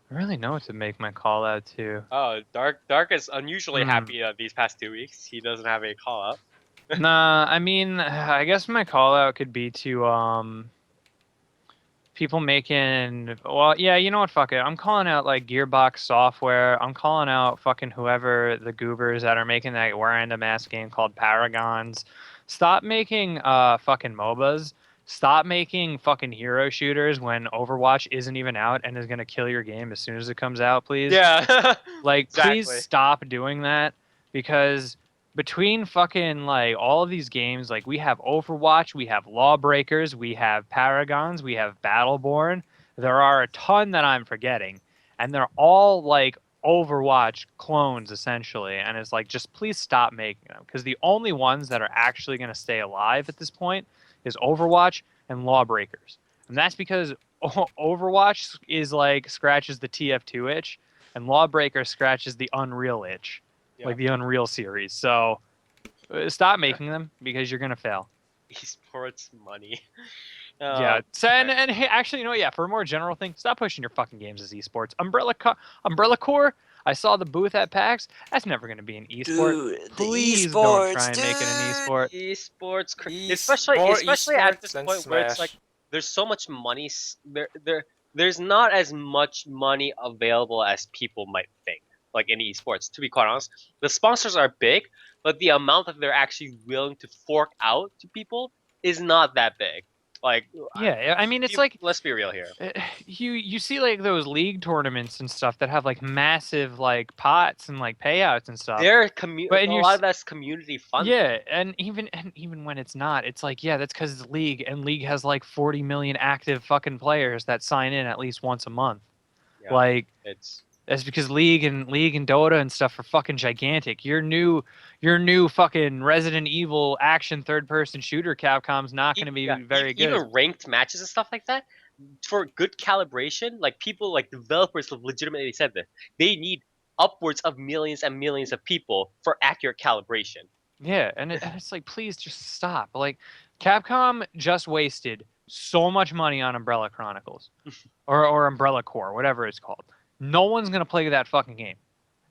really know what to make my call out to. Oh, Dark is unusually happy these past 2 weeks. He doesn't have a call out. Nah, I mean, I guess my call out could be to people making, well, yeah, you know what, fuck it. I'm calling out like Gearbox Software. I'm calling out fucking whoever the goobers that are making that random ass game called Paragons. Stop making fucking MOBAs. Stop making fucking hero shooters when Overwatch isn't even out and is gonna kill your game as soon as it comes out, please. Yeah. Like, Exactly. please stop doing that, because between fucking like all of these games, like we have Overwatch, we have Lawbreakers, we have Paragons, we have Battleborn. There are a ton that I'm forgetting, and they're all like Overwatch clones essentially. And it's like, just please stop making them, because the only ones that are actually going to stay alive at this point is Overwatch and Lawbreakers, and that's because Overwatch is like scratches the TF2 itch, and Lawbreaker scratches the Unreal itch. Yeah. Like the Unreal series. So stop making them, because you're gonna fail. Esports money. Yeah. So, and hey, actually, you know, yeah, for a more general thing, stop pushing your fucking games as esports. Umbrella Corps. I saw the booth at PAX. That's never gonna be an esport. Dude, Please the don't esports, try and make it an esport. Especially at this point where it's like there's so much money. There's not as much money available as people might think. Like in esports, to be quite honest, the sponsors are big, but the amount that they're actually willing to fork out to people is not that big. Like, yeah, I mean, it's like, let's be real here. You see like those league tournaments and stuff that have like massive like pots and like payouts and stuff. They're But a lot of that's community funded. Yeah, and even when it's not, it's like, yeah, that's because it's league, and league has like 40 million active fucking players that sign in at least once a month. Yeah, like it's that's because League and Dota and stuff are fucking gigantic. Your new fucking Resident Evil action third-person shooter Capcom's not going to be very good. Even ranked matches and stuff like that, for good calibration, like people, like developers have legitimately said that they need upwards of millions and millions of people for accurate calibration. Yeah, and it's like, please just stop. Like, Capcom just wasted so much money on Umbrella Chronicles, or Umbrella Corps, whatever it's called. No one's gonna play that fucking game,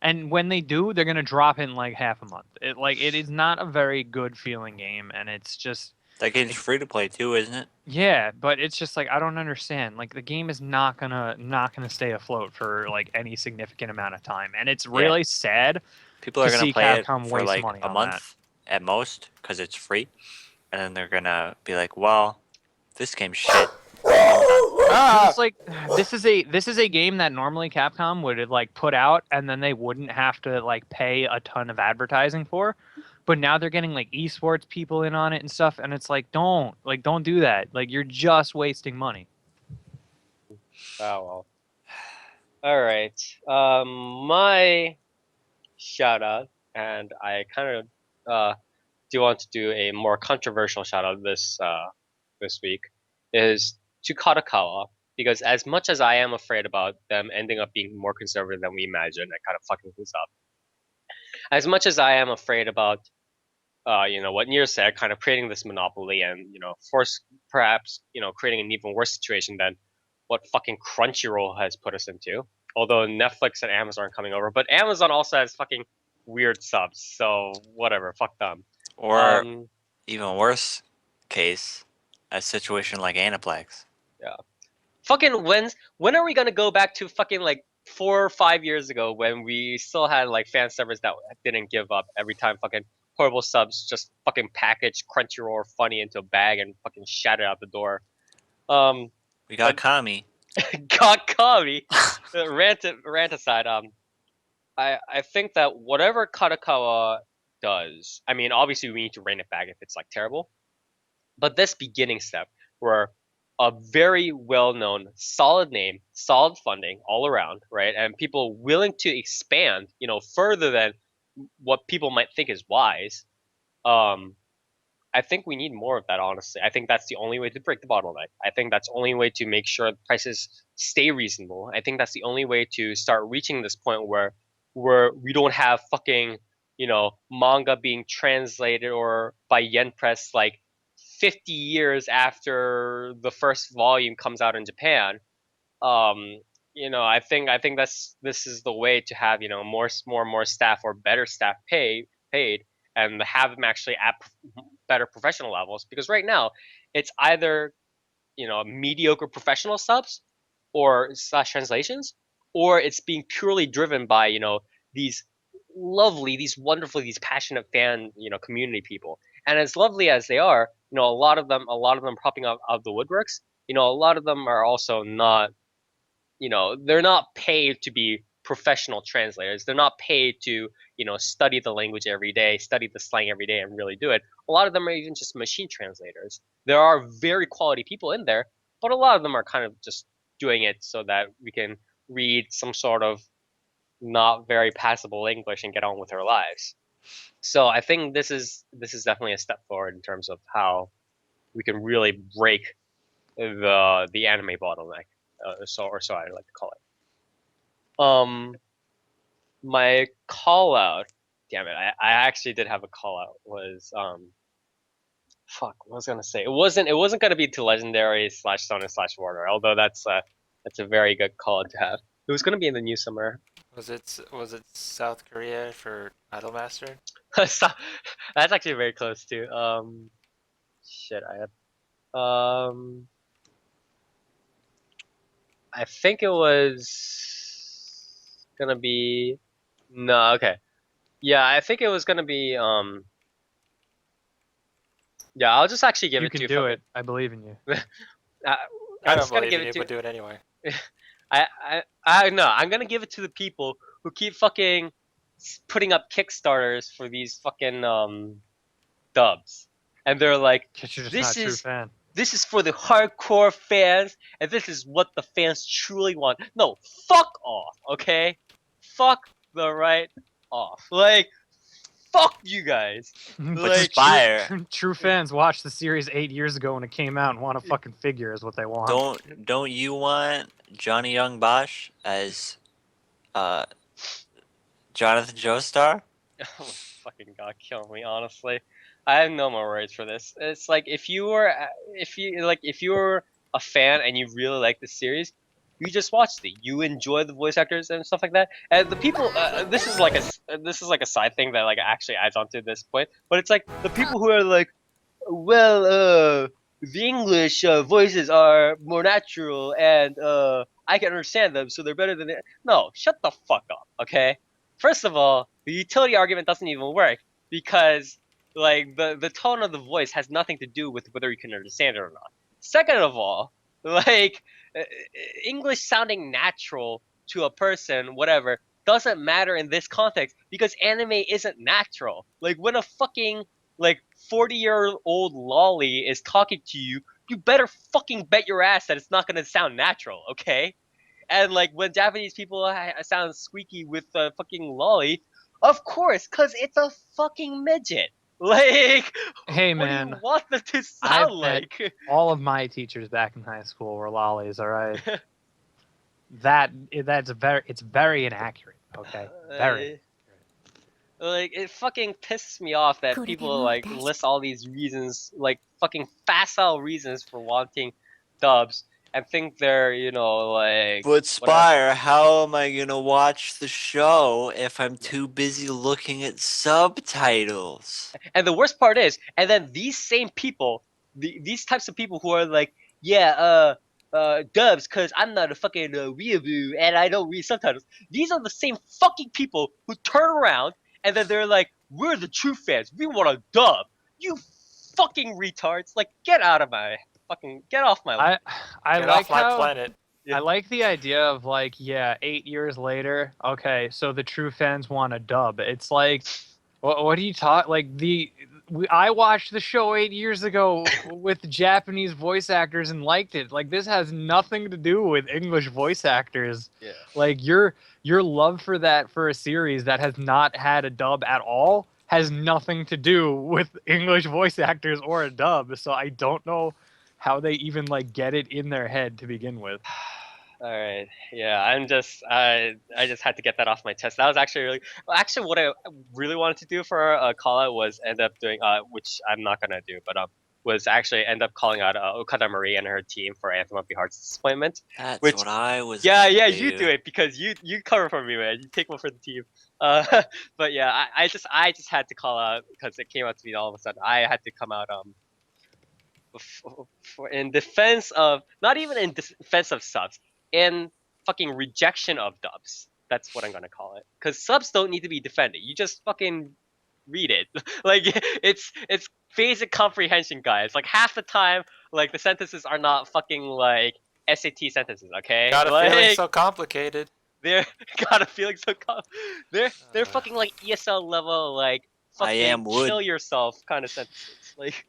and when they do, they're gonna drop it in like half a month. It is not a very good feeling game, and it's just That game's free to play too, isn't it? yeah, but it's just like I don't understand. Like the game is not gonna stay afloat for like any significant amount of time, and it's really sad People to are gonna see play it Capcom for waste like money a on month at most because it's free, and then they're gonna be like, "Well, this game's shit." Ah! It's like this is a game that normally Capcom would like put out and then they wouldn't have to like pay a ton of advertising for. But now they're getting like esports people in on it and stuff, and it's like don't do that. Like you're just wasting money. Oh well. All right. My shout out, and I kind of do want to do a more controversial shout out this week, is to Katakawa, because as much as I am afraid about them ending up being more conservative than we imagined, and kind of fucking things up, as much as I am afraid about what Nier said, kind of creating this monopoly and force perhaps creating an even worse situation than what fucking Crunchyroll has put us into. Although Netflix and Amazon are coming over, but Amazon also has fucking weird subs, so whatever, fuck them. Or Um, even worse case, a situation like Aniplex. yeah. Fucking when are we gonna go back to fucking like 4 or 5 years ago when we still had like fan servers that didn't give up every time fucking horrible subs just fucking package Crunchyroll or Funny into a bag and fucking shat it out the door. Um, We got Kami. God Kami. Rant aside, I think that whatever Katakawa does, I mean, obviously we need to rein it back if it's like terrible. But this beginning step, where a very well-known, solid name, solid funding all around, right, and people willing to expand, further than what people might think is wise. Um, I think we need more of that, honestly. I think that's the only way to break the bottleneck. I think that's the only way to make sure prices stay reasonable. I think that's the only way to start reaching this point where we don't have fucking, manga being translated or by Yen Press like 50 years after the first volume comes out in Japan. Um, I think this is the way to have more staff or better staff paid and have them actually at better professional levels, because right now it's either mediocre professional subs or slash translations, or it's being purely driven by these lovely, these wonderfully, these passionate fan community people. And as lovely as they are, a lot of them popping up out of the woodworks, a lot of them are also not, they're not paid to be professional translators. They're not paid to, study the language every day, study the slang every day, and really do it. A lot of them are even just machine translators. There are very quality people in there, but a lot of them are kind of just doing it so that we can read some sort of not very passable English and get on with our lives. So I think this is definitely a step forward in terms of how we can really break the anime bottleneck. So I like to call it. My call out, damn it, I actually did have a call out. Was fuck, what was I gonna say? It wasn't gonna be to legendary slash Sona slash Warner, although that's a very good call to have. It was gonna be in the new summer. Was it South Korea for Idolmaster? So, that's actually very close to. Shit, I think it was gonna be no, okay. Yeah, I think it was gonna be yeah, I'll just actually give You it to can you. do Fucking, it. I believe in you. I, I I'm don't just gonna believe give in it you, to. but do it anyway. I'm gonna give it to the people who keep fucking putting up Kickstarters for these fucking dubs, and they're like, Because you're just not this a true is fan. this is for the hardcore fans, and this is what the fans truly want. No, fuck off, okay? Fuck the right off. Like, fuck you guys. But Like, Spire, True fans watched the series 8 years ago when it came out and want a fucking figure is what they want. don't you want Johnny Young Bosch as uh Jonathan Joestar? Oh my fucking god, kill me, honestly. I have no more words for this. It's like if you were a fan and you really like the series, you just watched it. You enjoy the voice actors and stuff like that. And the people, this is like a side thing that like actually adds on to this point. But it's like the people who are like, well, the English voices are more natural and I can understand them, so they're better than it. No, shut the fuck up, okay? First of all, the utility argument doesn't even work because like the tone of the voice has nothing to do with whether you can understand it or not. Second of all, like uh, English sounding natural to a person, whatever, doesn't matter in this context because anime isn't natural. Like when a fucking like 40-year-old lolly is talking to you, you better fucking bet your ass that it's not gonna sound natural, okay? And like when Japanese people sound squeaky with a fucking lolly, of course, cause it's a fucking midget. Like, Hey what do you man, want them to I've sound met like? all of my teachers back in high school were lollies. All right, it's very inaccurate. Okay, very. Like it fucking pisses me off that people like list all these reasons, like fucking facile reasons for wanting dubs, and think they're like But whatever. Spire, how am I gonna watch the show if I'm too busy looking at subtitles? And the worst part is, and then these same people, these types of people who are like, yeah, dubs, cause I'm not a fucking weeaboo and I don't read subtitles. These are the same fucking people who turn around and then they're like, we're the true fans. We want a dub. You fucking retards! Like, get out of my get off my. I Get like off my how planet. Yeah. I like the idea of like, yeah, 8 years later, okay, so the true fans want a dub. It's like, what do you talk like I watched the show 8 years ago with Japanese voice actors and liked it. Like this has nothing to do with English voice actors. Yeah. Like your love for that for a series that has not had a dub at all has nothing to do with English voice actors or a dub. So I don't know how they even like get it in their head to begin with. All right. Yeah, I just had to get that off my chest. That was actually really well, actually what I really wanted to do for a call out was end up doing which I'm not gonna do, but was actually end up calling out Okada Marie and her team for Anthem of the Heart's disappointment. That's Which what I was yeah, gonna yeah, do. you do it because you cover for me, man. You take one for the team. But yeah, I just had to call out because it came out to me all of a sudden. I had to come out in defense of not even in defense of subs, in fucking rejection of dubs. That's what I'm gonna call it. Because subs don't need to be defended. You just fucking read it. Like it's basic comprehension, guys. Like half the time, like the sentences are not fucking like SAT sentences. Okay, Got a like feeling so complicated. they're got a feeling so they're fucking like ESL level like I am fucking wood. kill yourself kind of sentences. Like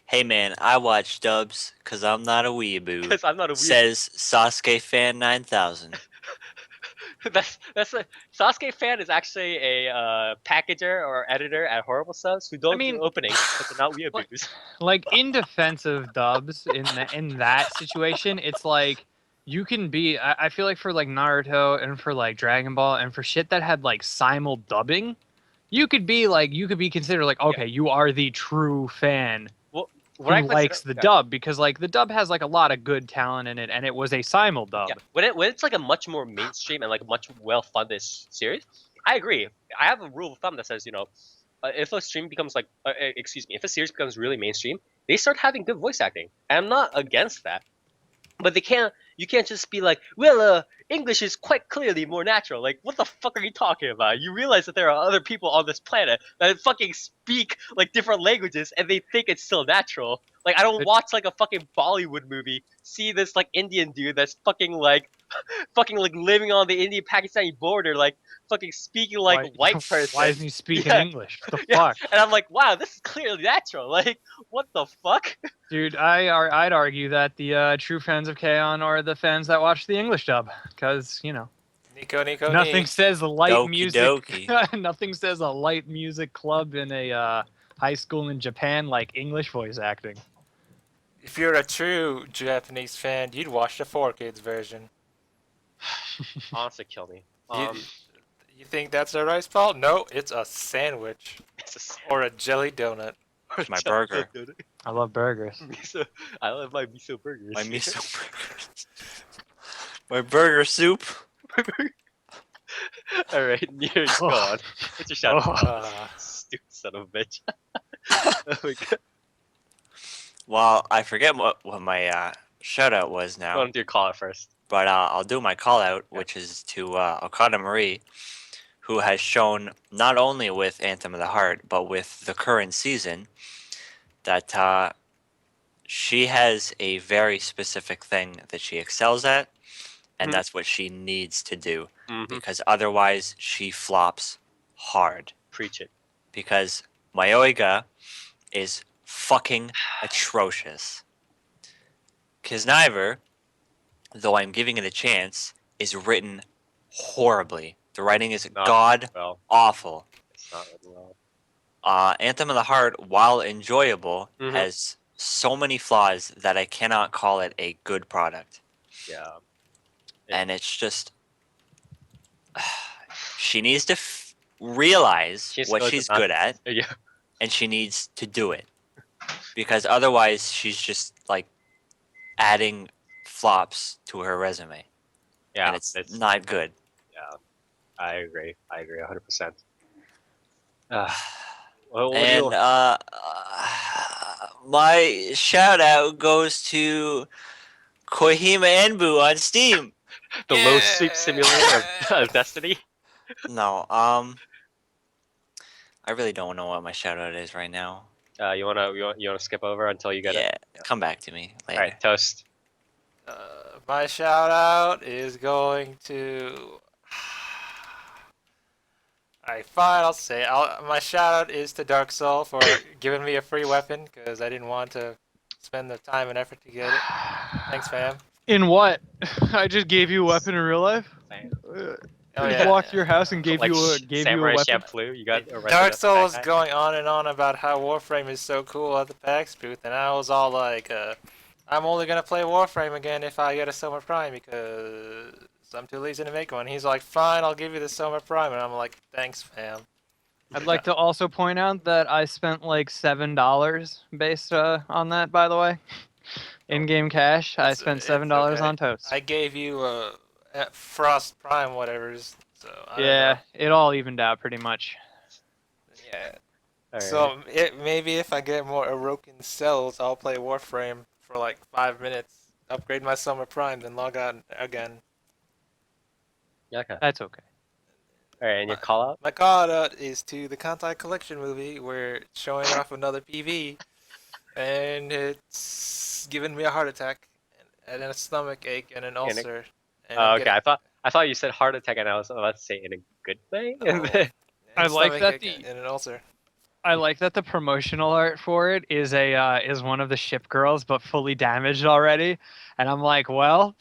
Hey man, I watch dubs cause I'm not a weeaboo. because I'm not a weird. Says Sasuke fan 9000. That's a Sasuke fan is actually a packager or editor at Horrible Subs who don't mean- do openings, but they're not weeaboos. Like in defense of dubs in that situation, it's like you can be I feel like for like Naruto and for like Dragon Ball and for shit that had like simul dubbing, you could be considered like, okay, you are the true fan Well, who what I consider, likes the dub because like the dub has like a lot of good talent in it and it was a simul dub. yeah, when it's like a much more mainstream and like much well funded series, I agree. I have a rule of thumb that says if a stream becomes like excuse me, if a series becomes really mainstream, they start having good voice acting. And I'm not against that. But you can't just be like, well, English is quite clearly more natural. Like, what the fuck are you talking about? You realize that there are other people on this planet that fucking speak like different languages and they think it's still natural. Like, I don't But- watch like a fucking Bollywood movie, see this like Indian dude that's fucking like living on the Indian-Pakistani border, like fucking speaking like a white person. Why isn't he speaking Yeah. English? What the Yeah. fuck? And I'm like, wow, this is clearly natural. Like, what the fuck? Dude, I'd argue that the true fans of K-On! Are the fans that watch the English dub, because Nico, nothing says a light Doki music. doki. Nothing says a light music club in a high school in Japan like English voice acting. If you're a true Japanese fan, you'd watch the 4Kids version. Honestly, kill me. You, Um, you think that's a rice ball? No, it's a sandwich it's a or a jelly donut. It's my burger. I love burgers. Miso. I love my miso burgers. My miso burger. My burger soup. All right, Nears, go on. What's your shout out? Uh, Stupid son of a bitch. Oh my God. Well, I forget what my shout out was Go now, on, do your call it first. but I'll do my call out, which is to Okada Marie, who has shown not only with Anthem of the Heart, but with the current season, that she has a very specific thing that she excels at, and Mhm. that's what she needs to do, Mm-hmm. because otherwise she flops hard. Preach it. Because Mayoiga is fucking atrocious. Kisniver, though I'm giving it a chance, is written horribly. The writing is Not god well. awful. It's not written well. Anthem of the Heart, while enjoyable, Mhm. has so many flaws that I cannot call it a good product. Yeah. And it's just she needs to realize She's what going to she's not- good at, Yeah. and she needs to do it, because otherwise she's just like adding flops to her resume, Yeah. and it's not good. Yeah. I agree. 100%. What do And you? my shout out goes to Kohima Enbu on Steam. The low sleep simulator of Destiny. No, I really don't know what my shout out is right now. You wanna skip over until you get Yeah, it? come back to me All later. right, toast. my shout out is going to. Alright, fine, I'll say. My shout out is to Dark Soul for giving me a free weapon because I didn't want to spend the time and effort to get it. Thanks, fam. In what? I just gave you a weapon in real life. Oh, I just yeah. walked to your house and gave Like you a Samurai weapon. Champloo, you got arrested Dark as a Soul bad was guy? going on and on about how Warframe is so cool at the PAX booth, and I was all like, I'm only gonna play Warframe again if I get a Soma Prime because I'm too lazy to make one. He's like, fine, I'll give you the Soma Prime, and I'm like, thanks, fam. I'd like to also point out that I spent like $7 based on that. By the way, in-game cash, I spent $7 okay. on toast. I gave you a Frost Prime, whatever's. So I don't Yeah, know. it all evened out pretty much. Yeah. All right. So maybe if I get more Orokin cells, I'll play Warframe for like 5 minutes, upgrade my Summer Prime, then log on again. Yeah, okay. That's okay. All right, and your call out? My call out is to the Kantai Collection movie where it's showing off another PV, and it's giving me a heart attack, and a stomach ache, and an ulcer. And Oh, I'm okay. getting- I thought you said heart attack, and I was about to say in a good way. Oh, and a I like stomach that ache and an ulcer. I like that the promotional art for it is is one of the ship girls, but fully damaged already. And I'm like, well,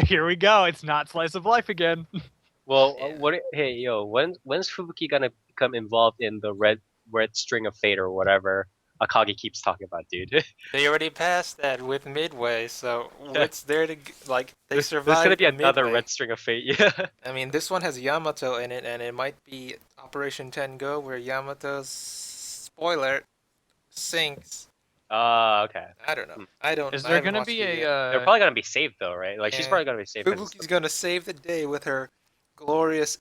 here we go. It's not slice of life again. Well, Yeah. Hey, yo, when's Fubuki gonna become involved in the red string of fate or whatever Akagi keeps talking about, dude? They already passed that with Midway, so what's there to like? They There's survived. gonna be another Midway. red string of fate. Yeah. I mean, this one has Yamato in it, and it might be Operation 10 Go, where Yamato's spoiler sinks. Okay. I don't know. Hmm. I don't. Is I there haven't gonna watched be it a yet. They're probably gonna be saved though, right? Like she's Yeah. probably gonna be saved. 'cause- Fubuki's gonna save the day with her glorious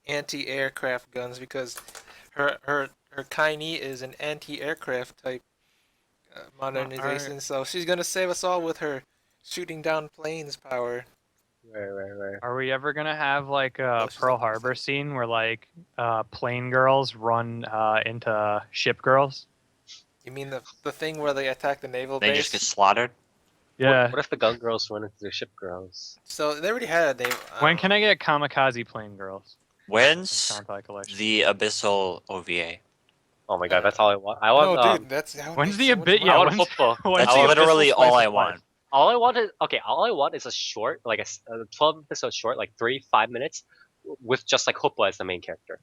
anti-aircraft guns because her Kaini is an anti-aircraft type modernization. So she's gonna save us all with her shooting down planes power. Right. Are we ever gonna have like a Oh, she's Pearl not gonna Harbor say. scene where like plane girls run into ship girls? You mean the thing where they attack the naval They base? just get slaughtered. Yeah. What if the gun girls run into the ship girls? So they already had a naval. When can I get kamikaze plane girls? When's Kantai collection. the Abyssal OVA? Oh my god, that's all I want. I want. No, dude, that's that would When's make the so much bit- I yeah, money. want when's- football. when's That's the literally official all slice I of life? want. All I want is All I want is a short, like a 12 episode short, like 5 minutes, with just like Hoppa as the main character.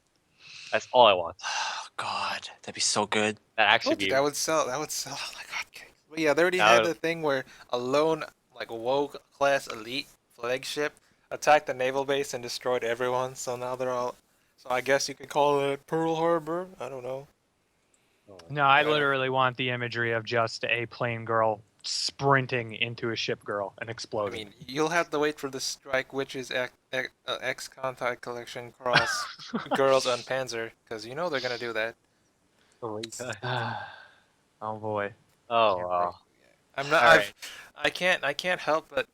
That's all I want. Oh, God, that'd be so good. That actually Told be you that would sell. That would sell like hotcakes. But yeah, they already That had would- the thing where a lone like WoW class elite flagship attacked the naval base and destroyed everyone. So now they're all. So I guess you could call it Pearl Harbor. I don't know. No, I Yeah. literally want the imagery of just a plain girl sprinting into a ship girl and I exploding. mean, you'll have to wait for the Strike Witches X Contact Collection cross girls on Panzer, because you know they're gonna do that. Oh my god. Oh boy. Oh Can't wow. I'm not. All right. I can't help but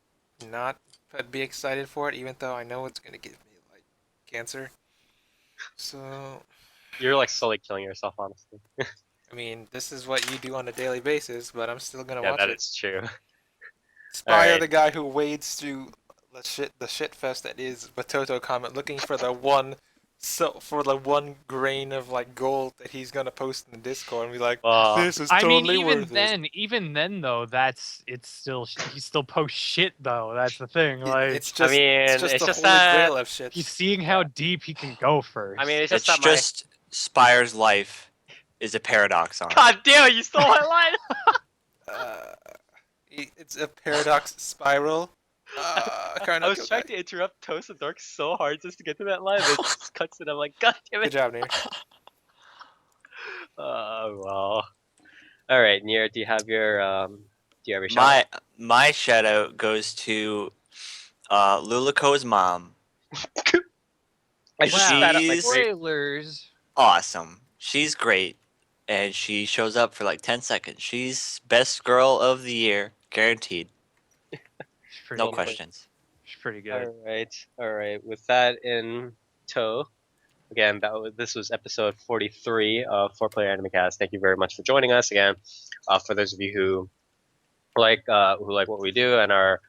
not but be excited for it, even though I know it's gonna give me like cancer. So, You're like slowly killing yourself, honestly. I mean, this is what you do on a daily basis, but I'm still gonna Yeah, watch that it. is true. All Spire, right. the guy who wades through the shit fest that is Batoto Comet, looking for the one grain of like gold that he's gonna post in the Discord, and be like, Well, "This is I mean, totally worth it." even then though, it's still he still posts shit though. That's the thing. Like It's I just mean, it's the just holy that. grail of shit. he's seeing how deep he can go first. I mean, it's just It's that my. just Spire's life is a paradox on. God damn it! You stole my line. Uh, it's a paradox spiral. I Karno was killed trying guy. to interrupt Toast and Dark so hard just to get to that line, but it just cuts it. I'm like, God damn Good it. job, Nir. Well. All right, Nier, do you have your shout out? My shout out goes to Lulaco's mom. I just Wow, spat out my She's drink. spoilers. awesome. She's great. And she shows up for like 10 seconds. She's best girl of the year, guaranteed. She's pretty No good. questions. She's pretty good. All right. With that in tow, again, this was episode 43 of 4Player Animecast. Thank you very much for joining us again. For those of you who like what we do and are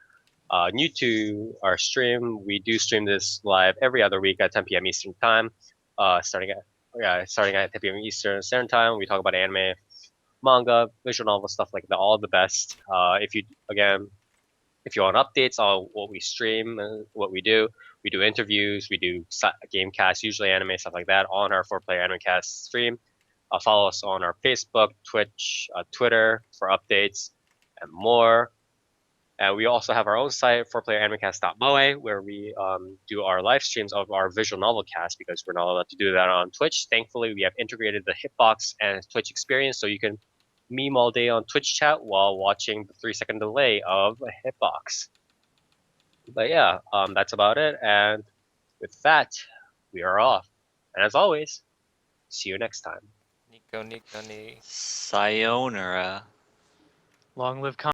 new to our stream, we do stream this live every other week at 10 p.m. Eastern Time. Starting at 10 p.m. Eastern Standard Time, we talk about anime, manga, visual novel stuff like that, all the best. If you want updates on what we stream and what we do interviews, we do game casts, usually anime stuff like that on our 4Player Anime Cast stream. Follow us on our Facebook, Twitch, Twitter for updates and more. And we also have our own site, 4PlayerAnimecast.moe, where we do our live streams of our visual novel cast because we're not allowed to do that on Twitch. Thankfully, we have integrated the Hitbox and Twitch experience, so you can meme all day on Twitch chat while watching the 3-second delay of a Hitbox. But yeah, that's about it. And with that, we are off. And as always, see you next time. Nico, Nico, Nico. Sayonara. Long live